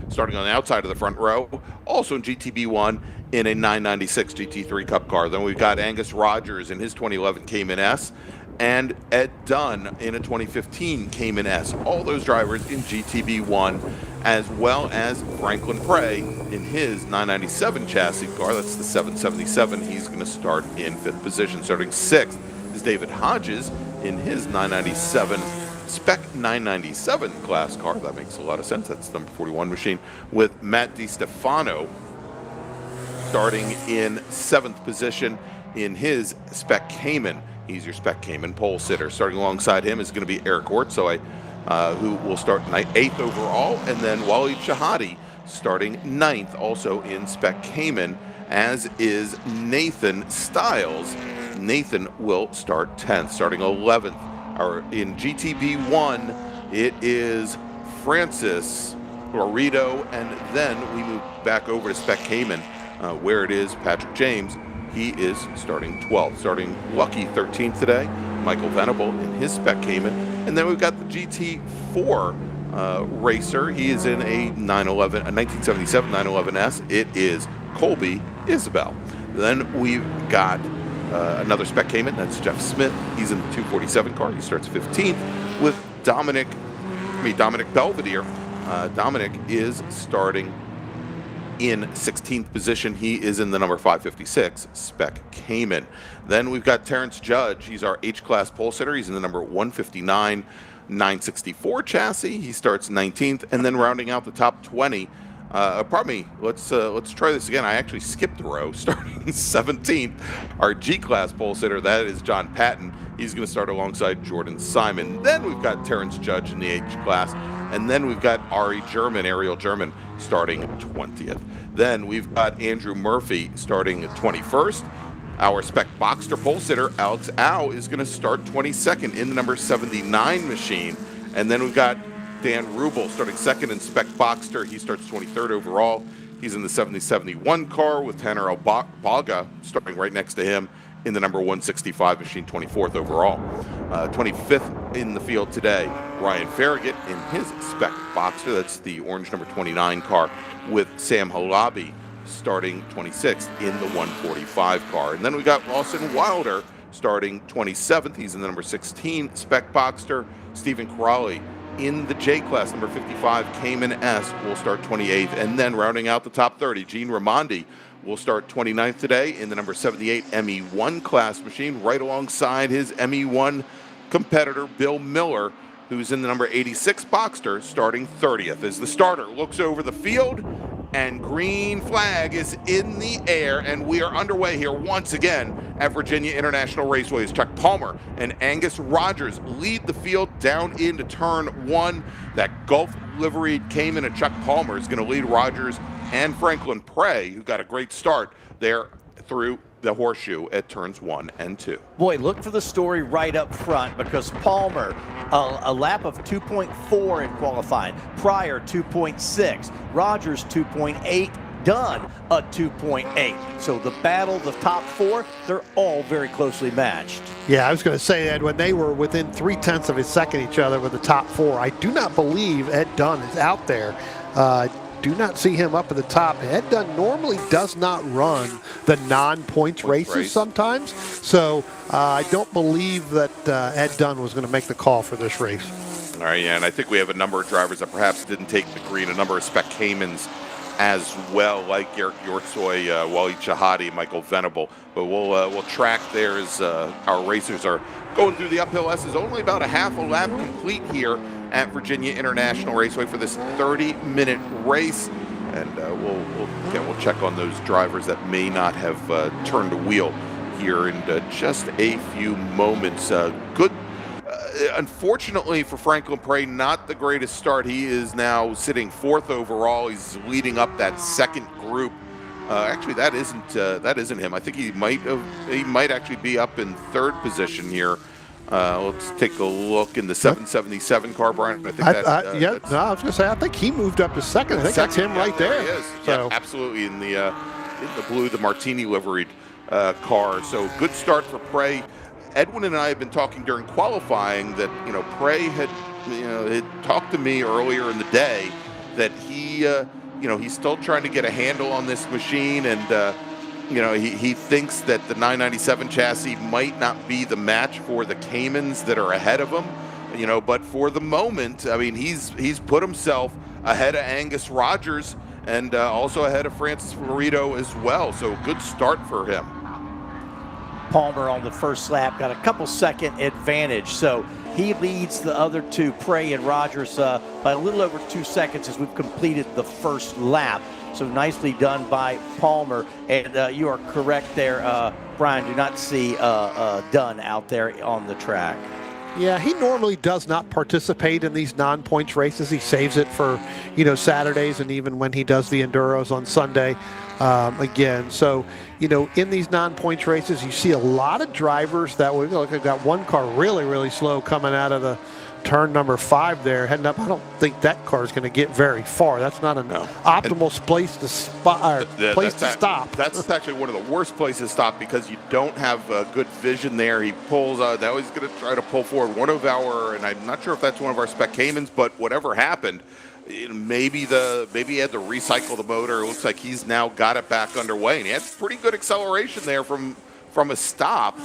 starting on the outside of the front row, also in GTB1 in a 996 GT3 Cup car. Then we've got Angus Rogers in his 2011 Cayman S, and Ed Dunn in a 2015 Cayman S. All those drivers in GTB1, as well as Franklin Prey in his 997 chassis car. That's the 777. He's going to start in 5th position. Starting 6th is David Hodges in his 997 Spec 997 class car. That makes a lot of sense. That's the number 41 machine, with Matt DiStefano starting in 7th position in his Spec Cayman. He's your Spec Cayman pole sitter. Starting alongside him is going to be Eric Ortsoy, who will start 8th overall, and then Wally Chahadi starting 9th, also in Spec Cayman, as is Nathan Stiles. Nathan will start 10th. Starting 11th, in GTB1, it is Francis Garrido, and then we move back over to Spec Cayman, where it is Patrick James. He is starting 12th. Starting lucky 13th today, Michael Venable in his Spec Cayman. And then we've got the GT4 racer. He is in a 1977 911S. It is Colby Isabel. Then we've got another Spec Cayman. That's Jeff Smith. He's in the 247 car. He starts 15th with Dominic Belvedere. Dominic is starting in 16th position. He is in the number 556 Spec Cayman. Then we've got Terrence Judge. He's our H-Class pole sitter. He's in the number 159 964 chassis. He starts 19th. And then rounding out the top 20, let's try this again. I actually skipped a row. Starting 17th, our G-Class pole sitter. That is John Patton. He's going to start alongside Jordan Simon. Then we've got Terrence Judge in the H-Class. And then we've got Ariel German, starting 20th. Then we've got Andrew Murphy starting 21st. Our Spec Boxster pole sitter, Alex Au, is going to start 22nd in the number 79 machine. And then we've got Dan Rubel starting 2nd in Spec Boxster. He starts 23rd overall. He's in the 7071 car, with Tanner Albaga starting right next to him in the number 165 machine, 24th overall. 25th in the field today, Ryan Farragut in his Spec Boxster. That's the orange number 29 car, with Sam Halabi starting 26th in the 145 car. And then we got Lawson Wilder starting 27th. He's in the number 16 Spec Boxster. Stephen Crowley in the J-Class number 55 Cayman S will start 28th. And then rounding out the top 30, Gene Raimondi will start 29th today in the number 78 ME1 class machine, right alongside his ME1 competitor, Bill Miller, who's in the number 86 Boxster, starting 30th. As the starter looks over the field, and green flag is in the air, and we are underway here once again at Virginia International Raceway. Chuck Palmer and Angus Rogers lead the field down into turn 1. That Gulf liveried Cayman of Chuck Palmer is going to lead Rogers and Franklin Prey, who got a great start there through the horseshoe at turns 1 and 2. Boy, look for the story right up front, because Palmer, a lap of 2.4 in qualifying, Pryor 2.6, Rogers 2.8, Dunn a 2.8. So the battle, the top 4, they're all very closely matched. Yeah, I was going to say, Ed, when they were within 0.3 of a second each other with the top 4, I do not believe Ed Dunn is out there. Do not see him up at the top. Ed Dunn normally does not run the non-points races sometimes, so I don't believe that Ed Dunn was going to make the call for this race. All right, yeah, and I think we have a number of drivers that perhaps didn't take the green, a number of Spec Caymans as well, like Eric Yortsoy, Wally Chahadi, Michael Venable. But we'll track there as our racers are going through the uphill S's. Only about a half a lap complete here at Virginia International Raceway for this 30-minute race. And we'll check on those drivers that may not have turned a wheel here in just a few moments. unfortunately for Franklin Prey, not the greatest start. He is now sitting 4th overall. He's leading up that second group. Actually, that isn't him. I think he might actually be up in 3rd position here. Let's take a look in the 777 car, Brian. I think I was going to say, I think he moved up to 2nd. I think that's him right there. He is. So. Yeah, absolutely, in the blue, the Martini liveried car. So good start for Prey. Edwin and I have been talking during qualifying that, Prey had talked to me earlier in the day that he, he's still trying to get a handle on this machine, and he thinks that the 997 chassis might not be the match for the Caymans that are ahead of him. But for the moment, I mean, he's put himself ahead of Angus Rogers and also ahead of Francis Marito as well. So good start for him. Palmer on the first lap got a couple second advantage, so he leads the other two, Prey and Rogers, by a little over 2 seconds as we've completed the first lap. So nicely done by Palmer, and you are correct there, Brian. Do not see Dunn out there on the track. Yeah, he normally does not participate in these non-points races. He saves it for, Saturdays, and even when he does the enduros on Sunday again. So, in these non-points races, you see a lot of drivers that would look. I've got one car really, really slow coming out of the turn number 5 there, heading up. I don't think that car is going to get very far. That's not an optimal place to stop. That's actually one of the worst places to stop because you don't have good vision there. He pulls. Now he's going to try to pull forward one of our, and I'm not sure if that's one of our spec Caymans, but whatever happened, maybe he had to recycle the motor. It looks like he's now got it back underway, and he had pretty good acceleration there from a stop.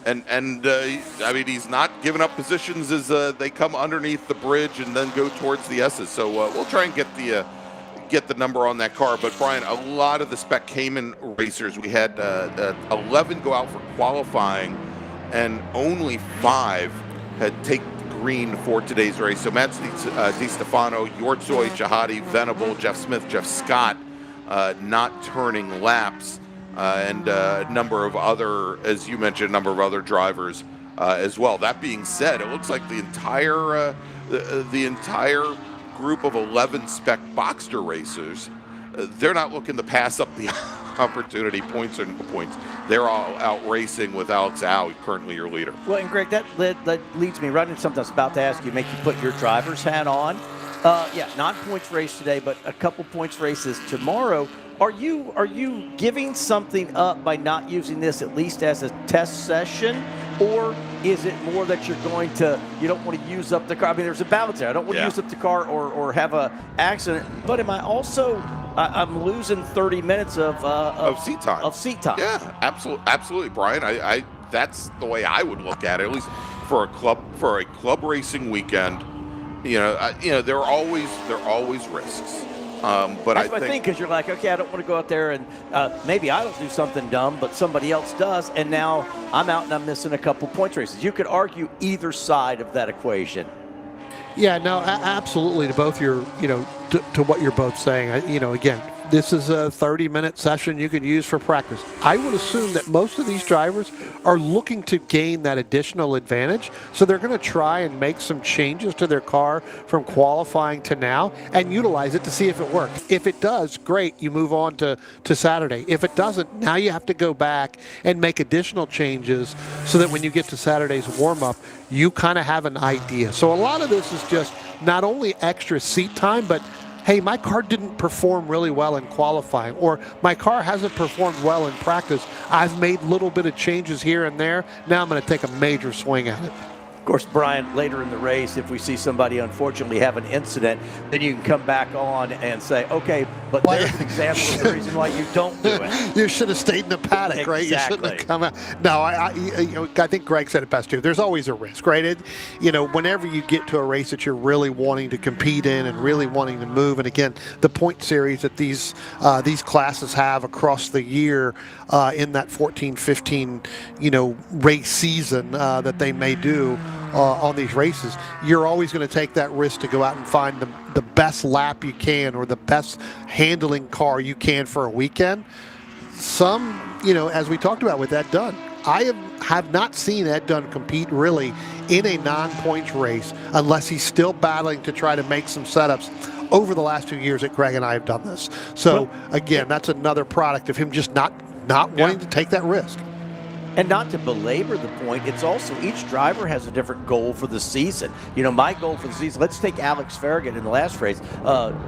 And I mean, he's not giving up positions as they come underneath the bridge and then go towards the S's. So we'll try and get the number on that car. But Brian, a lot of the spec Cayman racers, we had 11 go out for qualifying, and only 5 had taken green for today's race. So Matt DiStefano, Yortzoy, Chahadi, Venable, Jeff Smith, Jeff Scott, not turning laps. And a number of other, as you mentioned, a number of other drivers as well. That being said, it looks like the entire group of 11 spec Boxster racers, they're not looking to pass up the opportunity, points or no points. They're all out racing with Alex Au, currently your leader. Well, and Greg, that leads me right into something I was about to ask you. Make you put your driver's hat on. Non-points race today, but a couple points races tomorrow. Are you giving something up by not using this at least as a test session, or is it more that you don't want to use up the car? I mean, there's a balance there. I don't want to use up the car or have a accident, but am I also I'm losing 30 minutes of seat time. Of seat time. Yeah, absolutely, Brian. I that's the way I would look at it. At least for a club racing weekend. There are always risks. But that's my thing, because you're like, okay, I don't want to go out there and maybe I don't do something dumb, but somebody else does, and now I'm out and I'm missing a couple points races. You could argue either side of that equation. Yeah, no, absolutely. To both your, to what you're both saying. Again, this is a 30-minute session you can use for practice. I would assume that most of these drivers are looking to gain that additional advantage, so they're going to try and make some changes to their car from qualifying to now and utilize it to see if it works. If it does, great, you move on to Saturday. If it doesn't, now you have to go back and make additional changes so that when you get to Saturday's warm-up, you kind of have an idea. So a lot of this is just not only extra seat time, but hey, my car didn't perform really well in qualifying, or my car hasn't performed well in practice. I've made a little bit of changes here and there. Now I'm going to take a major swing at it. Of course, Brian, later in the race, if we see somebody unfortunately have an incident, then you can come back on and say, okay, but there's an example of the reason why you don't do it. You should have stayed in the paddock, exactly. Right? You shouldn't have come out. No, I think Greg said it best too. There's always a risk, right? Whenever you get to a race that you're really wanting to compete in and really wanting to move, and again, the point series that these classes have across the year in that 14-15, race season that they may do. On these races, you're always going to take that risk to go out and find the best lap you can or the best handling car you can for a weekend. Some, as we talked about with that Dunn, I have not seen Ed Dunn compete really in a non-points race unless he's still battling to try to make some setups. Over the last 2 years that Greg and I have done this. So, again, that's another product of him just not wanting to take that risk. And not to belabor the point, it's also each driver has a different goal for the season. You know, my goal for the season, let's take Alex Farragut in the last race.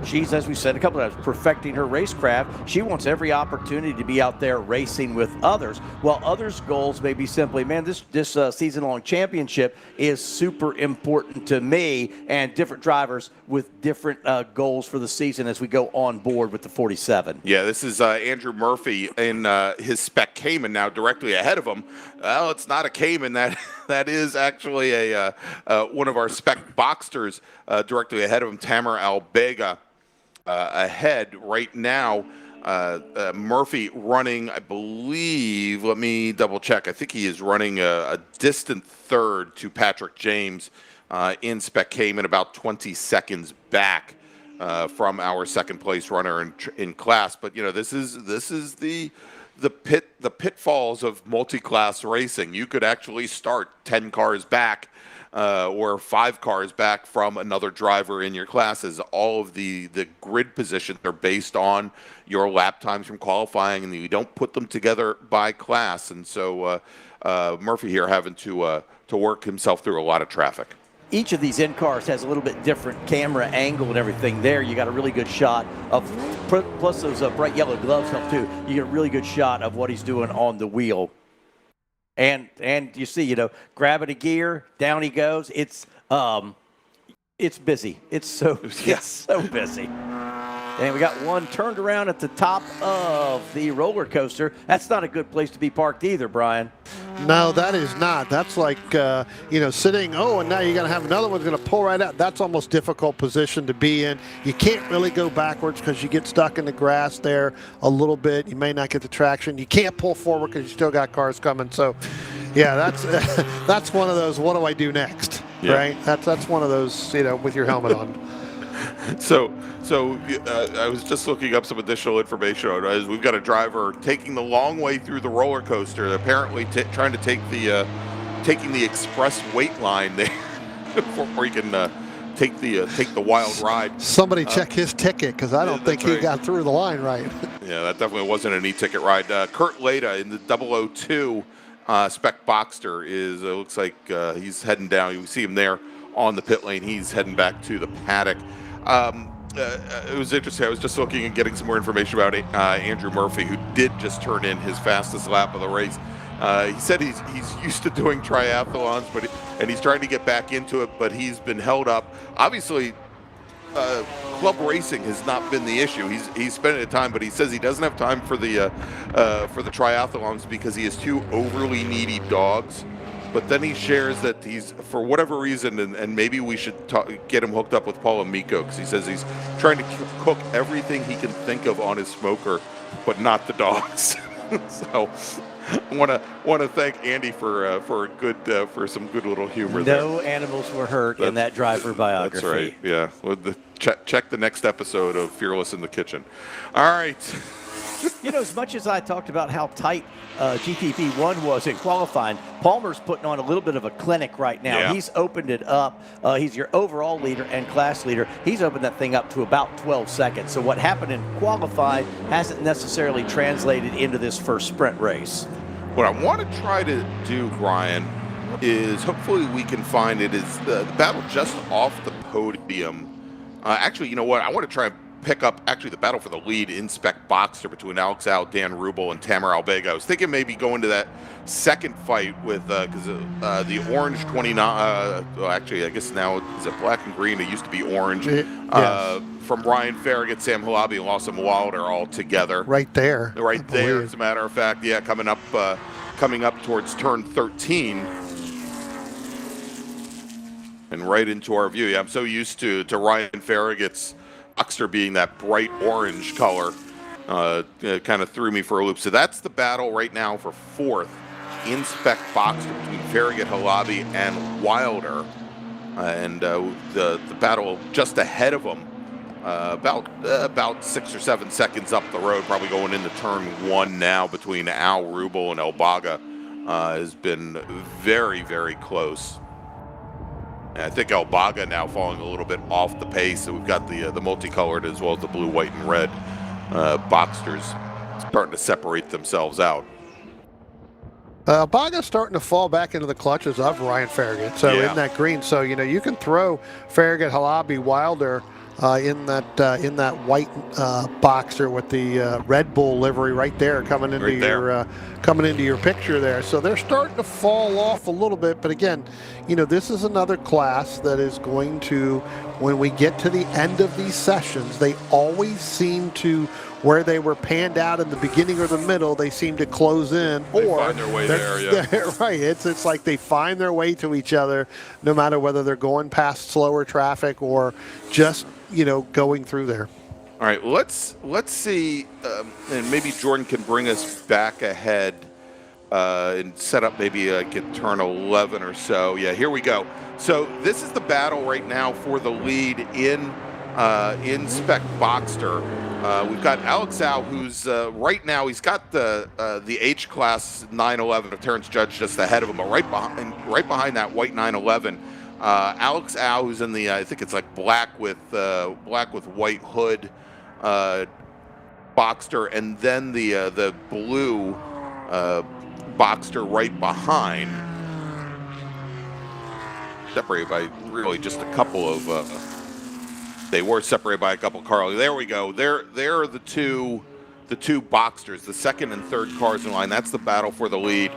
She's, as we said a couple of times, perfecting her racecraft. She wants every opportunity to be out there racing with others, while others' goals may be simply, man, this season-long championship is super important to me, and different drivers with different goals for the season as we go on board with the 47. Yeah, this is Andrew Murphy in his spec Cayman now directly ahead of him. Well, it's not a Cayman. That is actually a one of our spec Boxsters directly ahead of him, Tamer Albega ahead right now. Murphy running, I believe, let me double check. I think he is running a distant third to Patrick James in spec Cayman, about 20 seconds back from our second place runner in class. But, you know, this is the pitfalls of multi-class racing. You could actually start 10 cars back or 5 cars back from another driver in your classes. All of the grid positions are based on your lap times from qualifying, and you don't put them together by class. And so Murphy here having to work himself through a lot of traffic. Each of these in-cars has a little bit different camera angle and everything there. You got a really good shot of, plus those bright yellow gloves help too. You get a really good shot of what he's doing on the wheel. And you see, you know, grabbing a gear, down he goes. It's busy. It's so busy. And we got one turned around at the top of the roller coaster. That's not a good place to be parked either, Brian. No, that is not. That's like, sitting, and now you're going to have another one's going to pull right out. That's almost difficult position to be in. You can't really go backwards because you get stuck in the grass there a little bit. You may not get the traction. You can't pull forward because you still got cars coming. So, yeah, that's one of those, what do I do next, right? That's one of those, with your helmet on. So I was just looking up some additional information on it. We've got a driver taking the long way through the roller coaster, apparently trying to take taking the express weight line there before he can take the wild ride. Somebody check his ticket, because I don't think he got through the line right. Yeah, that definitely wasn't an e-ticket ride. Kurt Leda in the 002 spec Boxster it looks like he's heading down. You see him there on the pit lane. He's heading back to the paddock. It was interesting. I was just looking and getting some more information about Andrew Murphy, who did just turn in his fastest lap of the race. He said he's used to doing triathlons, and he's trying to get back into it, but he's been held up. Obviously, club racing has not been the issue. He's spending the time, but he says he doesn't have time for the triathlons because he has 2 overly needy dogs. But then he shares that he's, for whatever reason, and maybe we should get him hooked up with Paul Amico, because he says he's trying to cook everything he can think of on his smoker, but not the dogs. So I want to thank Andy for some good little humor there. No animals were hurt in that driver biography. That's right. Yeah. Well, check the next episode of Fearless in the Kitchen. All right. As much as I talked about how tight GTP1 was in qualifying, Palmer's putting on a little bit of a clinic right now. Yeah. He's opened it up. He's your overall leader and class leader. He's opened that thing up to about 12 seconds. So what happened in qualifying hasn't necessarily translated into this first sprint race. What I want to try to do, Brian, is hopefully we can find it is the battle just off the podium. Actually, you know what? I want to try and pick up actually the battle for the lead in spec Boxster between Alex Al, Dan Rubel, and Tamer Albega. I was thinking maybe going to that second fight with because the orange 29. Actually, I guess now is it black and green? It used to be orange. Yes. From Ryan Farragut, Sam Halabi, and Lawson Wilder all together. Right there. Right there, as a matter of fact. Yeah, coming up towards turn 13. And right into our view. Yeah, I'm so used to Ryan Farragut's Boxster being that bright orange color, kind of threw me for a loop. So that's the battle right now for 4th in spec Boxster between Farragut, Halabi, and Wilder. And the battle just ahead of them, about 6 or 7 seconds up the road, probably going into turn 1 now between Al Rubel and Elbaga has been very, very close. And I think El Baga now falling a little bit off the pace. So we've got the multicolored as well as the blue, white, and red Boxsters starting to separate themselves out. Baga's starting to fall back into the clutches of Ryan Farragut. So in that green, so you can throw Farragut, Halabi, Wilder in that white Boxster with the Red Bull livery right there coming into your picture there. So they're starting to fall off a little bit. But again, this is another class that is going to, when we get to the end of these sessions, they always seem to, where they were panned out in the beginning or the middle, they seem to close in. They find their way there, right. It's like they find their way to each other, no matter whether they're going past slower traffic or just going through there. All right, let's see, and maybe Jordan can bring us back ahead and set up maybe like at turn 11 or so. Yeah, here we go. So this is the battle right now for the lead in Spec Boxster. We've got Alex Au, who's right now, he's got the H-Class 911 of Terrence Judge just ahead of him, but right behind that white 911, Alex Au, who's in the, I think it's like black with white hood Boxster, and then the blue Boxster right behind, separated by really just a couple of. They were separated by a couple of cars. There we go. They're the two Boxsters, the second and third cars in line. That's the battle for the lead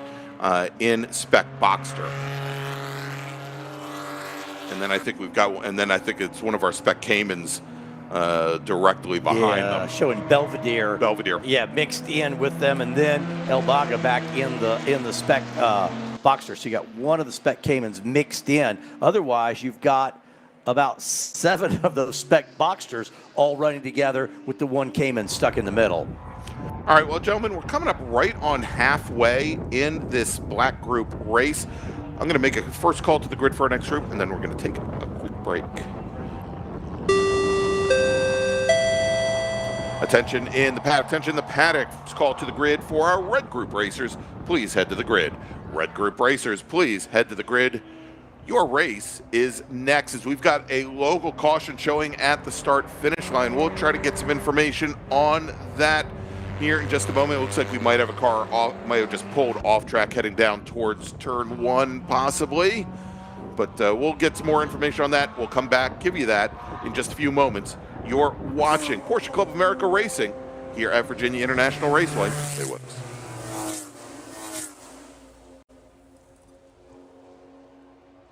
in Spec Boxster. And then I think it's one of our Spec Caymans directly behind them. Showing Belvedere. Yeah, mixed in with them, and then El Baga back in the Spec Boxster. So you got one of the Spec Caymans mixed in. Otherwise, you've got about 7 of those Spec Boxsters all running together with the one Cayman stuck in the middle. All right, well, gentlemen, we're coming up right on halfway in this black group race. I'm going to make a first call to the grid for our next group, and then we're going to take a quick break. Attention in the paddock. First call to the grid for our red group racers. Please head to the grid. Red group racers, please head to the grid. Your race is next, as we've got a local caution showing at the start-finish line. We'll try to get some information on that here in just a moment. It looks like we might have a car might have just pulled off track heading down towards turn 1 possibly. But we'll get some more information on that. We'll come back, give you that in just a few moments. You're watching Porsche Club America Racing here at Virginia International Raceway. Stay with us.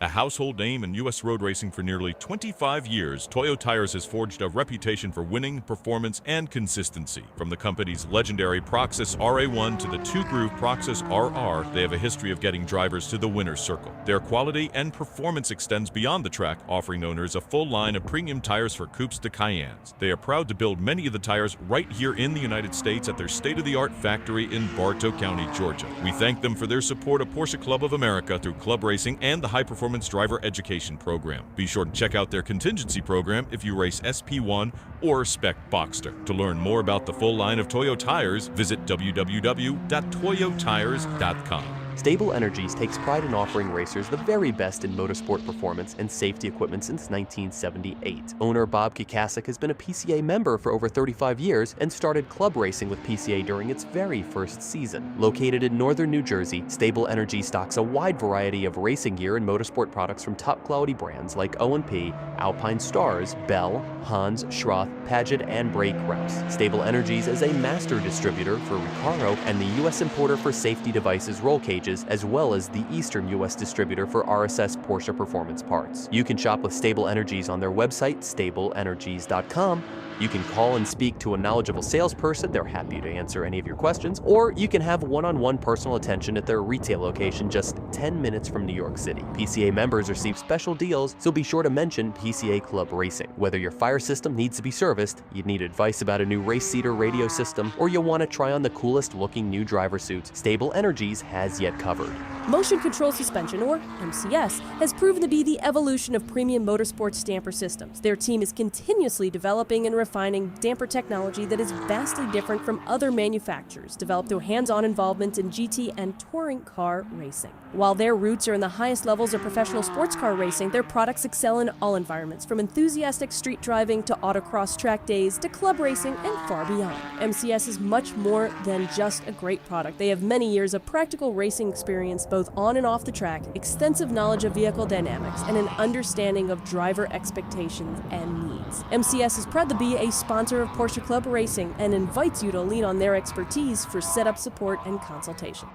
A household name in U.S. road racing for nearly 25 years, Toyo Tires has forged a reputation for winning, performance, and consistency. From the company's legendary Proxys RA1 to the two-groove Proxys RR, they have a history of getting drivers to the winner's circle. Their quality and performance extends beyond the track, offering owners a full line of premium tires for coupes to Cayennes. They are proud to build many of the tires right here in the United States at their state-of-the-art factory in Bartow County, Georgia. We thank them for their support of Porsche Club of America through club racing and the high-performance driver education program. Be sure to check out their contingency program if you race SP1 or Spec Boxster. To learn more about the full line of Toyo tires, visit www.toyotires.com. Stable Energies takes pride in offering racers the very best in motorsport performance and safety equipment since 1978. Owner Bob Kikasik has been a PCA member for over 35 years and started club racing with PCA during its very first season. Located in northern New Jersey, Stable Energy stocks a wide variety of racing gear and motorsport products from top-quality brands like O&P, Alpine Stars, Bell, Hans, Schroth, Paget, and Brake Reps. Stable Energies is a master distributor for Recaro and the U.S. importer for safety devices roll cages, as well as the Eastern U.S. distributor for RSS Porsche Performance parts. You can shop with Stable Energies on their website, stableenergies.com. You can call and speak to a knowledgeable salesperson. They're happy to answer any of your questions. Or you can have one-on-one personal attention at their retail location just 10 minutes from New York City. PCA members receive special deals, so be sure to mention PCA Club Racing. Whether your fire system needs to be serviced, you need advice about a new race seater radio system, or you want to try on the coolest looking new driver suits, Stable Energies has yet covered. Motion Control Suspension, or MCS, has proven to be the evolution of premium motorsport stamper systems. Their team is continuously developing and refining damper technology that is vastly different from other manufacturers, developed through hands-on involvement in GT and touring car racing. While their roots are in the highest levels of professional sports car racing, their products excel in all environments, from enthusiastic street driving to autocross track days to club racing and far beyond. MCS is much more than just a great product. They have many years of practical racing experience both on and off the track, extensive knowledge of vehicle dynamics, and an understanding of driver expectations and needs. MCS is proud to be a sponsor of Porsche Club Racing and invites you to lean on their expertise for setup support and consultation.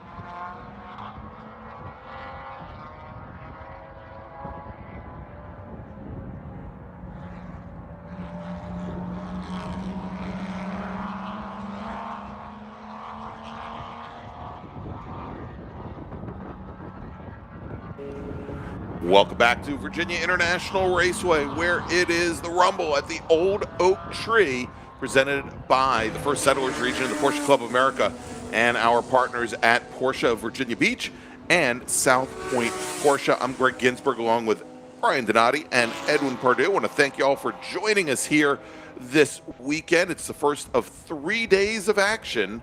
Welcome back to Virginia International Raceway, where it is the Rumble at the Old Oak Tree, presented by the First Settlers region of the Porsche Club of America and our partners at Porsche of Virginia Beach and South Point Porsche. I'm Greg Ginsberg along with Brian Donati and Edwin Pardue. I want to thank you all for joining us here this weekend. It's the first of 3 days of action,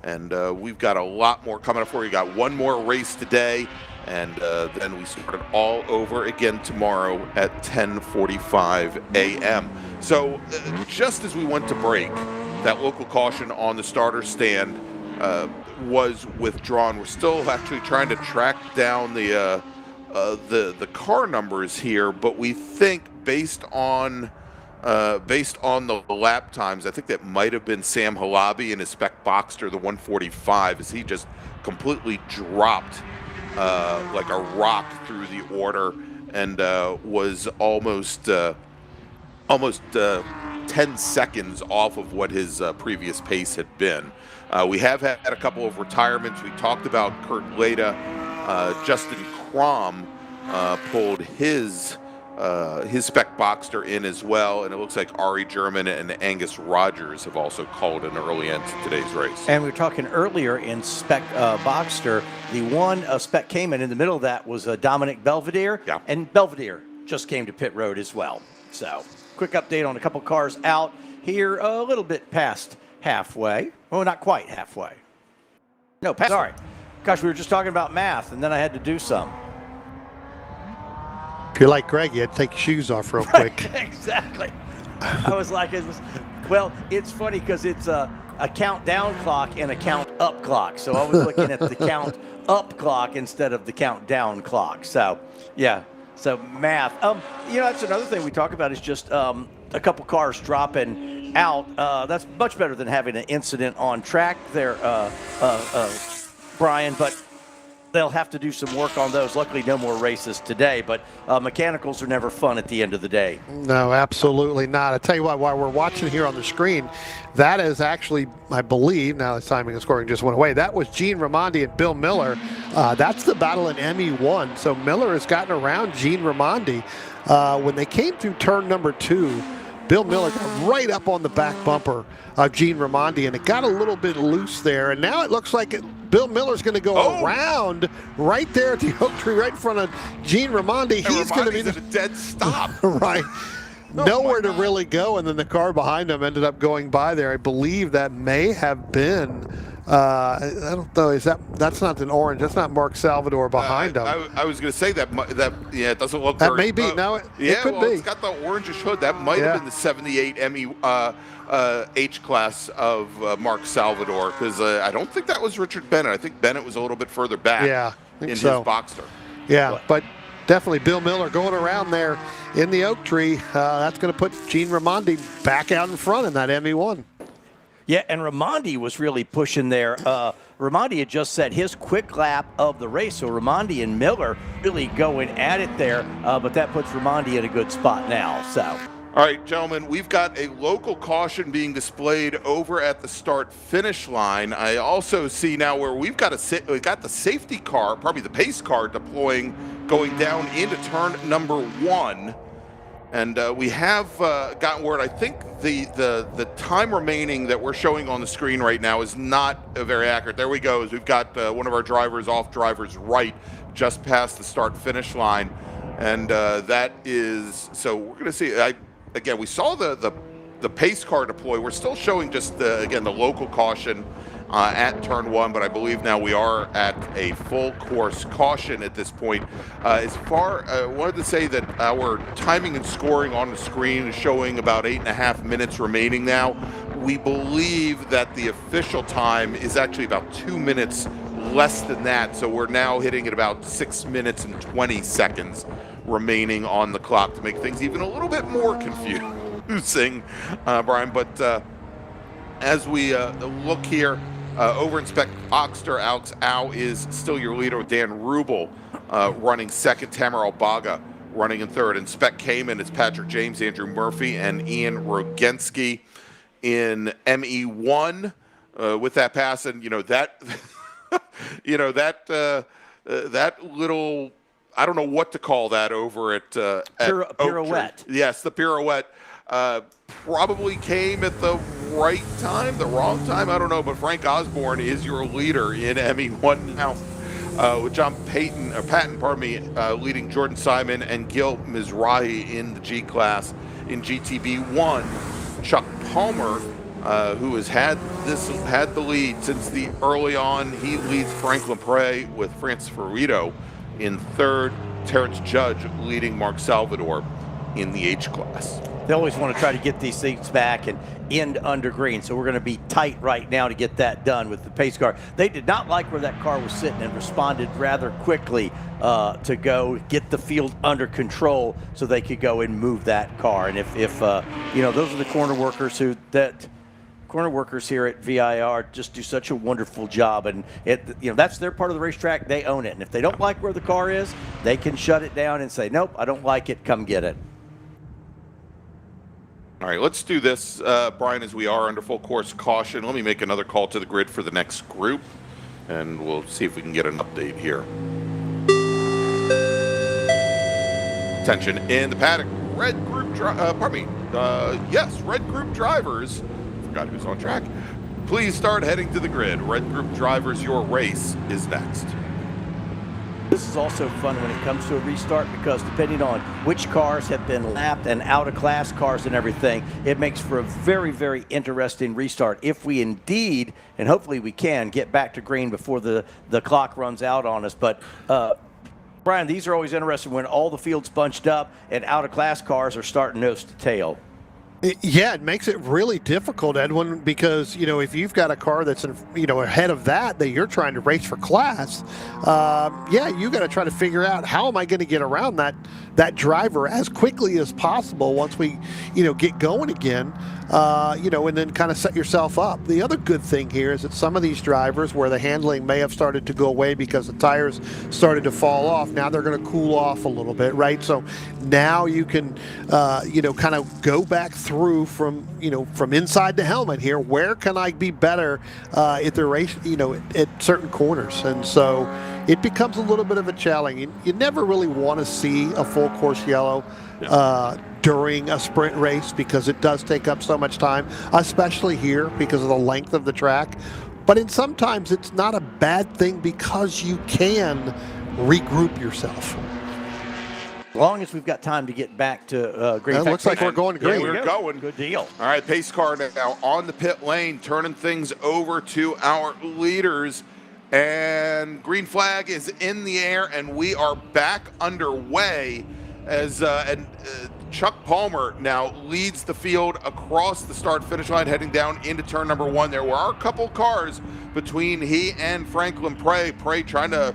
and we've got a lot more coming up for you. We got one more race today, and then we start it all over again tomorrow at 10:45 a.m. So just as we went to break, that local caution on the starter stand was withdrawn. We're still actually trying to track down the car numbers here, but we think based on the lap times, I think that might have been Sam Halabi in his spec Boxster, the 145, as he just completely dropped like a rock through the order and was almost 10 seconds off of what his previous pace had been. We have had a couple of retirements. We talked about Kurt Leda. Justin Crom pulled his spec Boxster in as well, and it looks like Ari German and Angus Rogers have also called an early end to today's race. And we were talking earlier in spec Boxster, the one spec came in the middle of that was Dominic Belvedere, and Belvedere just came to pit road as well. So quick update on a couple cars out here, a little bit past halfway. Well, not quite halfway. No, sorry. Gosh, we were just talking about math, and then I had to do some. If you're like Greg, you had to take your shoes off real quick. Exactly. I was like, well, it's funny because it's a countdown clock and a count up clock. So I was looking at the count up clock instead of the countdown clock. So, yeah. So math. That's another thing we talk about is just a couple cars dropping out. That's much better than having an incident on track there, Brian. But they'll have to do some work on those. Luckily, no more races today, but mechanicals are never fun at the end of the day. No, absolutely not. I tell you what, while we're watching here on the screen, that is actually, I believe, now the timing and scoring just went away, that was Gene Raimondi and Bill Miller. That's the battle in ME1. So Miller has gotten around Gene Raimondi. When they came through turn number 2, Bill Miller got right up on the back bumper of Gene Raimondi, and it got a little bit loose there. And now it looks like Bill Miller's going to go around right there at the Oak Tree, right in front of Gene Raimondi. He's going to be at a dead stop. Right. Nowhere to really go, and then the car behind him ended up going by there. I believe that may have been, I don't know, that's not an orange, that's not Mark Salvador behind him. I was going to say that it doesn't look that very, may be. No, it could be. It's got the orangish hood. That might have been the 78 ME H class of Mark Salvador, because I don't think that was Richard Bennett. I think Bennett was a little bit further back in his Boxster. Yeah, but definitely Bill Miller going around there in the Oak Tree. That's going to put Gene Raimondi back out in front in that ME1. Yeah, and Raimondi was really pushing there. Raimondi had just set his quick lap of the race, so Raimondi and Miller really going at it there, but that puts Raimondi in a good spot now. So. All right, gentlemen, we've got a local caution being displayed over at the start-finish line. I also see now where we've got the safety car, probably the pace car, deploying, going down into turn number 1. And we have gotten word, I think the time remaining that we're showing on the screen right now is not very accurate. There we go. We've got one of our drivers off driver's right just past the start-finish line. And that is, so we're going to see, again, we saw the the pace car deploy, we're still showing just, again, the local caution at turn 1, but I believe now we are at a full course caution at this point. I wanted to say that our timing and scoring on the screen is showing about 8.5 minutes remaining now. We believe that the official time is actually about 2 minutes less than that, so we're now hitting at about 6 minutes and 20 seconds remaining on the clock to make things even a little bit more confusing, Brian. But as we look here, over in Spec Oxter, Alex Au is still your leader with Dan Rubel running second, Tamar Albaga running in third. In Spec Cayman, it's Patrick James, Andrew Murphy, and Ian Rogensky. In ME1, with that pass, and that that little, I don't know what to call that over at pirouette. Yes, the pirouette probably came at the right time, the wrong time, I don't know. But Frank Osborne is your leader in ME1 now, with John Patton, leading Jordan Simon and Gil Mizrahi in the G class. In GTB1, Chuck Palmer, who has had the lead since the early on. He leads Franklin Prey with Francis Ferrito in third. Terrence Judge leading Mark Salvador in the H class. They always want to try to get these things back and end under green, so we're going to be tight right now to get that done with the pace car. They did not like where that car was sitting and responded rather quickly to go get the field under control so they could go and move that car. And if those are the corner workers corner workers here at VIR just do such a wonderful job, and that's their part of the racetrack. They own it, and if they don't like where the car is, they can shut it down and say, nope, I don't like it, come get it. All right, let's do this, Brian, as we are under full course caution. Let me make another call to the grid for the next group, and we'll see if we can get an update here. Attention in the paddock. Red group drivers. Forgot who's on track. Please start heading to the grid. Red group drivers, your race is next. This is also fun when it comes to a restart, because depending on which cars have been lapped and out of class cars and everything, it makes for a very, very interesting restart. If we indeed, and hopefully we can, get back to green before the clock runs out on us. But Brian, these are always interesting when all the field's bunched up and out of class cars are starting nose to tail. Yeah, it makes it really difficult, Edwin, because, if you've got a car that's, ahead of that you're trying to race for class, you got to try to figure out, how am I going to get around that driver as quickly as possible once we, get going again, and then kind of set yourself up. The other good thing here is that some of these drivers, where the handling may have started to go away because the tires started to fall off, now they're going to cool off a little bit, right? So now you can, kind of go back through from inside the helmet here. Where can I be better at the race, at certain corners? And so it becomes a little bit of a challenge. You never really want to see a full course yellow during a sprint race, because it does take up so much time, especially here because of the length of the track. But sometimes it's not a bad thing, because you can regroup yourself. As long as we've got time to get back to green. It looks like we're going to green. Yeah, we're going. Good deal. All right, pace car now on the pit lane, turning things over to our leaders. And green flag is in the air, and we are back underway as Chuck Palmer now leads the field across the start-finish line, heading down into turn number 1. There were a couple cars between he and Franklin Prey. Prey trying to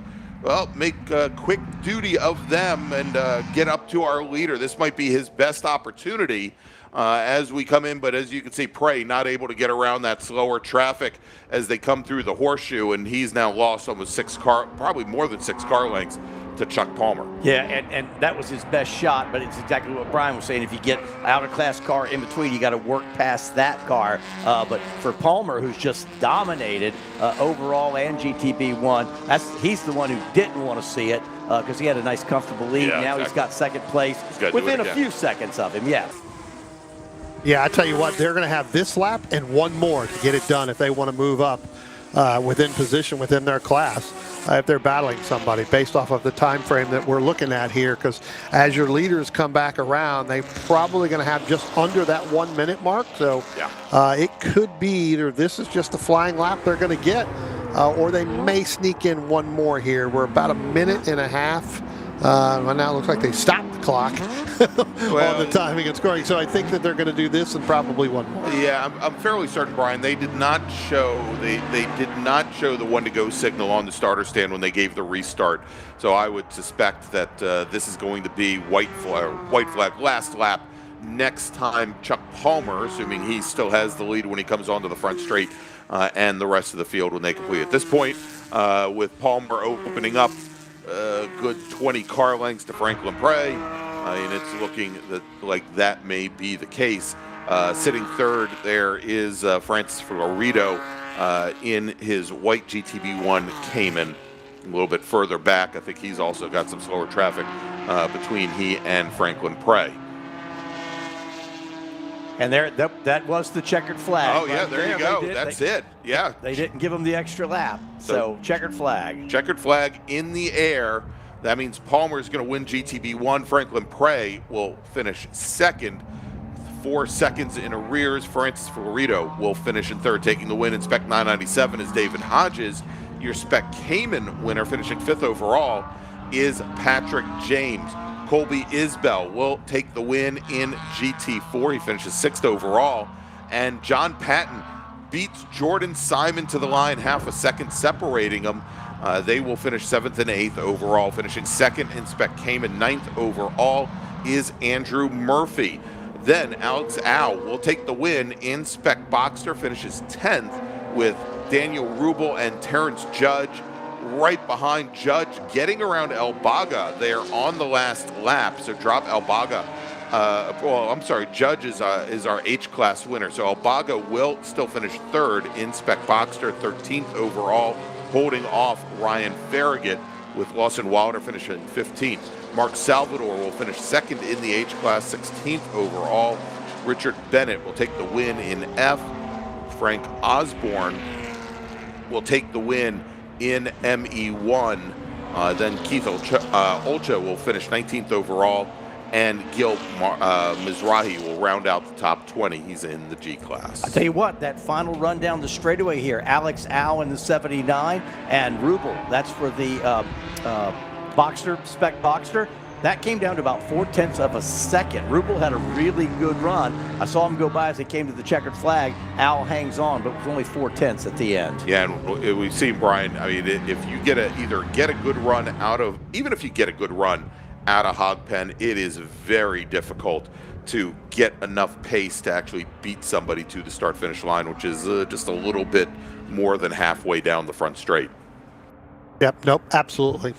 make quick duty of them and get up to our leader. This might be his best opportunity as we come in, but as you can see, Prey not able to get around that slower traffic as they come through the horseshoe, and he's now lost almost probably more than 6 car lengths to Chuck Palmer. Yeah, and that was his best shot, but it's exactly what Brian was saying. If you get out of class car in between, you got to work past that car. But for Palmer, who's just dominated overall and GTB1, he's the one who didn't want to see it because he had a nice, comfortable lead. Yeah, now exactly. He's got second place within a few seconds of him, yes. Yeah, I tell you what, they're going to have this lap and one more to get it done if they want to move up within position within their class. if they're battling somebody based off of the time frame that we're looking at here, because as your leaders come back around, they're probably going to have just under that 1 minute mark. So it could be either this is just the flying lap they're going to get, or they may sneak in one more here. We're about a minute and a half. Well, now it looks like they stopped the clock on the timing and scoring. So I think that they're going to do this and probably one more. Yeah, I'm fairly certain, Brian. They did not show the one to go signal on the starter stand when they gave the restart. So I would suspect that this is going to be white flag, last lap. Next time, Chuck Palmer, assuming he still has the lead when he comes onto the front straight, and the rest of the field when they complete. At this point, with Palmer opening up a good 20 car lengths to Franklin Prey, and it's looking like that may be the case. Sitting third there is Francis Florido in his white GTB1 Cayman. A little bit further back, I think he's also got some slower traffic between he and Franklin Prey. And there, that was the checkered flag. Oh, yeah, there you go. That's it. Yeah. They didn't give him the extra lap. So checkered flag. Checkered flag in the air. That means Palmer is going to win GTB1. Franklin Prey will finish second. 4 seconds in arrears. Francis Florido will finish in third, taking the win in Spec 997 is David Hodges. Your Spec Cayman winner, finishing 5th overall, is Patrick James. Colby Isbell will take the win in GT4. He finishes 6th overall. And John Patton beats Jordan Simon to the line, half a second separating them. They will finish 7th and 8th overall. Finishing 2nd in Spec Cayman, 9th overall is Andrew Murphy. Then Alex Au will take the win in Spec Boxster, finishes 10th with Daniel Rubel and Terrence Judge. Right behind Judge, getting around Elbaga there on the last lap. So drop Elbaga. Judge is our H-Class winner. So Elbaga will still finish 3rd in Spec Boxster, 13th overall, holding off Ryan Farragut with Lawson Wilder finishing 15th. Mark Salvador will finish 2nd in the H-Class, 16th overall. Richard Bennett will take the win in F. Frank Osborne will take the win in ME1. Then Keith Olcha will finish 19th overall, and Gil Mizrahi will round out the top 20. He's in the G class. I tell you what, that final run down the straightaway here, Alex Au in the 79, and Rubel, that's for the Spec Boxster. That came down to about 4/10 of a second. Rubel had a really good run. I saw him go by as he came to the checkered flag. Al hangs on, but it was only 4/10 at the end. Yeah, and we've seen, Brian, I mean, if you get a good run out of, even if you get a good run out of Hogpen, it is very difficult to get enough pace to actually beat somebody to the start-finish line, which is just a little bit more than halfway down the front straight. Yep, nope, absolutely.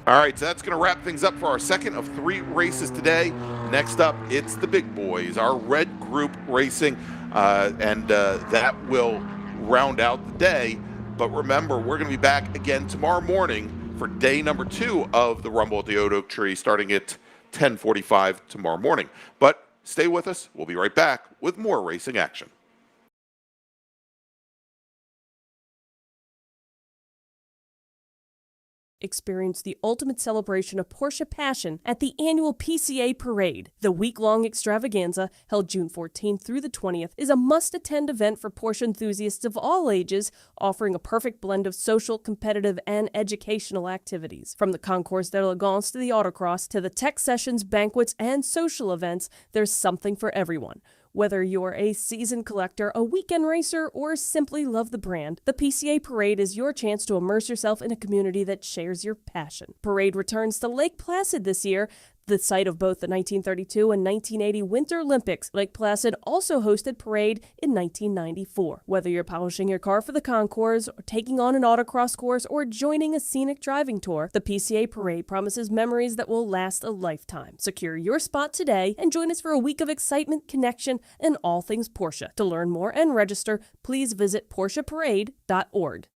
All right, so that's going to wrap things up for our second of 3 races today. Next up, it's the big boys, our red group racing, and that will round out the day. But remember, we're going to be back again tomorrow morning for day number 2 of the Rumble at the Old Oak Tree, starting at 10:45 tomorrow morning. But stay with us. We'll be right back with more racing action. Experience the ultimate celebration of Porsche passion at the annual PCA Parade. The week-long extravaganza, held June 14th through the 20th, is a must-attend event for Porsche enthusiasts of all ages, offering a perfect blend of social, competitive, and educational activities. From the Concours d'Elegance to the Autocross to the tech sessions, banquets, and social events, there's something for everyone. Whether you're a seasoned collector, a weekend racer, or simply love the brand, the PCA Parade is your chance to immerse yourself in a community that shares your passion. Parade returns to Lake Placid this year, the site of both the 1932 and 1980 Winter Olympics. Lake Placid also hosted Parade in 1994. Whether you're polishing your car for the concours, or taking on an autocross course, or joining a scenic driving tour, the PCA Parade promises memories that will last a lifetime. Secure your spot today and join us for a week of excitement, connection, and all things Porsche. To learn more and register, please visit PorscheParade.org.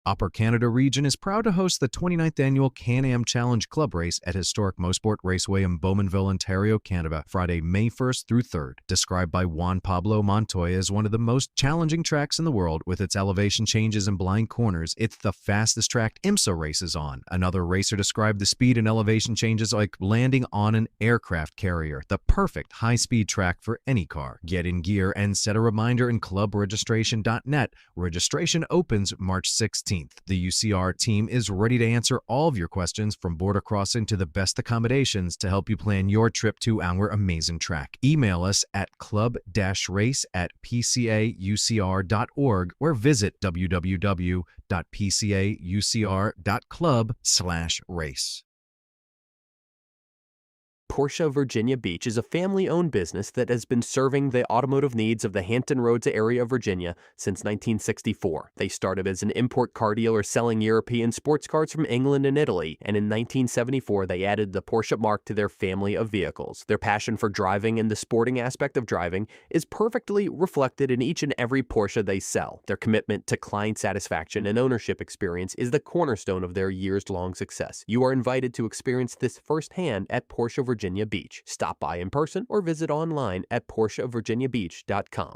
Upper Canada Region is proud to host the 29th Annual Can-Am Challenge Club Race at historic Mosport Raceway in Bowmanville, Ontario, Canada, Friday, May 1st through 3rd. Described by Juan Pablo Montoya as one of the most challenging tracks in the world with its elevation changes and blind corners, it's the fastest track IMSA races on. Another racer described the speed and elevation changes like landing on an aircraft carrier, the perfect high-speed track for any car. Get in gear and set a reminder in clubregistration.net. Registration opens March 16th. The UCR team is ready to answer all of your questions from border crossing to the best accommodations to help you plan your trip to our amazing track. Email us at club-race@pcaucr.org or visit www.pcaucr.club/race. Porsche Virginia Beach is a family-owned business that has been serving the automotive needs of the Hampton Roads area of Virginia since 1964. They started as an import car dealer selling European sports cars from England and Italy, and in 1974 they added the Porsche mark to their family of vehicles. Their passion for driving and the sporting aspect of driving is perfectly reflected in each and every Porsche they sell. Their commitment to client satisfaction and ownership experience is the cornerstone of their years-long success. You are invited to experience this firsthand at Porsche Virginia Beach. Stop by in person or visit online at PorscheVirginiaBeach.com.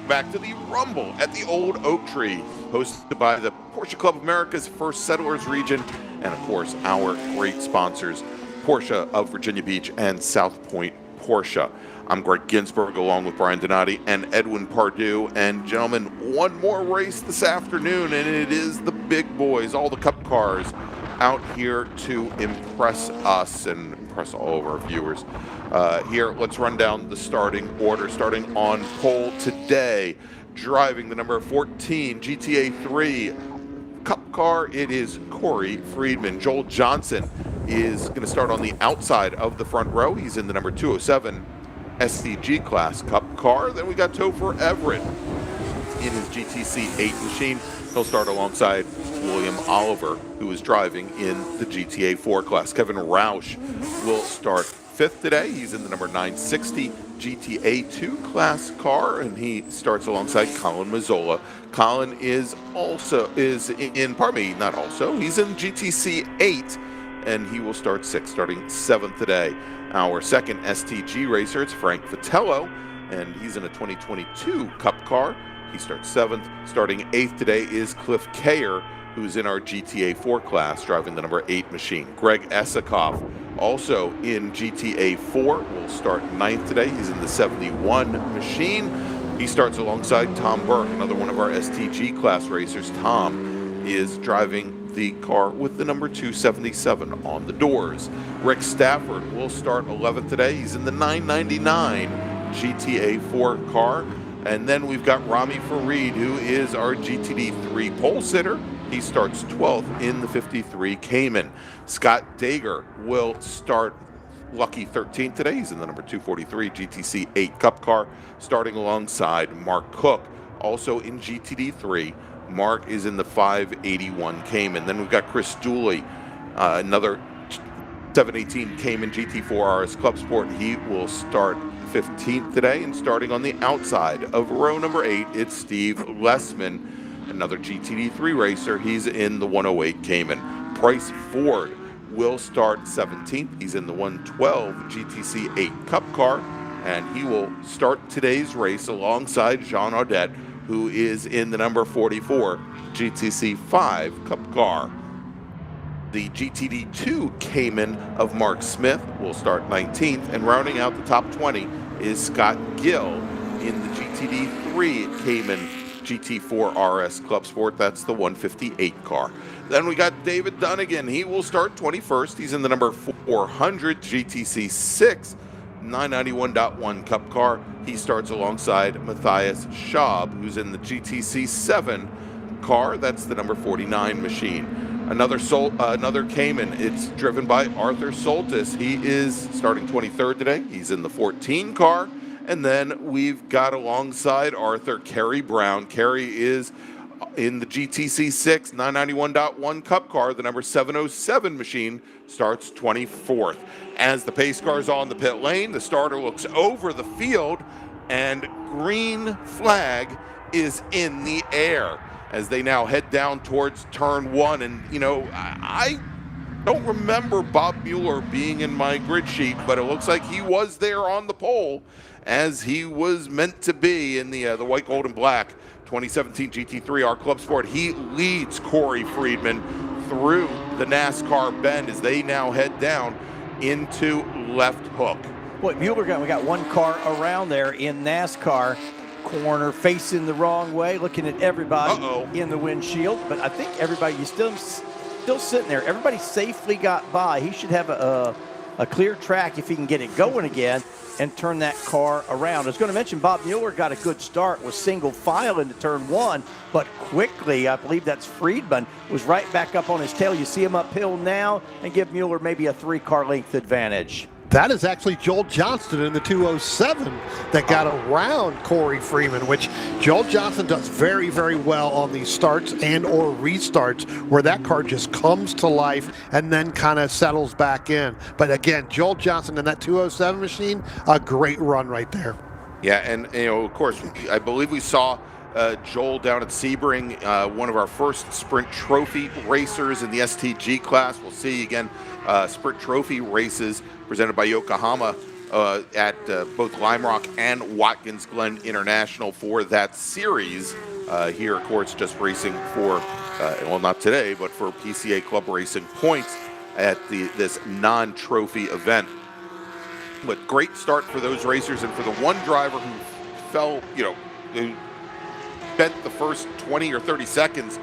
Welcome back to the Rumble at the Old Oak Tree, hosted by the Porsche Club of America's First Settlers Region, and of course, our great sponsors, Porsche of Virginia Beach and South Point Porsche. I'm Greg Ginsburg, along with Brian Donati and Edwin Pardue. And gentlemen, one more race this afternoon, and it is the big boys, all the Cup cars, out here to impress us and impress all of our viewers. Here, let's run down the starting order. Starting on pole today, driving the number 14 GTA 3 Cup car, it is Corey Friedman. Joel Johnson is going to start on the outside of the front row. He's in the number 207 SCG class Cup car. Then we got Topher Everett in his GTC 8 machine. He'll start alongside William Oliver, who is driving in the GTA 4 class. Kevin Roush will start fifth today. He's in the number 960 GTA 2 class car, and he starts alongside Colin Mazzola. Colin is in he's in GTC 8, and he will start sixth, starting seventh today. Our second STG racer, it's Frank Vitello, and he's in a 2022 Cup car. He starts seventh. Starting eighth today is Cliff Kayer, who's in our GTA 4 class, driving the number 8 machine. Greg Esikoff, also in GTA 4, will start ninth today. He's in the 71 machine. He starts alongside Tom Burke, another one of our STG class racers. Tom is driving the car with the number 277 on the doors. Rick Stafford will start 11th today. He's in the 999 GTA 4 car. And then we've got Rami Farid, who is our GTD3 pole sitter. He starts 12th in the 53 Cayman. Scott Dager will start lucky 13th today. He's in the number 243 GTC 8 Cup car, starting alongside Mark Cook, also in GTD3. Mark is in the 581 Cayman. Then we've got Chris Dooley, another 718 Cayman GT4 RS Club Sport. He will start 15th today, and starting on the outside of row number 8, it's Steve Lessman, another GTD3 racer. He's in the 108 Cayman. Bryce Ford will start 17th. He's in the 112 GTC 8 Cup car, and he will start today's race alongside Jean Audette, who is in the number 44 GTC 5 Cup car. The GTD2 Cayman of Mark Smith will start 19th, and rounding out the top 20 is Scott Gill in the GTD3 Cayman GT4 RS Club Sport. That's the 158 car. Then we got David Dunnigan. He will start 21st. He's in the number 400 GTC 6 991.1 Cup car. He starts alongside Matthias Schaub, who's in the GTC 7 car. That's the number 49 machine. Another Cayman. It's driven by Arthur Soltis. He is starting 23rd today. He's in the 14 car. And then we've got alongside Arthur, Kerry Brown. Kerry is in the GTC 6 991.1 Cup car. The number 707 machine starts 24th. As the pace car is on the pit lane, the starter looks over the field, and green flag is in the air as they now head down towards turn 1. And, you know, I don't remember Bob Mueller being in my grid sheet, but it looks like he was there on the pole as he was meant to be in the white, gold, and black 2017 GT3 R Club Sport. He leads Corey Friedman through the NASCAR bend as they now head down into left hook. Boy, Mueller we got one car around there in NASCAR corner, facing the wrong way, looking at everybody in the windshield. But I think everybody, you still sitting there. Everybody safely got by. He should have a clear track if he can get it going again and turn that car around. I was going to mention Bob Mueller got a good start with single file into turn 1, but quickly, I believe that's Friedman, was right back up on his tail. You see him uphill now and give Mueller maybe a 3-car length advantage. That is actually Joel Johnston in the 207 that got around Corey Freeman, which Joel Johnston does very, very well on these starts and or restarts where that car just comes to life and then kind of settles back in. But again, Joel Johnston in that 207 machine, a great run right there. Yeah, and you know, of course, I believe we saw Joel down at Sebring, one of our first Sprint Trophy racers in the STG class. We'll see again Sprint Trophy races presented by Yokohama at both Lime Rock and Watkins Glen International for that series. Here, of course, just racing for, well, not today, but for PCA Club Racing points at this non-trophy event. But great start for those racers, and for the one driver who fell, who spent the first 20 or 30 seconds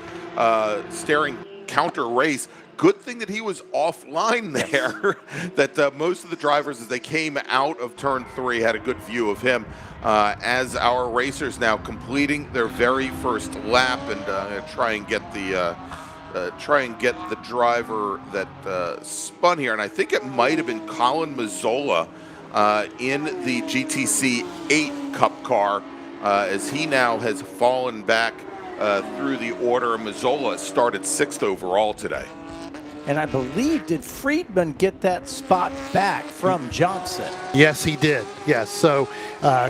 staring counter race. Good thing that he was offline there. That most of the drivers, as they came out of turn 3, had a good view of him. As our racers now completing their very first lap, and try and get the driver that spun here, and I think it might have been Colin Mazzola in the GTC 8 Cup car, as he now has fallen back through the order. Mazzola started 6th overall today. And I believe, did Friedman get that spot back from Johnson? Yes, he did. Yes. So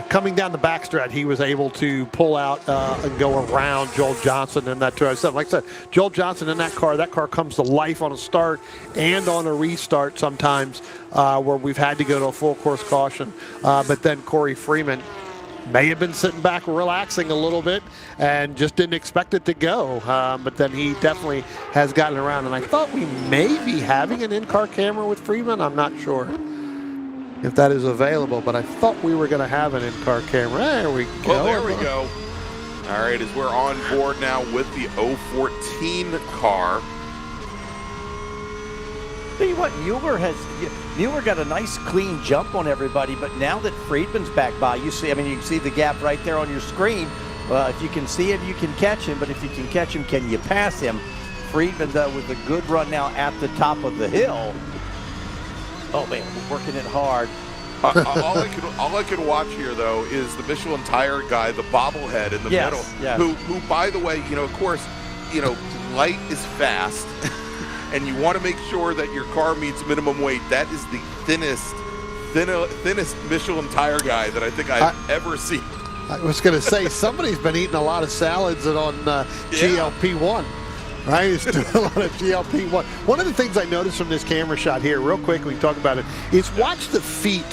coming down the backstretch, he was able to pull out and go around Joel Johnson in that 207. Like I said, Joel Johnson in that car comes to life on a start and on a restart sometimes, where we've had to go to a full course caution. But then Corey Freeman may have been sitting back relaxing a little bit and just didn't expect it to go. But then he definitely has gotten around. And I thought we may be having an in-car camera with Freeman. I'm not sure if that is available, but I thought we were going to have an in-car camera. There we go. Well, there we go. All right, as we're on board now with the 014 car. Tell you what, Mueller got a nice clean jump on everybody, but now that Friedman's back by, you can see the gap right there on your screen. If you can see him, you can catch him, but if you can catch him, can you pass him? Friedman, though, with a good run now at the top of the hill. Oh, man, we're working it hard. All I could watch here, though, is the Michelin tire guy, the bobblehead in the middle, who, by the way, of course, light is fast. And you want to make sure that your car meets minimum weight. That is the thinnest Michelin tire guy that I think I've ever seen. I was going to say, somebody's been eating a lot of salads and on GLP-1, right? He's doing a lot of GLP-1. One of the things I noticed from this camera shot here, real quick, we can talk about it, is watch the feet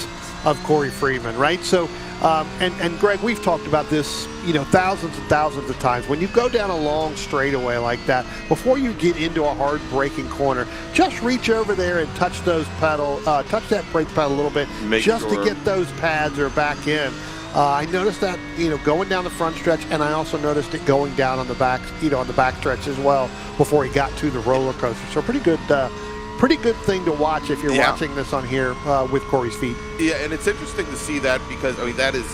of Corey Freeman, right? So, and Greg, we've talked about this, thousands and thousands of times. When you go down a long straightaway like that, before you get into a hard braking corner, just reach over there and touch touch that brake pedal a little bit, to get those pads are back in. I noticed that, going down the front stretch, and I also noticed it going down on the back, on the back stretch as well before he got to the roller coaster. So pretty good thing to watch if you're watching this on here with Corey's feet. Yeah, and it's interesting to see that because, that is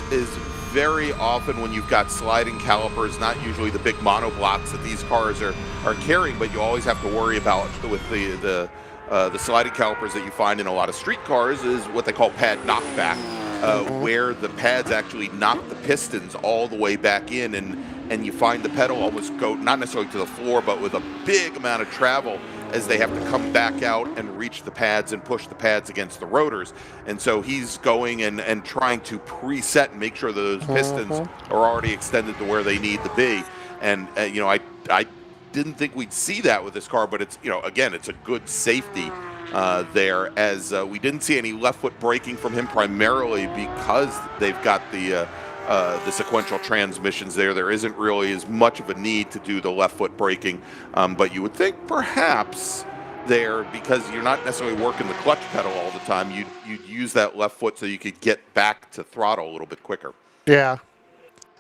very often when you've got sliding calipers, not usually the big monoblocks that these cars are carrying, but you always have to worry about with the sliding calipers that you find in a lot of street cars is what they call pad knockback, where the pads actually knock the pistons all the way back in, and you find the pedal almost go, not necessarily to the floor, but with a big amount of travel as they have to come back out and reach the pads and push the pads against the rotors. And so he's going and trying to preset and make sure that those pistons are already extended to where they need to be. And, I didn't think we'd see that with this car, but it's, again, it's a good safety there, as we didn't see any left foot braking from him, primarily because they've got the sequential transmissions there. There isn't really as much of a need to do the left foot braking, but you would think perhaps there, because you're not necessarily working the clutch pedal all the time, you'd use that left foot so you could get back to throttle a little bit quicker. Yeah.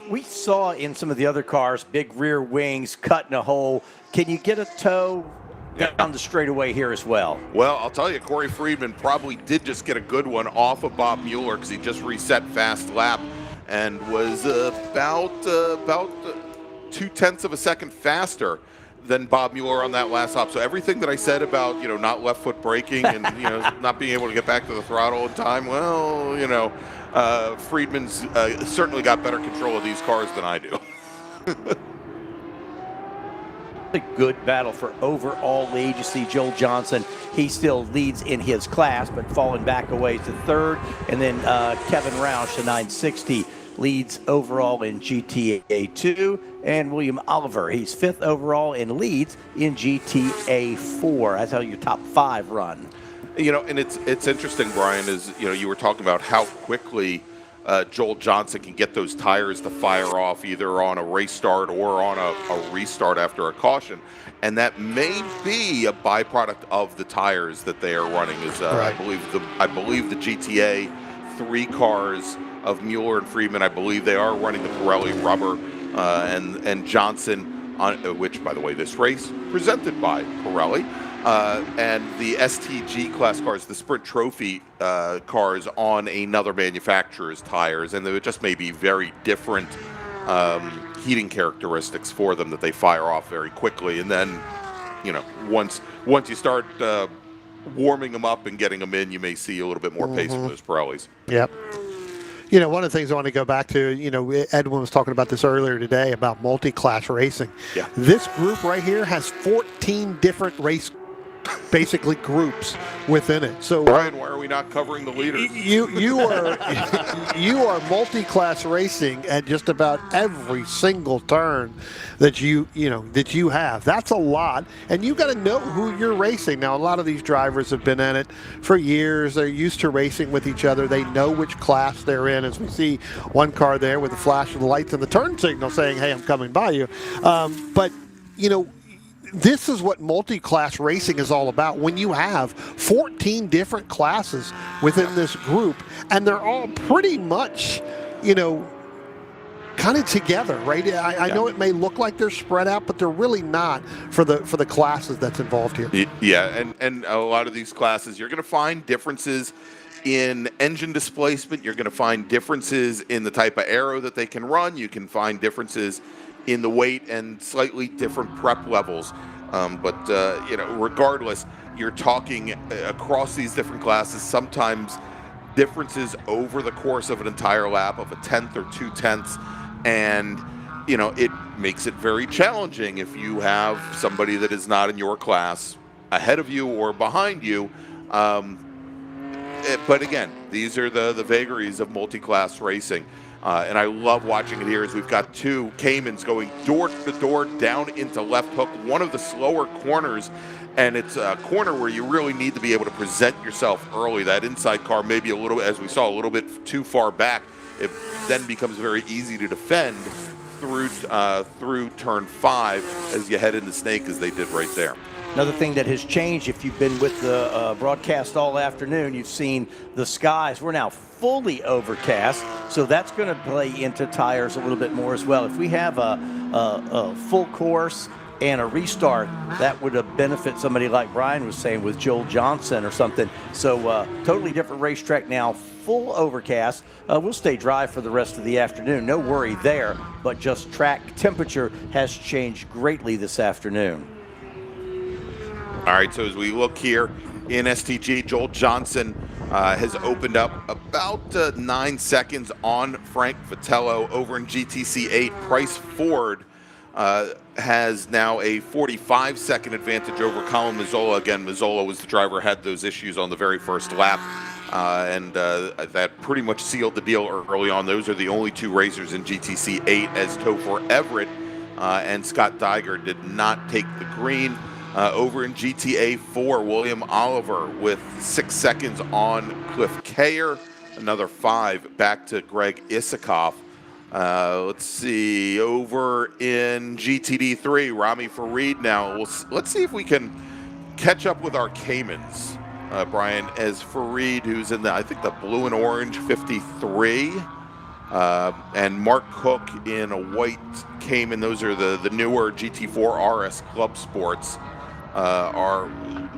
We saw in some of the other cars, big rear wings cutting a hole. Can you get a toe down the straightaway here as well? Well, I'll tell you, Corey Freeman probably did just get a good one off of Bob Mueller because he just reset fast lap and was about 0.2 of a second faster than Bob Mueller on that last lap. So everything that I said about, not left foot braking and, not being able to get back to the throttle in time, well, Friedman's certainly got better control of these cars than I do. A good battle for overall lead. You see Joel Johnson, he still leads in his class, but falling back away to third. And then Kevin Roush, the 960, leads overall in GTA 2. And William Oliver, he's 5th overall and leads in GTA 4. That's how your top 5 run. And it's interesting, Brian, is, you were talking about how quickly Joel Johnson can get those tires to fire off either on a race start or on a restart after a caution. And that may be a byproduct of the tires that they are running. Is Right. I believe the GTA 3 cars of Mueller and Friedman, I believe they are running the Pirelli rubber, and Johnson, which, by the way, this race presented by Pirelli. And the STG class cars, the Sprint Trophy cars, on another manufacturer's tires, and they would just maybe very different heating characteristics for them that they fire off very quickly. And then, once you start warming them up and getting them in, you may see a little bit more pace from those Pirellis. Yep. One of the things I want to go back to, Edwin was talking about this earlier today about multi-class racing. Yeah. This group right here has 14 different race basically groups within it. So Brian, why are we not covering the leaders? You are multi-class racing at just about every single turn that you have. That's a lot, and you got to know who you're racing. Now, a lot of these drivers have been in it for years. They're used to racing with each other. They know which class they're in. As we see one car there with the flash of the lights and the turn signal saying, "Hey, I'm coming by you." But this is what multi-class racing is all about. When you have 14 different classes within this group, and they're all pretty much, kind of together, right? I know it may look like they're spread out, but they're really not for the classes that's involved here. Yeah, and a lot of these classes, you're going to find differences in engine displacement. You're going to find differences in the type of aero that they can run. You can find differences in the weight and slightly different prep levels. But regardless, you're talking across these different classes, sometimes differences over the course of an entire lap of a tenth or 2/10. And, it makes it very challenging if you have somebody that is not in your class ahead of you or behind you. But again, these are the vagaries of multi-class racing. And I love watching it here as we've got two Caymans going door to door down into left hook, one of the slower corners. And it's a corner where you really need to be able to present yourself early. That inside car maybe a little, as we saw, a little bit too far back. It then becomes very easy to defend through turn 5 as you head into Snake, as they did right there. Another thing that has changed, if you've been with the broadcast all afternoon, you've seen the skies. We're now fully overcast, so that's going to play into tires a little bit more as well. If we have a full course and a restart, that would benefit somebody like Brian was saying with Joel Johnson or something. So totally different racetrack now, full overcast. We'll stay dry for the rest of the afternoon. No worry there, but just track temperature has changed greatly this afternoon. All right, so as we look here in STG, Joel Johnson has opened up about 9 seconds on Frank Vitello. Over in GTC 8, Price Ford has now a 45-second advantage over Colin Mazzola. Again, Mazzola was the driver, had those issues on the very first lap, and that pretty much sealed the deal early on. Those are the only two racers in GTC 8, as Topher Everett and Scott Diger did not take the green. Over in GTA 4, William Oliver with 6 seconds on Cliff Kayer, another 5 back to Greg Isikoff. Let's see, over in GTD 3, Rami Farid now. Let's see if we can catch up with our Caymans, Brian, as Farid, who's in I think the blue and orange 53, and Mark Cook in a white Cayman. Those are the newer GT4 RS Club Sports.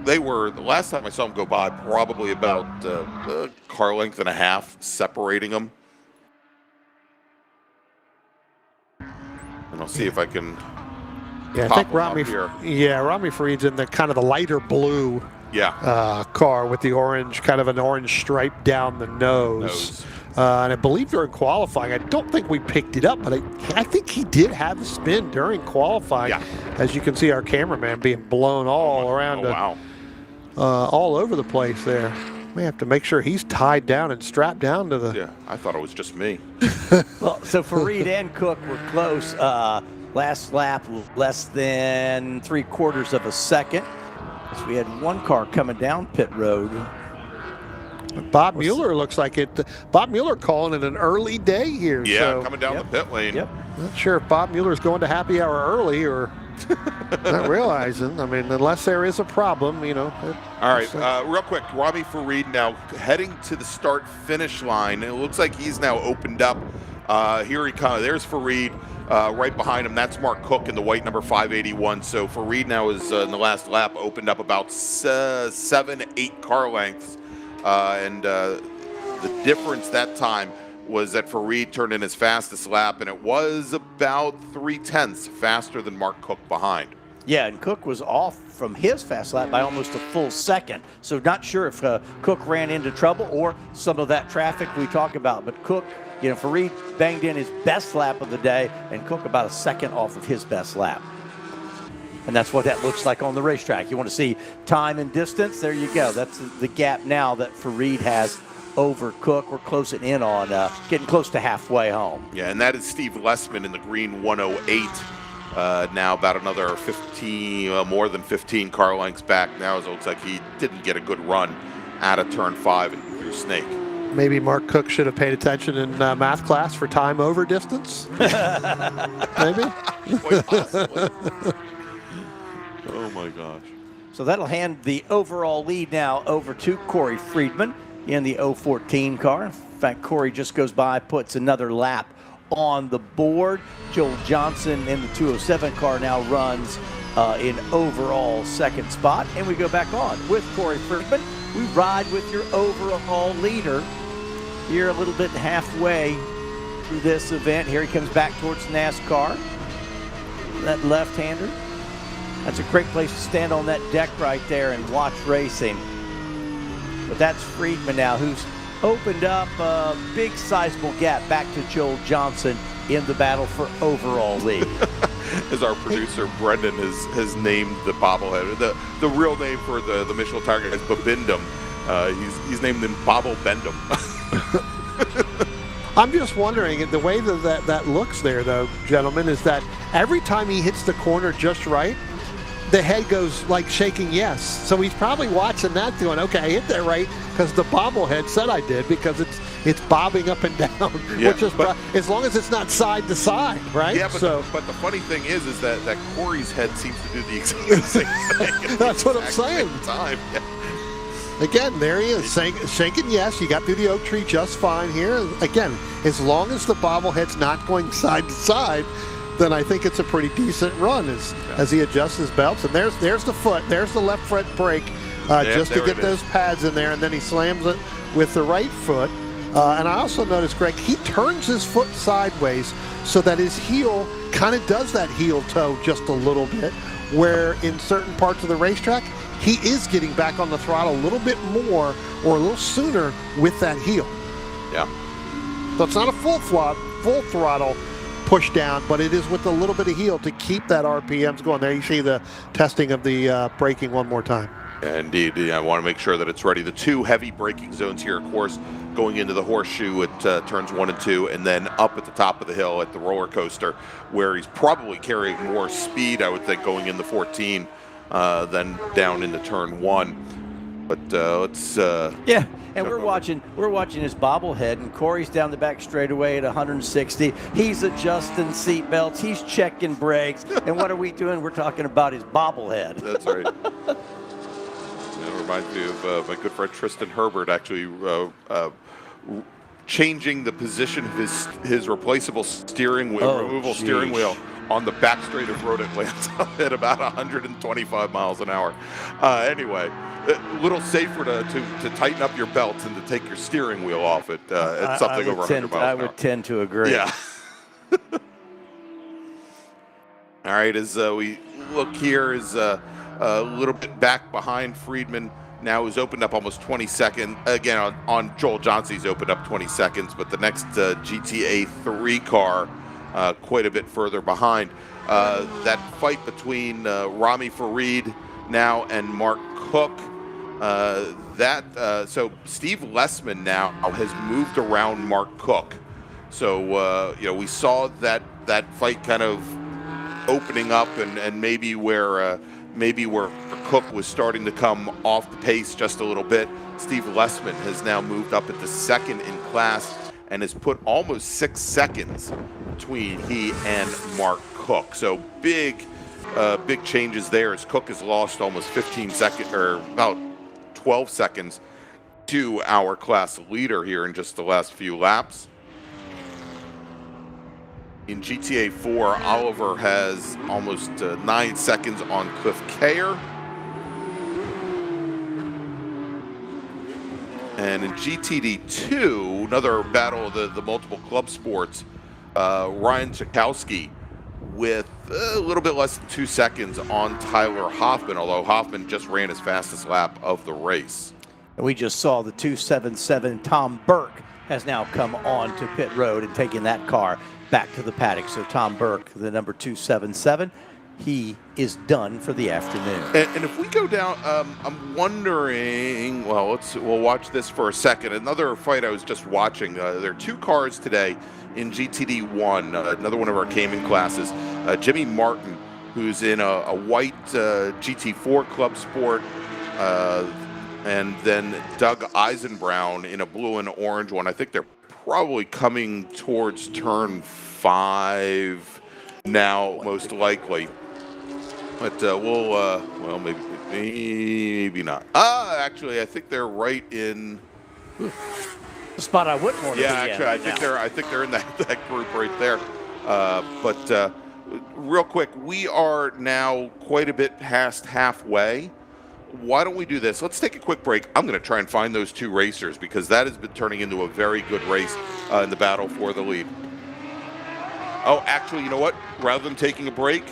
They were, the last time I saw them go by, probably about a car length and a half separating them. And I'll see if I can I pop think them up here. Rami Farid's in the kind of the lighter blue car with the orange, kind of an orange stripe down the nose. And I believe during qualifying, I don't think we picked it up, but I think he did have a spin during qualifying. As you can see, our cameraman being blown all around, all over the place there. We have to make sure he's tied down and strapped down to the... Yeah, I thought it was just me. Well, so Farid and Cook were close. Last lap, less than 3/4 of a second. So we had one car coming down pit road. Bob Mueller looks like it. Bob Mueller calling it an early day here. Yeah, so. coming down the pit lane. Yep. Not sure if Bob Mueller's going to happy hour early or not realizing. I mean, unless there is a problem, you know. All right, real quick, Rami Farid now heading to the start-finish line. It looks like he's now opened up. Here he comes. There's Farid. Right behind him, that's Mark Cook in the white number 581. So Farid now is in the last lap opened up about 7-8 car lengths. And the difference that time was that Farid turned in his fastest lap, and it was about 0.3 faster than Mark Cook behind. Yeah, and Cook was off from his fast lap by almost a full second. So not sure if Cook ran into trouble or some of that traffic we talk about. But Cook, you know, Farid banged in his best lap of the day, and Cook about a second off of his best lap. And that's what that looks like on the racetrack. You want to see time and distance? There you go. That's the gap now that Farid has over Cook. We're closing in on getting close to halfway home. Yeah, and that is Steve Lessman in the green 108. Now about another 15, more than 15 car lengths back now, as it looks like he didn't get a good run out of turn 5 and through Snake. Maybe Mark Cook should have paid attention in math class for time over distance. Maybe. Quite possibly. Oh my gosh. So that'll hand the overall lead now over to Corey Friedman in the 014 car. In fact, Corey just goes by, puts another lap on the board. Joel Johnson in the 207 car now runs in overall second spot. And we go back on with Corey Friedman. We ride with your overall leader here a little bit halfway through this event. Here he comes back towards NASCAR. That left-hander. That's a great place to stand on that deck right there and watch racing. But that's Friedman now, who's opened up a big sizable gap back to Joel Johnson in the battle for overall lead. As our producer Brendan has named the bobblehead, the real name for the Michelin tire guy is Babindum. He's named him Bobble Bendum. I'm just wondering, the way that looks there, though, gentlemen, is that every time he hits the corner just right, the head goes like shaking yes. So he's probably watching that going, okay, I hit that right because the bobblehead said I did, because it's bobbing up and down, Yeah, which is as long as it's not side to side, right? Yeah, but the funny thing is that Corey's head seems to do the exact same thing. That's what I'm saying. Time. Yeah. Again, there he is, shaking yes. You got through the oak tree just fine here. Again, as long as the bobblehead's not going side to side, then I think it's a pretty decent run as he adjusts his belts. And there's the foot. There's the left front brake just to get those pads in there. And then he slams it with the right foot. And I also noticed, Greg, he turns his foot sideways so that his heel kind of does that heel toe just a little bit, where in certain parts of the racetrack, he is getting back on the throttle a little bit more or a little sooner with that heel. Yeah. So it's not a full throttle push down, but it is with a little bit of heel to keep that RPMs going. There you see the testing of the braking one more time. Yeah, indeed. I want to make sure that it's ready. The two heavy braking zones here, of course, going into the horseshoe at turns 1 and 2, and then up at the top of the hill at the roller coaster, where he's probably carrying more speed, I would think, going in the 14 than down into turn 1. But let's yeah. And we're watching his bobblehead, and Corey's down the back straightaway at 160. He's adjusting seat belts. He's checking brakes. And what are we doing? We're talking about his bobblehead. That's right. That reminds me of my good friend Tristan Herbert actually changing the position of his replaceable steering wheel, removable steering wheel on the back straight of Road Atlanta at about 125 miles an hour. Anyway, a little safer to tighten up your belts and to take your steering wheel off at something over 100 miles an hour. I would tend to agree. Yeah. All right, as we look here, is a little bit back behind Friedman. Now he's opened up almost 20 seconds. Again, on Joel Johnson, he's opened up 20 seconds, but the next GTA 3 car quite a bit further behind. That fight between Rami Farid now and Mark Cook, so Steve Lessman now has moved around Mark Cook. So, we saw that fight kind of opening up and maybe where maybe where Cook was starting to come off the pace just a little bit. Steve Lessman has now moved up into second in class and has put almost 6 seconds between he and Mark Cook. So big changes there as Cook has lost almost 15 seconds, or about 12 seconds to our class leader here in just the last few laps. In GTA 4, Oliver has almost 9 seconds on Cliff Kayer. And in GTD 2, another battle of the multiple club sports, Ryan Chakowski with a little bit less than 2 seconds on Tyler Hoffman, although Hoffman just ran his fastest lap of the race. And we just saw the 277 Tom Burke has now come on to pit road and taken that car back to the paddock. So Tom Burke, the number 277, he is done for the afternoon. And if we go down, I'm wondering, well, we'll watch this for a second. Another fight I was just watching, there are 2 cars today in GTD 1, another one of our Cayman classes. Jimmy Martin, who's in a white GT4 Club Sport, and then Doug Eisenbrown in a blue and orange one. I think they're probably coming towards turn 5 now, most likely. But well, maybe not. Actually, I think they're right in the spot I wouldn't want to be in. Actually, I think they're in that group right there. But real quick, we are now quite a bit past halfway. Why don't we do this? Let's take a quick break. I'm going to try and find those 2 racers because that has been turning into a very good race in the battle for the lead. Oh, actually, you know what? Rather than taking a break,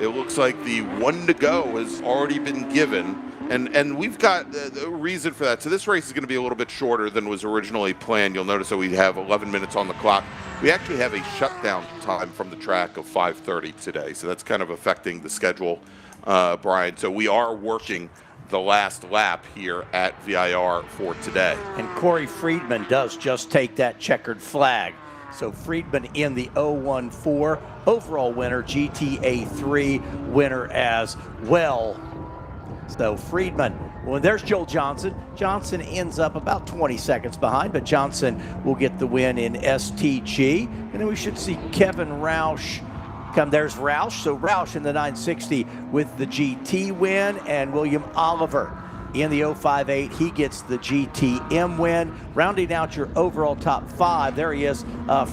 it looks like the 1 to go has already been given. And we've got a reason for that. So this race is going to be a little bit shorter than was originally planned. You'll notice that we have 11 minutes on the clock. We actually have a shutdown time from the track of 5:30 today. So that's kind of affecting the schedule, Brian. So we are working the last lap here at VIR for today. And Corey Friedman does just take that checkered flag. So Friedman in the 014 overall winner, GTA 3 winner as well. So Friedman, well, there's Joel Johnson. Johnson ends up about 20 seconds behind, but Johnson will get the win in STG. And then we should see Kevin Roush come. There's Roush. So Roush in the 960 with the GT win, and William Oliver in the 058, he gets the GTM win. Rounding out your overall top 5, there he is,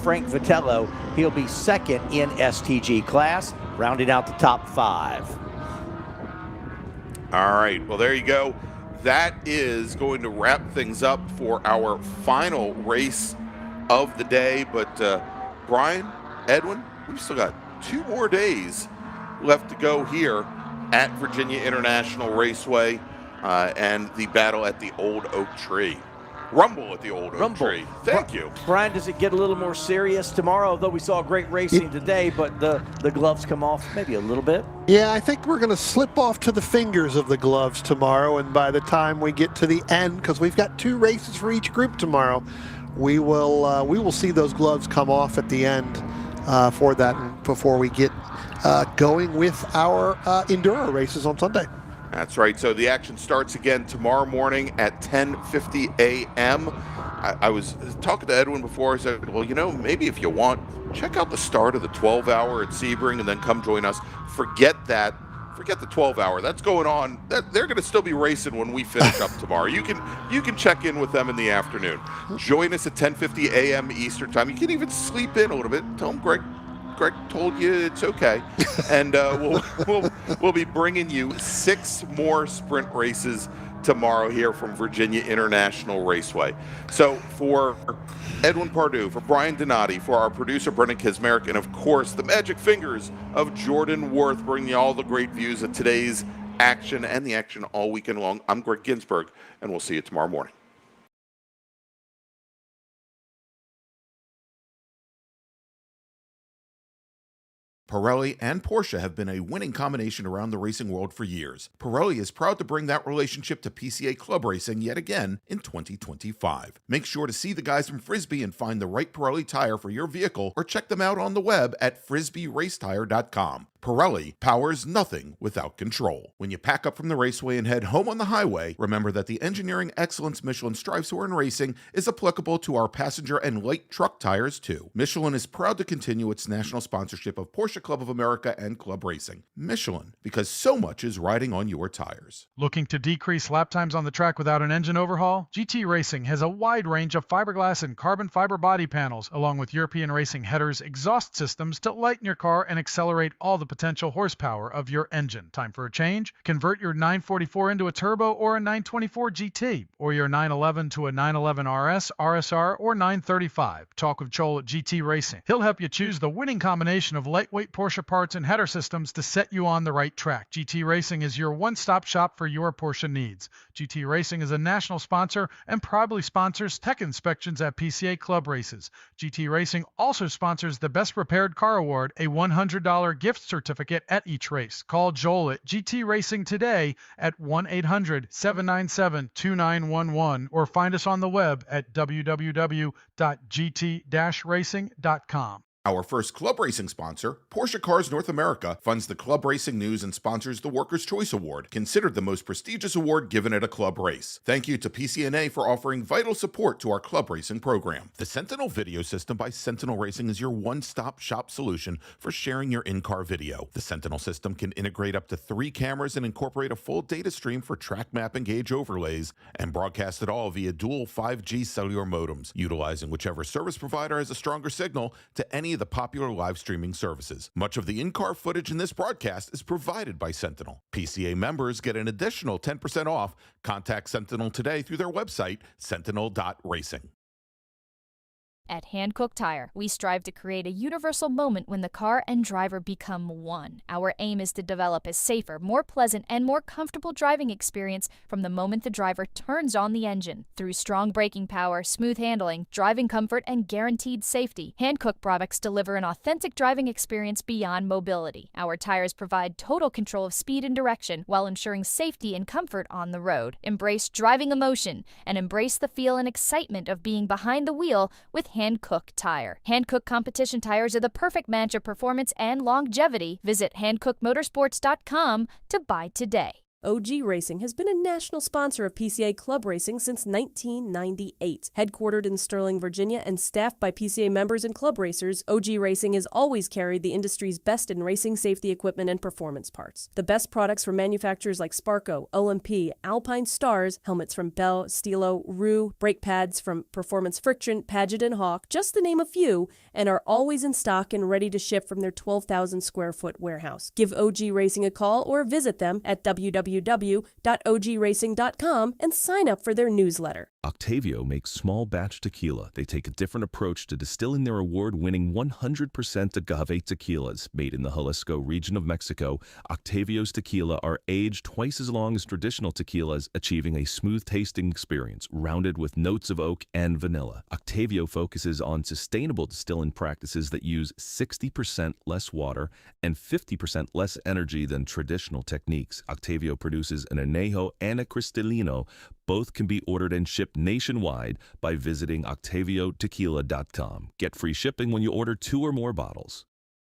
Frank Vitello. He'll be second in STG class, rounding out the top 5. All right, well, there you go. That is going to wrap things up for our final race of the day. But Brian, Edwin, we've still got 2 more days left to go here at Virginia International Raceway. And the battle at the Old Oak Tree. Rumble at the Old Oak Tree. Thank you. Brian, does it get a little more serious tomorrow? Although we saw great racing today, but the gloves come off maybe a little bit. Yeah, I think we're going to slip off to the fingers of the gloves tomorrow, and by the time we get to the end, because we've got 2 races for each group tomorrow, we will see those gloves come off at the end for that before we get going with our enduro races on Sunday. That's right. So the action starts again tomorrow morning at 10:50 a.m. I was talking to Edwin before. I said, well, you know, maybe if you want, check out the start of the 12-hour at Sebring and then come join us. Forget the 12-hour. That's going on. They're going to still be racing when we finish up tomorrow. You can check in with them in the afternoon. Join us at 10:50 a.m. Eastern time. You can even sleep in a little bit. Tell them Greg told you it's okay. And we'll be bringing you 6 more sprint races tomorrow here from Virginia International Raceway. So for Edwin Pardue, for Brian Donati, for our producer Brendan Kismerick, and of course the magic fingers of Jordan Worth, bringing you all the great views of today's action and the action all weekend long, I'm Greg Ginsburg, and we'll see you tomorrow morning. Pirelli and Porsche have been a winning combination around the racing world for years. Pirelli is proud to bring that relationship to PCA Club Racing yet again in 2025. Make sure to see the guys from Frisbee and find the right Pirelli tire for your vehicle, or check them out on the web at frisbeeracetire.com. Pirelli powers nothing without control. When you pack up from the Raceway and head home on the highway, remember that the engineering excellence Michelin strives for in racing is applicable to our passenger and light truck tires too. Michelin is proud to continue its national sponsorship of Porsche Club of America and Club Racing. Michelin, because so much is riding on your tires. Looking to decrease lap times on the track without an engine overhaul? GT Racing has a wide range of fiberglass and carbon fiber body panels, along with European racing headers, exhaust systems to lighten your car and accelerate all the potential horsepower of your engine. Time for a change? Convert your 944 into a turbo or a 924 GT, or your 911 to a 911 RS, RSR, or 935. Talk with Joel at GT Racing. He'll help you choose the winning combination of lightweight Porsche parts and header systems to set you on the right track. GT Racing is your one-stop shop for your Porsche needs. GT Racing is a national sponsor and proudly sponsors tech inspections at PCA Club races. GT Racing also sponsors the Best Prepared Car Award, a $100 gift certificate at each race. Call Joel at GT Racing today at 1-800-797-2911 or find us on the web at www.gt-racing.com. Our first club racing sponsor, Porsche Cars North America, funds the club racing news and sponsors the Workers' Choice Award, considered the most prestigious award given at a club race. Thank you to PCNA for offering vital support to our club racing program. The Sentinel Video System by Sentinel Racing is your one-stop shop solution for sharing your in-car video. The Sentinel system can integrate up to 3 cameras and incorporate a full data stream for track map and gauge overlays, and broadcast it all via dual 5G cellular modems, utilizing whichever service provider has a stronger signal to any of the popular live streaming services. Much of the in-car footage in this broadcast is provided by Sentinel. PCA members get an additional 10% off. Contact Sentinel today through their website, sentinel.racing. At Hankook Tire, we strive to create a universal moment when the car and driver become one. Our aim is to develop a safer, more pleasant, and more comfortable driving experience from the moment the driver turns on the engine. Through strong braking power, smooth handling, driving comfort, and guaranteed safety, Hankook products deliver an authentic driving experience beyond mobility. Our tires provide total control of speed and direction while ensuring safety and comfort on the road. Embrace driving emotion and embrace the feel and excitement of being behind the wheel with Hankook Tire. Hankook competition tires are the perfect match of performance and longevity. Visit hankookmotorsports.com to buy today. OG Racing has been a national sponsor of PCA Club Racing since 1998. Headquartered in Sterling, Virginia, and staffed by PCA members and club racers, OG Racing has always carried the industry's best in racing safety equipment and performance parts. The best products from manufacturers like Sparco, OMP, Alpine Stars, helmets from Bell, Stilo, Rue, brake pads from Performance Friction, Paget and Hawk, just to name a few, and are always in stock and ready to ship from their 12,000 square foot warehouse. Give OG Racing a call or visit them at www.ogracing.com and sign up for their newsletter. Octavio makes small batch tequila. They take a different approach to distilling their award-winning 100% agave tequilas. Made in the Jalisco region of Mexico, Octavio's tequila are aged twice as long as traditional tequilas, achieving a smooth tasting experience, rounded with notes of oak and vanilla. Octavio focuses on sustainable distilling practices that use 60% less water and 50% less energy than traditional techniques. Octavio produces an añejo and a cristalino. Both can be ordered and shipped nationwide by visiting octaviotequila.com. Get free shipping when you order 2 or more bottles.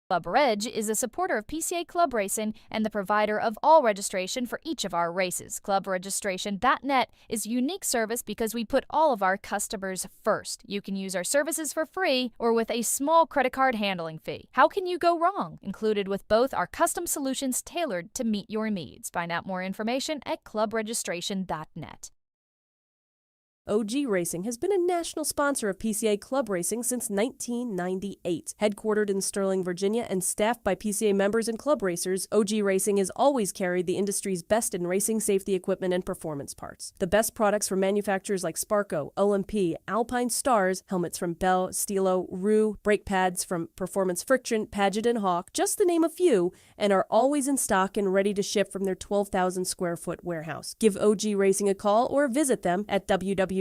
Club Reg is a supporter of PCA Club Racing and the provider of all registration for each of our races. ClubRegistration.net is a unique service because we put all of our customers first. You can use our services for free or with a small credit card handling fee. How can you go wrong? Included with both are custom solutions tailored to meet your needs. Find out more information at ClubRegistration.net. OG Racing has been a national sponsor of PCA Club Racing since 1998. Headquartered in Sterling, Virginia, and staffed by PCA members and club racers, OG Racing has always carried the industry's best in racing safety equipment and performance parts. The best products from manufacturers like Sparco, OMP, Alpine Stars, helmets from Bell, Stilo, Rue, brake pads from Performance Friction, Paget and Hawk, just to name a few, and are always in stock and ready to ship from their 12,000 square foot warehouse. Give OG Racing a call or visit them at www.ogracing.com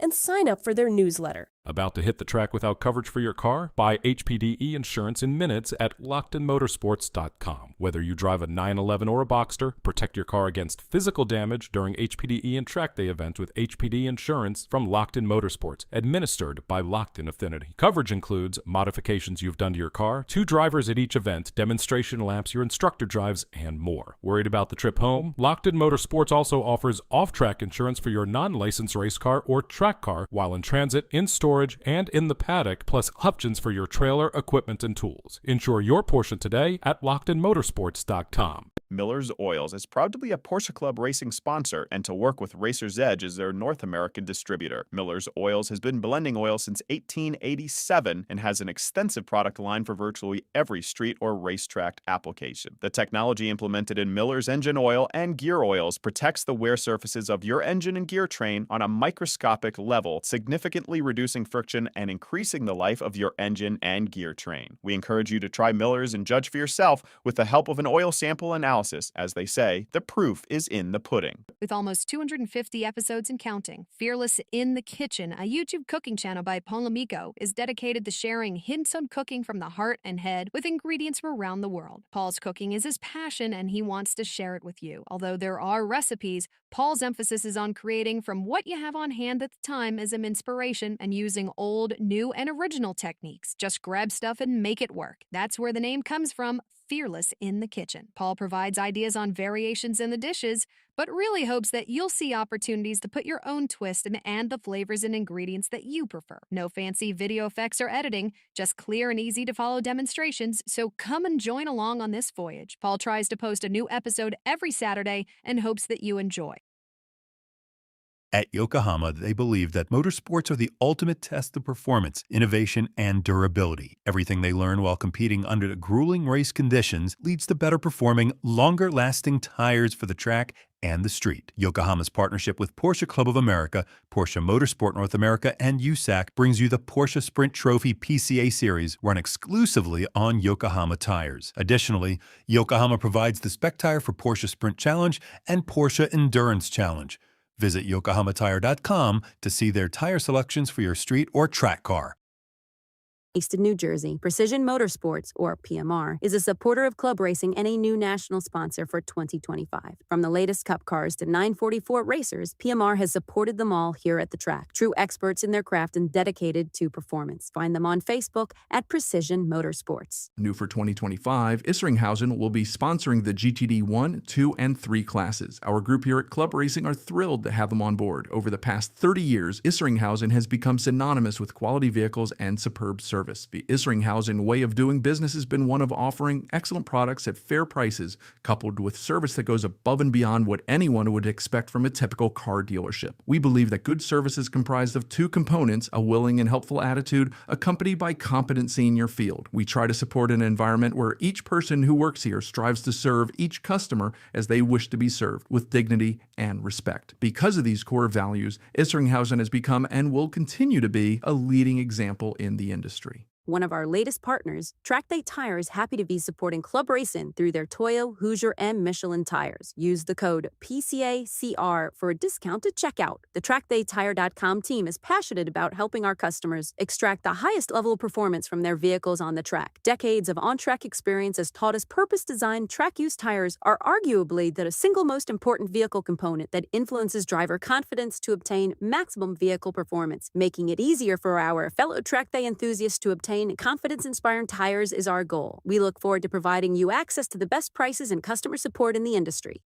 and sign up for their newsletter. About to hit the track without coverage for your car? Buy HPDE insurance in minutes at LockedInMotorsports.com. Whether you drive a 911 or a Boxster, protect your car against physical damage during HPDE and track day events with HPD insurance from Locked In Motorsports, administered by Locked In Affinity. Coverage includes modifications you've done to your car, 2 drivers at each event, demonstration laps your instructor drives, and more. Worried about the trip home? Locked In Motorsports also offers off-track insurance for your non-licensed race car or track car while in transit, in storage, and in the paddock, plus options for your trailer, equipment, and tools. Insure your Porsche today at LockedInMotorsports.com. Miller's Oils is proud to be a Porsche Club racing sponsor and to work with Racer's Edge as their North American distributor. Miller's Oils has been blending oil since 1887 and has an extensive product line for virtually every street or racetrack application. The technology implemented in Miller's engine oil and gear oils protects the wear surfaces of your engine and gear train on a microscopic level, significantly reducing friction and increasing the life of your engine and gear train. We encourage you to try Miller's and judge for yourself with the help of an oil sample analysis. As they say, the proof is in the pudding. With almost 250 episodes and counting, Fearless in the Kitchen, a YouTube cooking channel by Polamico, is dedicated to sharing hints on cooking from the heart and head with ingredients from around the world. Paul's cooking is his passion and he wants to share it with you. Although there are recipes, Paul's emphasis is on creating from what you have on hand at the time as an inspiration and using old, new, and original techniques. Just grab stuff and make it work. That's where the name comes from. Fearless in the Kitchen. Paul provides ideas on variations in the dishes, but really hopes that you'll see opportunities to put your own twist and add the flavors and ingredients that you prefer. No fancy video effects or editing, just clear and easy to follow demonstrations, so come and join along on this voyage. Paul tries to post a new episode every Saturday and hopes that you enjoy. At Yokohama, they believe that motorsports are the ultimate test of performance, innovation, and durability. Everything they learn while competing under the grueling race conditions leads to better performing, longer-lasting tires for the track and the street. Yokohama's partnership with Porsche Club of America, Porsche Motorsport North America, and USAC brings you the Porsche Sprint Trophy PCA Series, run exclusively on Yokohama tires. Additionally, Yokohama provides the spec tire for Porsche Sprint Challenge and Porsche Endurance Challenge. Visit yokohamatire.com to see their tire selections for your street or track car. Based in New Jersey, Precision Motorsports, or PMR, is a supporter of club racing and a new national sponsor for 2025. From the latest Cup cars to 944 racers, PMR has supported them all here at the track. True experts in their craft and dedicated to performance. Find them on Facebook at Precision Motorsports. New for 2025, Isringhausen will be sponsoring the GTD 1, 2, and 3 classes. Our group here at Club Racing are thrilled to have them on board. Over the past 30 years, Isringhausen has become synonymous with quality vehicles and superb service. The Isringhausen way of doing business has been one of offering excellent products at fair prices, coupled with service that goes above and beyond what anyone would expect from a typical car dealership. We believe that good service is comprised of 2 components, a willing and helpful attitude, accompanied by competency in your field. We try to support an environment where each person who works here strives to serve each customer as they wish to be served, with dignity and respect. Because of these core values, Isringhausen has become and will continue to be a leading example in the industry. One of our latest partners, Track Day Tire, is happy to be supporting Club Racing through their Toyo, Hoosier, and Michelin tires. Use the code PCACR for a discount at checkout. The TrackDayTire.com team is passionate about helping our customers extract the highest level of performance from their vehicles on the track. Decades of on-track experience has taught us purpose-designed track-use tires are arguably the single most important vehicle component that influences driver confidence to obtain maximum vehicle performance. Making it easier for our fellow Track Day enthusiasts to obtain confidence-inspiring tires is our goal. We look forward to providing you access to the best prices and customer support in the industry.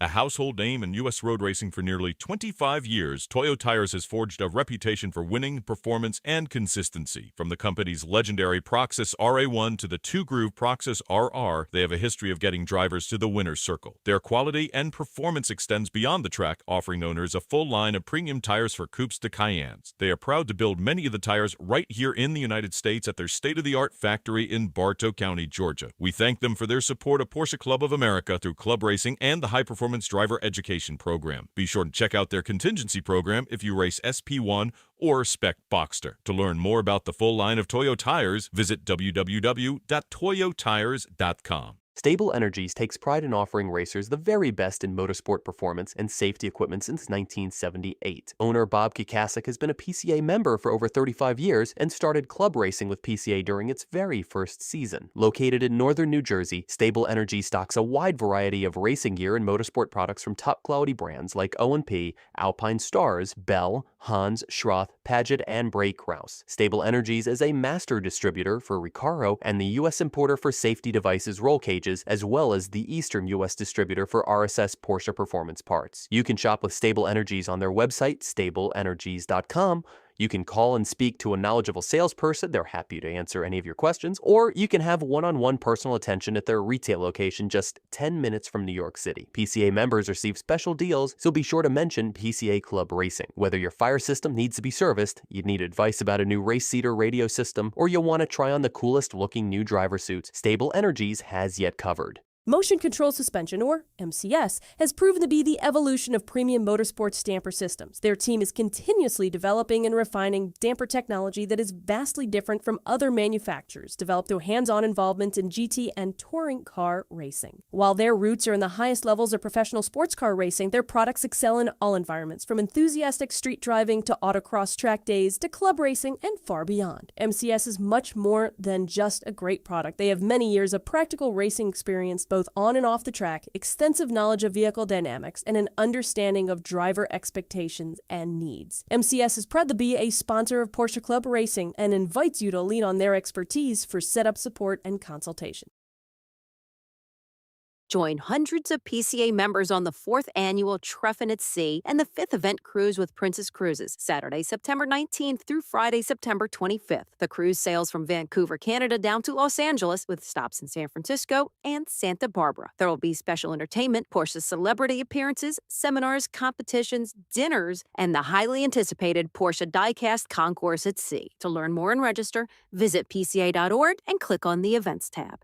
A household name in U.S. road racing for nearly 25 years, Toyo Tires has forged a reputation for winning, performance, and consistency. From the company's legendary Proxys RA1 to the 2-groove Proxys RR, they have a history of getting drivers to the winner's circle. Their quality and performance extends beyond the track, offering owners a full line of premium tires for coupes to Cayennes. They are proud to build many of the tires right here in the United States at their state-of-the-art factory in Bartow County, Georgia. We thank them for their support of Porsche Club of America through Club Racing and the High Performance Driver Education Program. Be sure to check out their contingency program if you race SP1 or Spec Boxster. To learn more about the full line of Toyo tires, visit www.toyotires.com. Stable Energies takes pride in offering racers the very best in motorsport performance and safety equipment since 1978. Owner Bob Kikasik has been a PCA member for over 35 years and started club racing with PCA during its very first season. Located in northern New Jersey, Stable Energies stocks a wide variety of racing gear and motorsport products from top-quality brands like O&P, Alpine Stars, Bell, Hans, Schroth, Paget, and Bray Kraus. Stable Energies is a master distributor for Recaro and the U.S. importer for safety devices roll cages, as well as the Eastern U.S. distributor for RSS Porsche performance parts. You can shop with Stable Energies on their website, stableenergies.com. You can call and speak to a knowledgeable salesperson. They're happy to answer any of your questions. Or you can have one-on-one personal attention at their retail location just 10 minutes from New York City. PCA members receive special deals, so be sure to mention PCA Club Racing. Whether your fire system needs to be serviced, you need advice about a new race seater radio system, or you want to try on the coolest looking new driver suits, Stable Energies has yet covered. Motion Control Suspension, or MCS, has proven to be the evolution of premium motorsports damper systems. Their team is continuously developing and refining damper technology that is vastly different from other manufacturers, developed through hands-on involvement in GT and touring car racing. While their roots are in the highest levels of professional sports car racing, their products excel in all environments, from enthusiastic street driving to autocross track days to club racing and far beyond. MCS is much more than just a great product. They have many years of practical racing experience both on and off the track, extensive knowledge of vehicle dynamics, and an understanding of driver expectations and needs. MCS is proud to be a sponsor of Porsche Club Racing and invites you to lean on their expertise for setup support and consultation. Join hundreds of PCA members on the 4th annual Treffin at Sea and the 5th event cruise with Princess Cruises, Saturday, September 19th through Friday, September 25th. The cruise sails from Vancouver, Canada down to Los Angeles with stops in San Francisco and Santa Barbara. There will be special entertainment, Porsche celebrity appearances, seminars, competitions, dinners, and the highly anticipated Porsche Diecast Concourse at Sea. To learn more and register, visit PCA.org and click on the Events tab.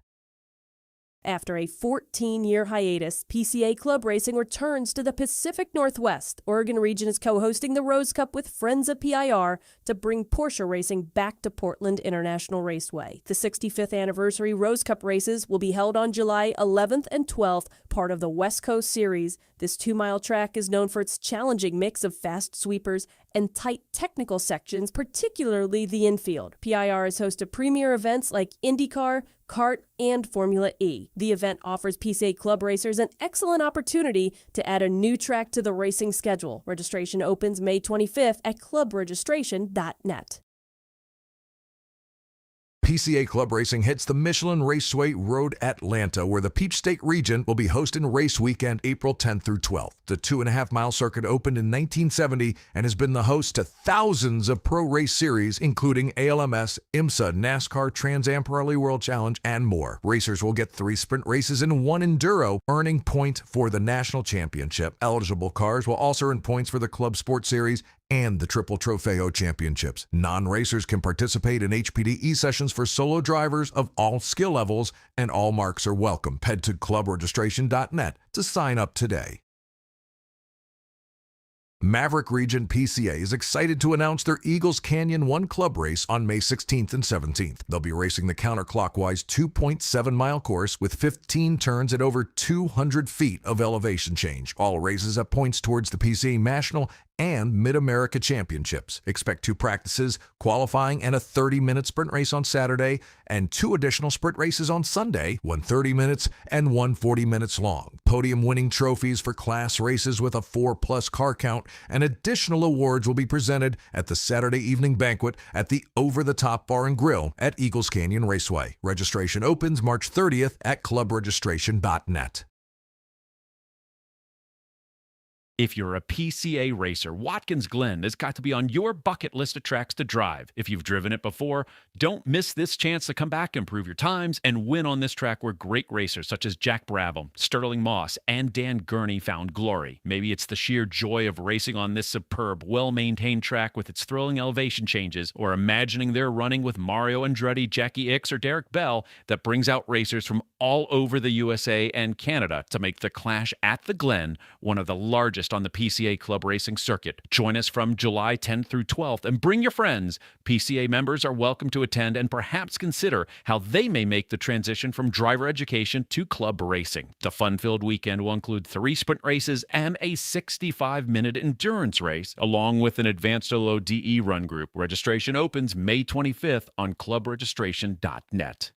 After a 14-year hiatus, PCA Club Racing returns to the Pacific Northwest. Oregon region is co-hosting the Rose Cup with Friends of PIR to bring Porsche racing back to Portland International Raceway. The 65th anniversary Rose Cup races will be held on July 11th and 12th, part of the West Coast Series. This 2-mile track is known for its challenging mix of fast sweepers and tight technical sections, particularly the infield. PIR has hosted premier events like IndyCar, kart, and Formula E. The event offers PCA Club racers an excellent opportunity to add a new track to the racing schedule. Registration opens May 25th at clubregistration.net. PCA Club Racing hits the Michelin Raceway Road Atlanta, where the Peach State region will be hosting Race Weekend April 10th through 12th. The 2.5-mile circuit opened in 1970 and has been the host to thousands of pro race series, including ALMS, IMSA, NASCAR, Trans Am Rally World Challenge, and more. Racers will get 3 sprint races and 1 enduro, earning point for the national championship. Eligible cars will also earn points for the Club Sports Series and the Triple Trofeo Championships. Non-racers can participate in HPDE sessions for solo drivers of all skill levels, and all marks are welcome. Head to clubregistration.net to sign up today. Maverick Region PCA is excited to announce their Eagles Canyon 1 Club race on May 16th and 17th. They'll be racing the counterclockwise 2.7-mile course with 15 turns at over 200 feet of elevation change. All races have points towards the PCA National and Mid-America Championships. Expect 2 practices, qualifying, and a 30-minute sprint race on Saturday, and 2 additional sprint races on Sunday, one 30 minutes and one 40 minutes long. Podium-winning trophies for class races with a 4+ car count, and additional awards will be presented at the Saturday evening banquet at the Over the Top Bar and Grill at Eagles Canyon Raceway. Registration opens March 30th at clubregistration.net. If you're a PCA racer, Watkins Glen has got to be on your bucket list of tracks to drive. If you've driven it before, don't miss this chance to come back, improve your times, and win on this track where great racers such as Jack Brabham, Sterling Moss, and Dan Gurney found glory. Maybe it's the sheer joy of racing on this superb, well-maintained track with its thrilling elevation changes, or imagining they're running with Mario Andretti, Jackie Ickx, or Derek Bell that brings out racers from all over the USA and Canada to make the Clash at the Glen one of the largest latest on the PCA Club Racing circuit. Join us from July 10th through 12th and bring your friends. PCA members are welcome to attend and perhaps consider how they may make the transition from driver education to club racing. The fun-filled weekend will include 3 sprint races and a 65-minute endurance race, along with an advanced low DE run group. Registration opens May 25th on clubregistration.net.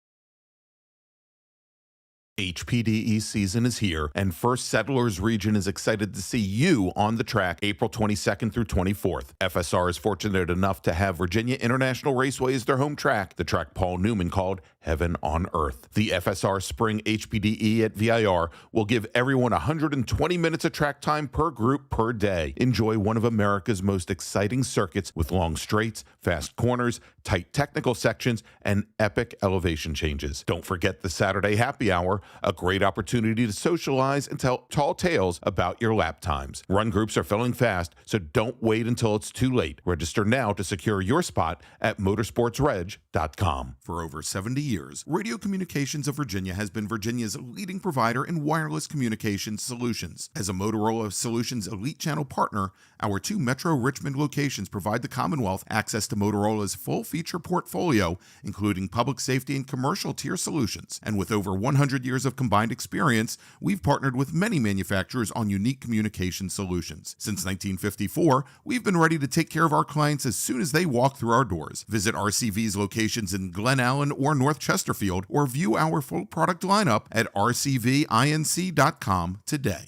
HPDE season is here, and First Settlers Region is excited to see you on the track April 22nd through 24th. FSR is fortunate enough to have Virginia International Raceway as their home track, the track Paul Newman called Heaven on Earth. The FSR Spring HPDE at VIR will give everyone 120 minutes of track time per group per day. Enjoy one of America's most exciting circuits with long straights, fast corners, tight technical sections, and epic elevation changes. Don't forget the Saturday happy hour, a great opportunity to socialize and tell tall tales about your lap times. Run groups are filling fast, so don't wait until it's too late. Register now to secure your spot at motorsportsreg.com. For over 70 years, Radio Communications of Virginia has been Virginia's leading provider in wireless communications solutions. As a Motorola Solutions Elite Channel partner, our 2 Metro Richmond locations provide the Commonwealth access to Motorola's full feature portfolio, including public safety and commercial tier solutions. And with over 100 years of combined experience, we've partnered with many manufacturers on unique communication solutions. Since 1954, we've been ready to take care of our clients as soon as they walk through our doors. Visit RCV's locations in Glen Allen or North Chesterfield, or view our full product lineup at rcvinc.com today.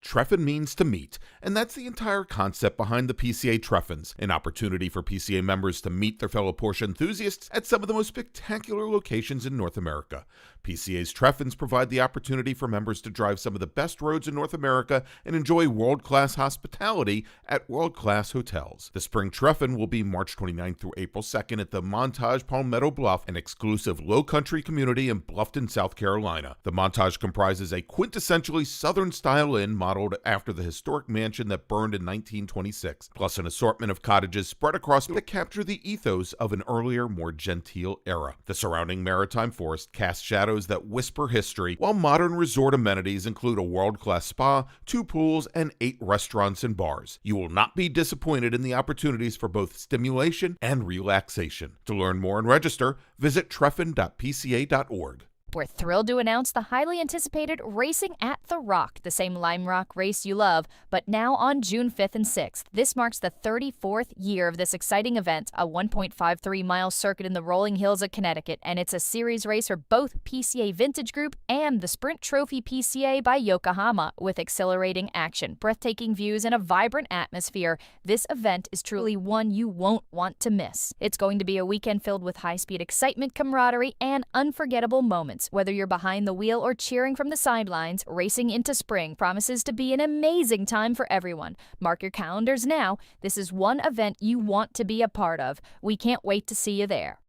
Treffin means to meet, and that's the entire concept behind the PCA Treffins, an opportunity for PCA members to meet their fellow Porsche enthusiasts at some of the most spectacular locations in North America. PCA's Treffins provide the opportunity for members to drive some of the best roads in North America and enjoy world-class hospitality at world-class hotels. The Spring Treffin will be March 29th through April 2nd at the Montage Palmetto Bluff, an exclusive low-country community in Bluffton, South Carolina. The Montage comprises a quintessentially Southern-style inn modeled after the historic mansion that burned in 1926, plus an assortment of cottages spread across that capture the ethos of an earlier, more genteel era. The surrounding maritime forest casts shadows that whisper history, while modern resort amenities include a world-class spa, 2 pools, and 8 restaurants and bars. You will not be disappointed in the opportunities for both stimulation and relaxation. To learn more and register, visit treffin.pca.org. We're thrilled to announce the highly anticipated Racing at the Rock, the same Lime Rock race you love, but now on June 5th and 6th. This marks the 34th year of this exciting event, a 1.53-mile circuit in the rolling hills of Connecticut, and it's a series race for both PCA Vintage Group and the Sprint Trophy PCA by Yokohama, with exhilarating action, breathtaking views, and a vibrant atmosphere. This event is truly one you won't want to miss. It's going to be a weekend filled with high-speed excitement, camaraderie, and unforgettable moments. Whether you're behind the wheel or cheering from the sidelines, racing into spring promises to be an amazing time for everyone. Mark your calendars now. This is one event you want to be a part of. We can't wait to see you there.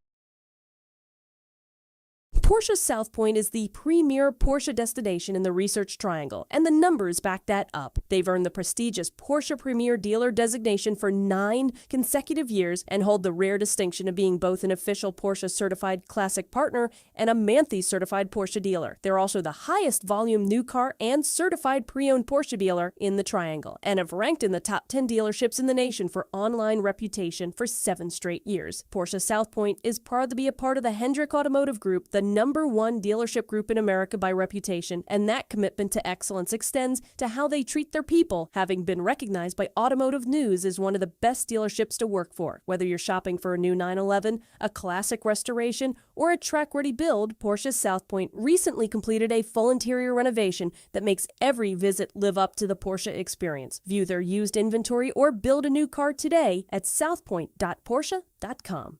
Porsche South Point is the premier Porsche destination in the Research Triangle, and the numbers back that up. They've earned the prestigious Porsche Premier Dealer designation for 9 consecutive years and hold the rare distinction of being both an official Porsche Certified Classic Partner and a Manthe Certified Porsche dealer. They're also the highest volume new car and certified pre-owned Porsche dealer in the Triangle, and have ranked in the top 10 dealerships in the nation for online reputation for 7 straight years. Porsche South Point is proud to be a part of the Hendrick Automotive Group, the #1 dealership group in America by reputation, and that commitment to excellence extends to how they treat their people, having been recognized by Automotive News as one of the best dealerships to work for. Whether you're shopping for a new 911, a classic restoration, or a track-ready build, Porsche South Point recently completed a full interior renovation that makes every visit live up to the Porsche experience. View their used inventory or build a new car today at southpoint.porsche.com.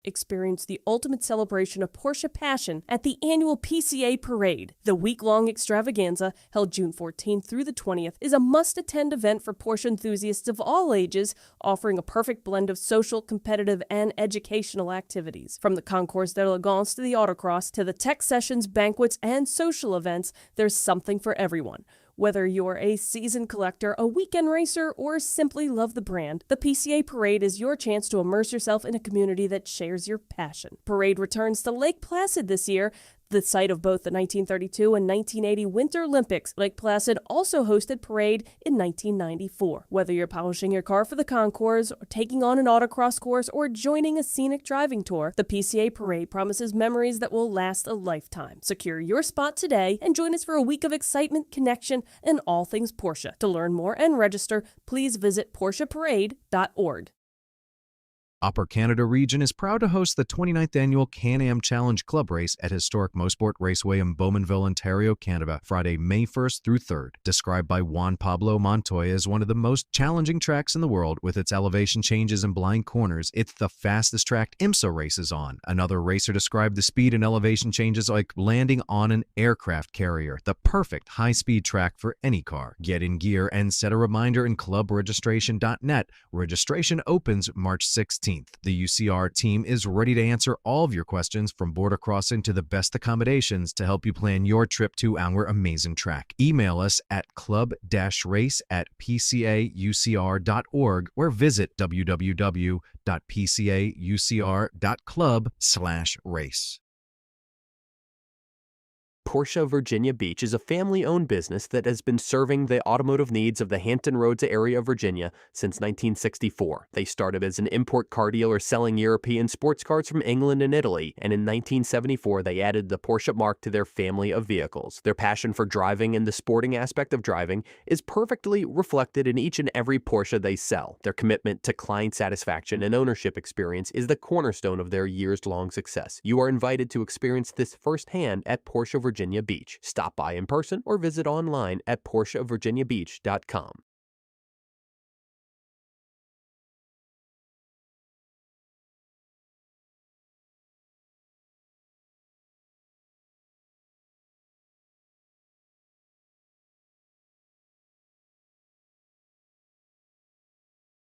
Experience the ultimate celebration of Porsche passion at the annual PCA Parade. The week-long extravaganza, held June 14th through the 20th, is a must-attend event for Porsche enthusiasts of all ages, offering a perfect blend of social, competitive, and educational activities. From the Concours d'Elegance to the Autocross to the tech sessions, banquets, and social events, there's something for everyone. Whether you're a seasoned collector, a weekend racer, or simply love the brand, the PCA Parade is your chance to immerse yourself in a community that shares your passion. Parade returns to Lake Placid this year. The site of both the 1932 and 1980 Winter Olympics, Lake Placid also hosted Parade in 1994. Whether you're polishing your car for the concours, or taking on an autocross course, or joining a scenic driving tour, the PCA Parade promises memories that will last a lifetime. Secure your spot today and join us for a week of excitement, connection, and all things Porsche. To learn more and register, please visit PorscheParade.org. Upper Canada Region is proud to host the 29th Annual Can-Am Challenge Club Race at historic Mosport Raceway in Bowmanville, Ontario, Canada, Friday, May 1st through 3rd. Described by Juan Pablo Montoya as one of the most challenging tracks in the world with its elevation changes and blind corners, it's the fastest track IMSA races on. Another racer described the speed and elevation changes like landing on an aircraft carrier, the perfect high-speed track for any car. Get in gear and set a reminder in clubregistration.net. Registration opens March 16th. The UCR team is ready to answer all of your questions from border crossing to the best accommodations to help you plan your trip to our amazing track. Email us at club-race@pcaucr.org or visit www.pcaucr.club/race. Porsche Virginia Beach is a family-owned business that has been serving the automotive needs of the Hampton Roads area of Virginia since 1964. They started as an import car dealer selling European sports cars from England and Italy, and in 1974 they added the Porsche mark to their family of vehicles. Their passion for driving and the sporting aspect of driving is perfectly reflected in each and every Porsche they sell. Their commitment to client satisfaction and ownership experience is the cornerstone of their years-long success. You are invited to experience this firsthand at Porsche Virginia Beach. Stop by in person or visit online at PorscheVirginiaBeach.com.